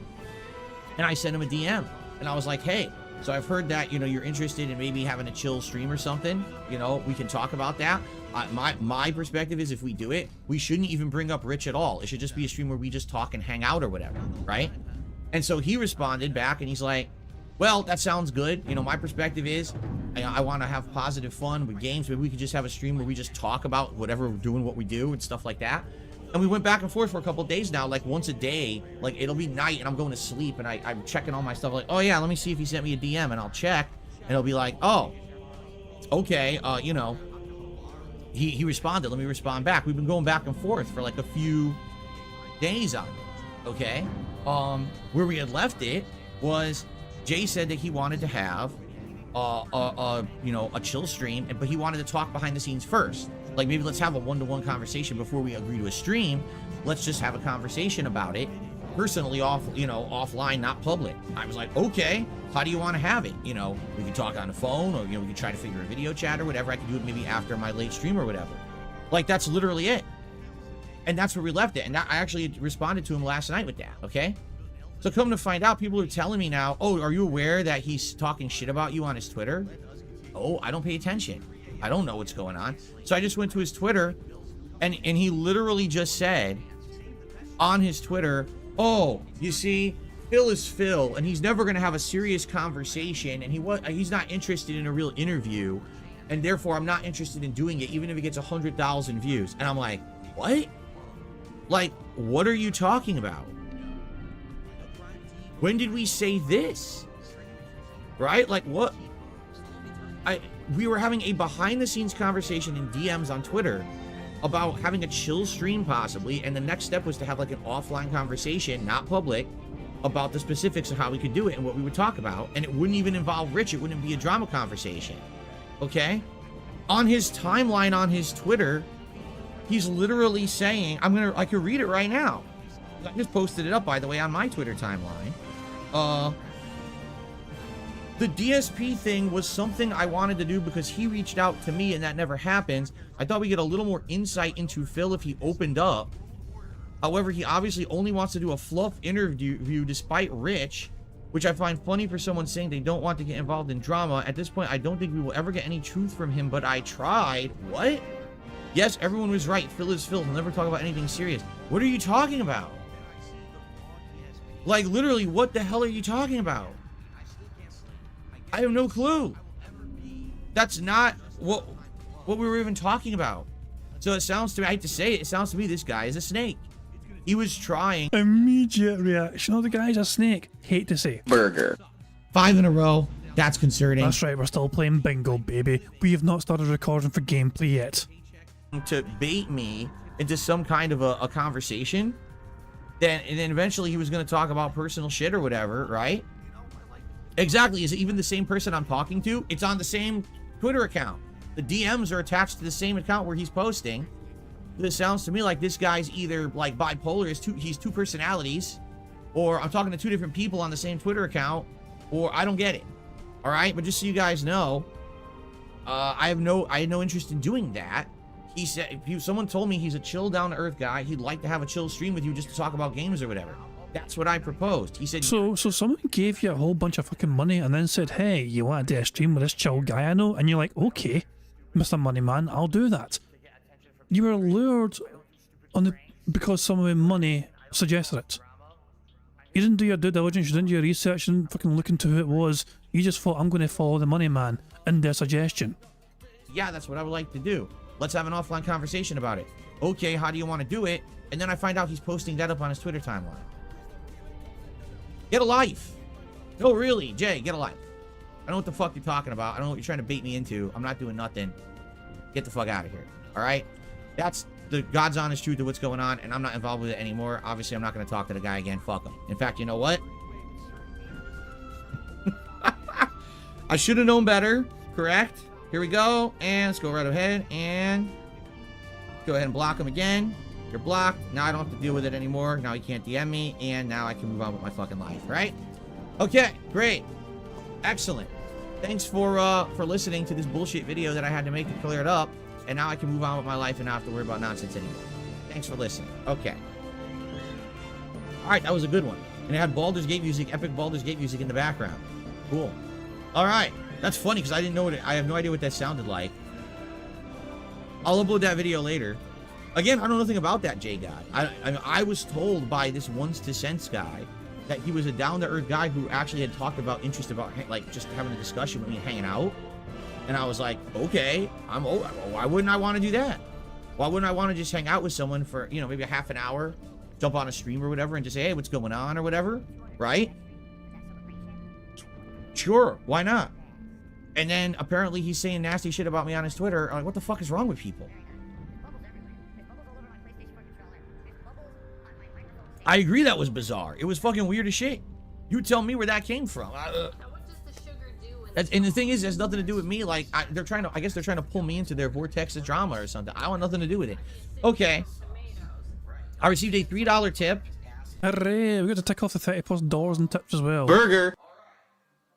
and I sent him a DM, and I was like, hey, so I've heard that, you know, you're interested in maybe having a chill stream or something. You know, we can talk about that. My perspective is if we do it, we shouldn't even bring up Rich at all. It should just be a stream where we just talk and hang out or whatever, right? And so he responded back, and he's like, well, that sounds good. You know, my perspective is I want to have positive fun with games. Maybe we could just have a stream where we just talk about whatever we're doing, what we do and stuff like that. And we went back and forth for a couple of days now, like once a day. Like, it'll be night and I'm going to sleep and I'm checking all my stuff like, oh yeah, let me see if he sent me a DM, and I'll check and it'll be like, oh, okay, you know, he responded, let me respond back. We've been going back and forth for like a few days on it, okay? Where we had left it was Jay said that he wanted to have you know, a chill stream, but he wanted to talk behind the scenes first. Like, maybe let's have a one-to-one conversation before we agree to a stream. Let's just have a conversation about it personally, offline, not public. I was like, okay, how do you want to have it? You know, we could talk on the phone, or, you know, we could try to figure a video chat or whatever. I could do it maybe after my late stream or whatever. Like, that's literally it. And that's where we left it. And I actually responded to him last night with that, okay? So come to find out, people are telling me now, oh, are you aware that he's talking shit about you on his Twitter? Oh, I don't pay attention. I don't know what's going on. So I just went to his Twitter, and he literally just said on his Twitter, oh, you see, Phil is Phil, and he's never going to have a serious conversation, and he's not interested in a real interview, and therefore I'm not interested in doing it, even if it gets 100,000 views. And I'm like, what? Like, what are you talking about? When did we say this? Right? Like, what? We were having a behind-the-scenes conversation in DMs on Twitter about having a chill stream possibly, and the next step was to have like an offline conversation, not public, about the specifics of how we could do it and what we would talk about, and it wouldn't even involve Rich. It wouldn't be a drama conversation, okay? On his timeline on his Twitter, he's literally saying, I could read it right now. I just posted it up, by the way, on my Twitter timeline. The DSP thing was something I wanted to do because he reached out to me and that never happens. I thought we'd get a little more insight into Phil if he opened up. However, he obviously only wants to do a fluff interview despite Rich, which I find funny for someone saying they don't want to get involved in drama. At this point, I don't think we will ever get any truth from him, but I tried. What? Yes, everyone was right. Phil is Phil. He'll never talk about anything serious. What are you talking about? Like, literally, what the hell are you talking about? I have no clue. That's not what we were even talking about. So it sounds to me, I hate to say it, it sounds to me this guy is a snake. He was trying. Immediate reaction. Oh, the guy's a snake. Hate to say. Burger. 5 in a row. That's concerning. That's right, we're still playing bingo, baby. We have not started recording for gameplay yet. to bait me into some kind of a conversation, and then eventually he was going to talk about personal shit or whatever, right? Exactly. Is it even the same person I'm talking to? It's on the same Twitter account. The DMs are attached to the same account where he's posting. This sounds to me like this guy's either like bipolar, he's two personalities, or I'm talking to two different people on the same Twitter account, or I don't get it. All right, but just so you guys know, I had no interest in doing that. He said, if someone told me he's a chill, down-to-earth guy, he'd like to have a chill stream with you just to talk about games or whatever. That's what I proposed. He said... So someone gave you a whole bunch of fucking money and then said, hey, you want to do a stream with this chill guy I know? And you're like, okay, Mr. Money Man, I'll do that. You were lured because someone with money suggested it. You didn't do your due diligence, you didn't do your research, you didn't fucking look into who it was. You just thought, I'm going to follow the Money Man in their suggestion. Yeah, that's what I would like to do. Let's have an offline conversation about it. Okay, how do you want to do it? And then I find out he's posting that up on his Twitter timeline. Get a life. No, really, Jay, get a life. I don't know what the fuck you're talking about. I don't know what you're trying to bait me into. I'm not doing nothing. Get the fuck out of here. All right? That's the God's honest truth of what's going on, and I'm not involved with it anymore. Obviously, I'm not going to talk to the guy again. Fuck him. In fact, you know what? I should have known better. Correct? Here we go. And let's go right ahead and go ahead and block him again. You're blocked. Now I don't have to deal with it anymore. Now he can't DM me, and now I can move on with my fucking life, right? Okay, great. Excellent. Thanks for listening to this bullshit video that I had to make to clear it up, and now I can move on with my life and not have to worry about nonsense anymore. Thanks for listening. Okay. All right, that was a good one. And it had Baldur's Gate music, epic Baldur's Gate music in the background. Cool. All right. That's funny because I didn't know I have no idea what that sounded like. I'll upload that video later. Again, I don't know nothing about that J guy. I was told by this Ones to Sense guy that he was a down-to-earth guy who actually had talked about interest about like just having a discussion with me and hanging out. And I was like, okay, why wouldn't I want to do that? Why wouldn't I want to just hang out with someone for, you know, maybe a half an hour, jump on a stream or whatever and just say, hey, what's going on or whatever, right? Sure, why not? And then apparently he's saying nasty shit about me on his Twitter. I'm like, what the fuck is wrong with people? I agree that was bizarre. It was fucking weird as shit. You tell me where that came from. And the thing is, it has nothing to do with me. Like, I guess they're trying to pull me into their vortex of drama or something. I want nothing to do with it. Okay. I received a $3 tip. Hooray, we got to tick off the $30+ and tips as well. Burger.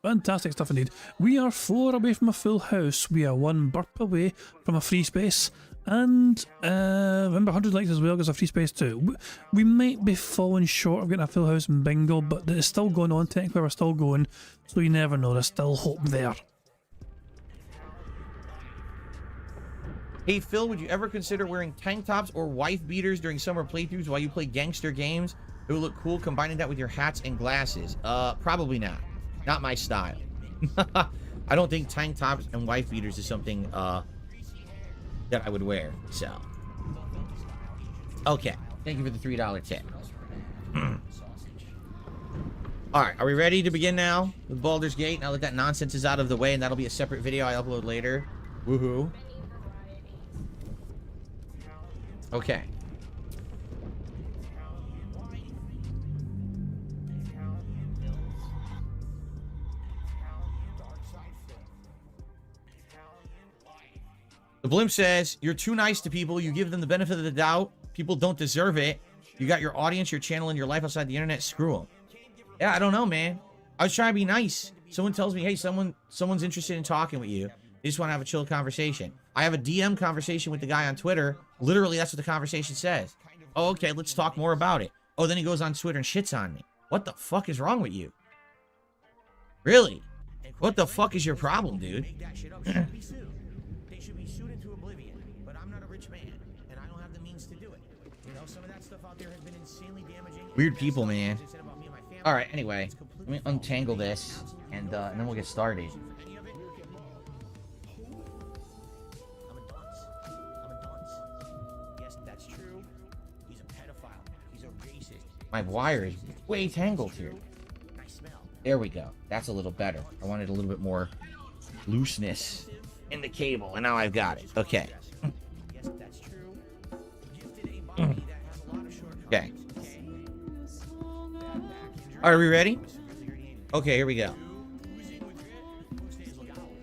Fantastic stuff indeed. We are 4 away from a full house. We are 1 burp away from a free space. And remember, 100 likes as well gives a free space too. We might be falling short of getting a full house in bingo, but it's still going on. Technically, we're still going, so you never know. There's still hope there. Hey Phil, would you ever consider wearing tank tops or wife beaters during summer playthroughs while you play gangster games? It would look cool combining that with your hats and glasses. Probably not. Not my style. I don't think tank tops and wife beaters is something that I would wear. So, okay. Thank you for the $3 tip. All right, are we ready to begin now with Baldur's Gate? Now that that nonsense is out of the way, and that'll be a separate video I upload later. Woohoo. Okay. The blimp says, you're too nice to people. You give them the benefit of the doubt. People don't deserve it. You got your audience, your channel, and your life outside the internet. Screw them. Yeah, I don't know, man. I was trying to be nice. Someone tells me, hey, someone's interested in talking with you. They just want to have a chill conversation. I have a DM conversation with the guy on Twitter. Literally, that's what the conversation says. Oh, okay, let's talk more about it. Oh, then he goes on Twitter and shits on me. What the fuck is wrong with you? Really? What the fuck is your problem, dude? Weird people, man. All right, anyway, let me untangle this, and then we'll get started. My wire is way tangled here. There we go. That's a little better. I wanted a little bit more looseness in the cable, and now I've got it. Okay. Okay. Are we ready? Okay, here we go.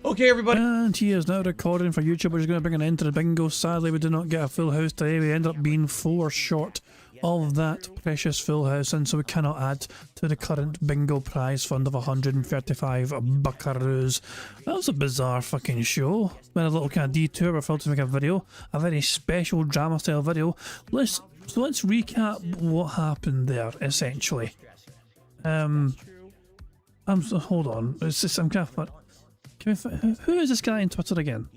Okay, everybody. And he is now recording for YouTube, which is going to bring an end to the bingo. Sadly, we did not get a full house today. We ended up being 4 short of that precious full house, and so we cannot add to the current bingo prize fund of 135 buckaroos. That was a bizarre fucking show. Went a little kind of detour. We felt to make a video, a very special drama style video. Let's recap what happened there essentially. Hold on. It's just, I'm kind of. Who is this guy on Twitter again?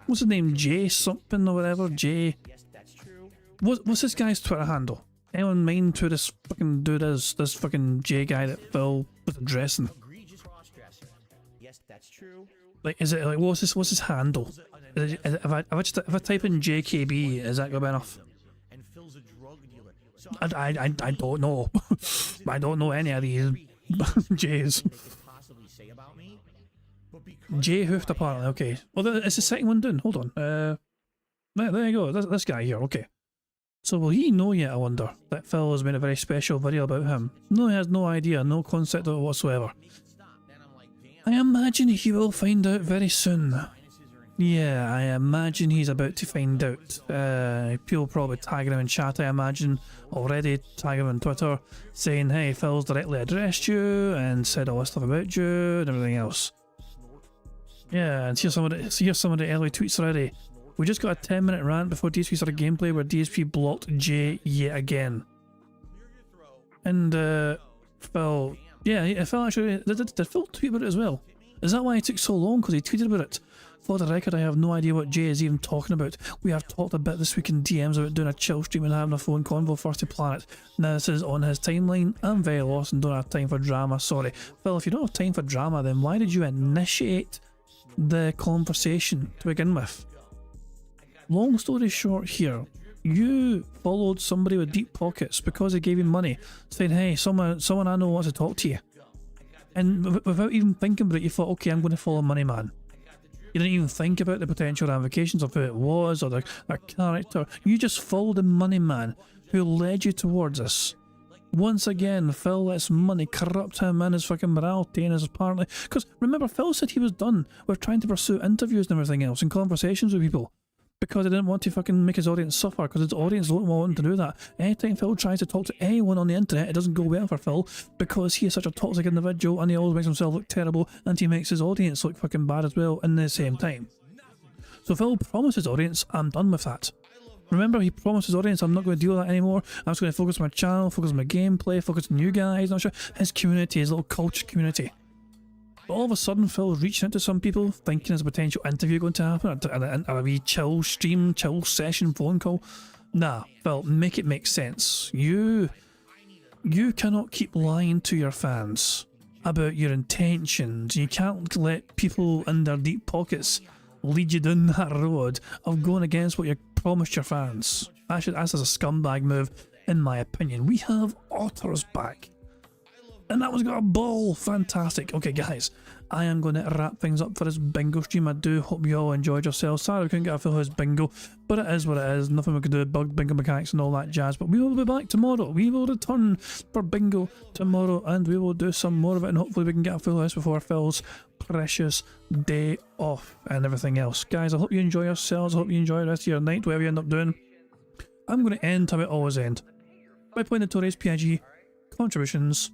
What's his name? Jay something or whatever? Jay. What's this guy's Twitter handle? Anyone mind who this fucking dude is? This fucking Jay guy that Phil was addressing. Like, is it like what's his handle? If I type in JKB, is that gonna be enough? I don't know. I don't know any of these Jays. Jay Hoofed apparently, okay. Well, it's the second one down. Hold on. There you go. This guy here, okay. So will he know yet, I wonder, that Phil has made a very special video about him? No, he has no idea, no concept of it whatsoever. I imagine he will find out very soon. Yeah, I imagine he's about to find out. People probably tagging him in chat, I imagine, already, tagging him on Twitter, saying, hey, Phil's directly addressed you, and said all this stuff about you, and everything else. Yeah, and here's some of the early tweets already. We just got a 10-minute rant before DSP started gameplay where DSP blocked Jay yet again. And Phil, yeah, Phil actually, did Phil tweet about it as well? Is that why it took so long? Because he tweeted about it. For the record, I have no idea what Jay is even talking about. We have talked a bit this week in DMs about doing a chill stream and having a phone convo first to Planet. Now this is on his timeline. I'm very lost and don't have time for drama, sorry. Phil, if you don't have time for drama, then why did you initiate the conversation to begin with? Long story short here, you followed somebody with deep pockets because they gave you money, saying, hey, someone I know wants to talk to you. And without even thinking about it, you thought, okay, I'm going to follow Money Man. You didn't even think about the potential ramifications of who it was or their character. You just followed the Money Man who led you towards this. Once again, Phil lets money corrupt him and his fucking morality and his partner. Because remember, Phil said he was done with trying to pursue interviews and everything else and conversations with people. Because he didn't want to fucking make his audience suffer, because his audience don't want him to do that. Anytime Phil tries to talk to anyone on the internet, it doesn't go well for Phil, because he is such a toxic individual and he always makes himself look terrible and he makes his audience look fucking bad as well in the same time. So Phil promised his audience, I'm done with that. Remember, he promised his audience, I'm not going to deal with that anymore. I'm just going to focus on my channel, focus on my gameplay, focus on you guys, not sure, his community, his little culture community. But all of a sudden, Phil's reaching out to some people, thinking there's a potential interview going to happen, or a wee chill stream, chill session phone call. Nah, Phil, make it make sense. You cannot keep lying to your fans about your intentions. You can't let people in their deep pockets lead you down that road of going against what you promised your fans. That's a scumbag move, in my opinion. We have Otters back. And that was got a ball. Fantastic. Okay, guys, I am going to wrap things up for this bingo stream. I do hope you all enjoyed yourselves. Sorry we couldn't get a full house bingo, but it is what it is. Nothing we can do about bingo mechanics and all that jazz. But we will be back tomorrow. We will return for bingo tomorrow, and we will do some more of it, and hopefully we can get a full house before Phil's precious day off and everything else. Guys, I hope you enjoy yourselves. I hope you enjoy the rest of your night, whatever you end up doing. I'm going to end how it always end, by playing Notorious PIG contributions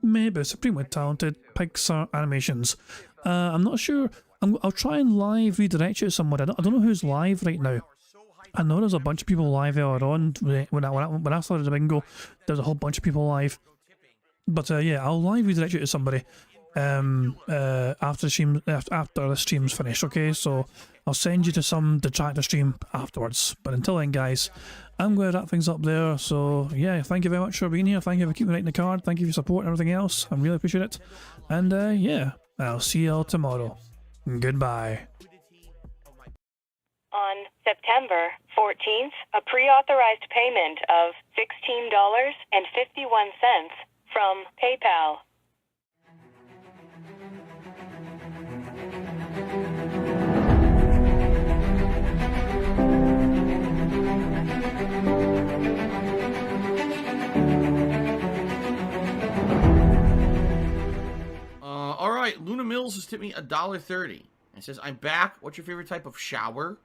maybe supremely talented Pixar animations. I'm not sure. I'll try and live redirect you to somewhere. I don't know who's live right now. I know there's a bunch of people live earlier on. When I started the bingo, there's a whole bunch of people live. But yeah, I'll live redirect you to somebody after the stream's finished. Okay, so I'll send you to some detractor stream afterwards. But until then, guys, I'm going to wrap things up there. So yeah, thank you very much for being here. Thank you for keeping writing the card. Thank you for your support and everything else. I really appreciate it. And yeah, I'll see you all tomorrow. Goodbye. On September 14th, a pre-authorized payment of $16.51 from PayPal. Mills has tipped me $1.30. It says, I'm back. What's your favorite type of shower?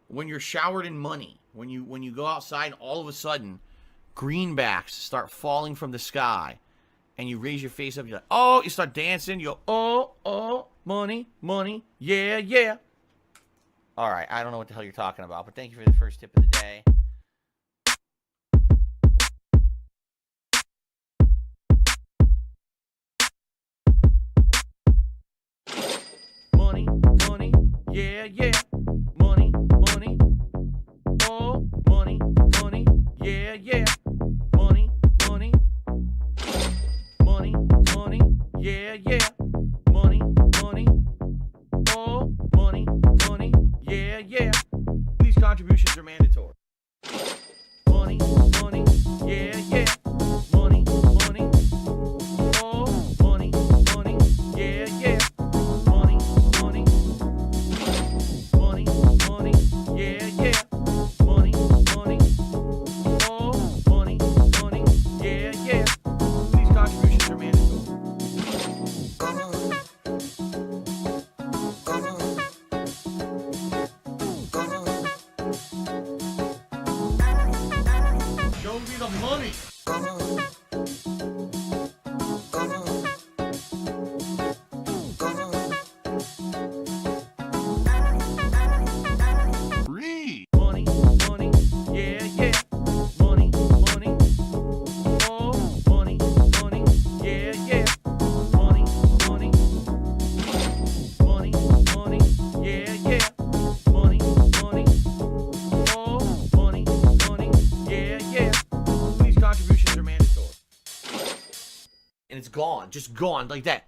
When you're showered in money. When you go outside and all of a sudden, greenbacks start falling from the sky. And you raise your face up, you're like, oh, you start dancing, you go, oh, money, money, yeah, yeah. All right, I don't know what the hell you're talking about, but thank you for the first tip of the day. Money, money, yeah, yeah. Money, money, oh, money, money, yeah, yeah. Money, money. Money, money, yeah, yeah. Money, money, oh, money, money, yeah, yeah. These contributions are mandatory. Money, money, yeah, yeah. Money, money, oh, money, money, yeah, yeah. Money, money, money, money, yeah, yeah. Money, money, oh, money, money, yeah, yeah. These contributions are mandatory. Show me the money. Free. Money, money, yeah, yeah. Money, money, oh, money, money, yeah, yeah. Money, money, money, money, yeah, yeah. Money, money, oh, money, money, yeah, yeah. These contributions are mandatory. And it's gone, just gone like that.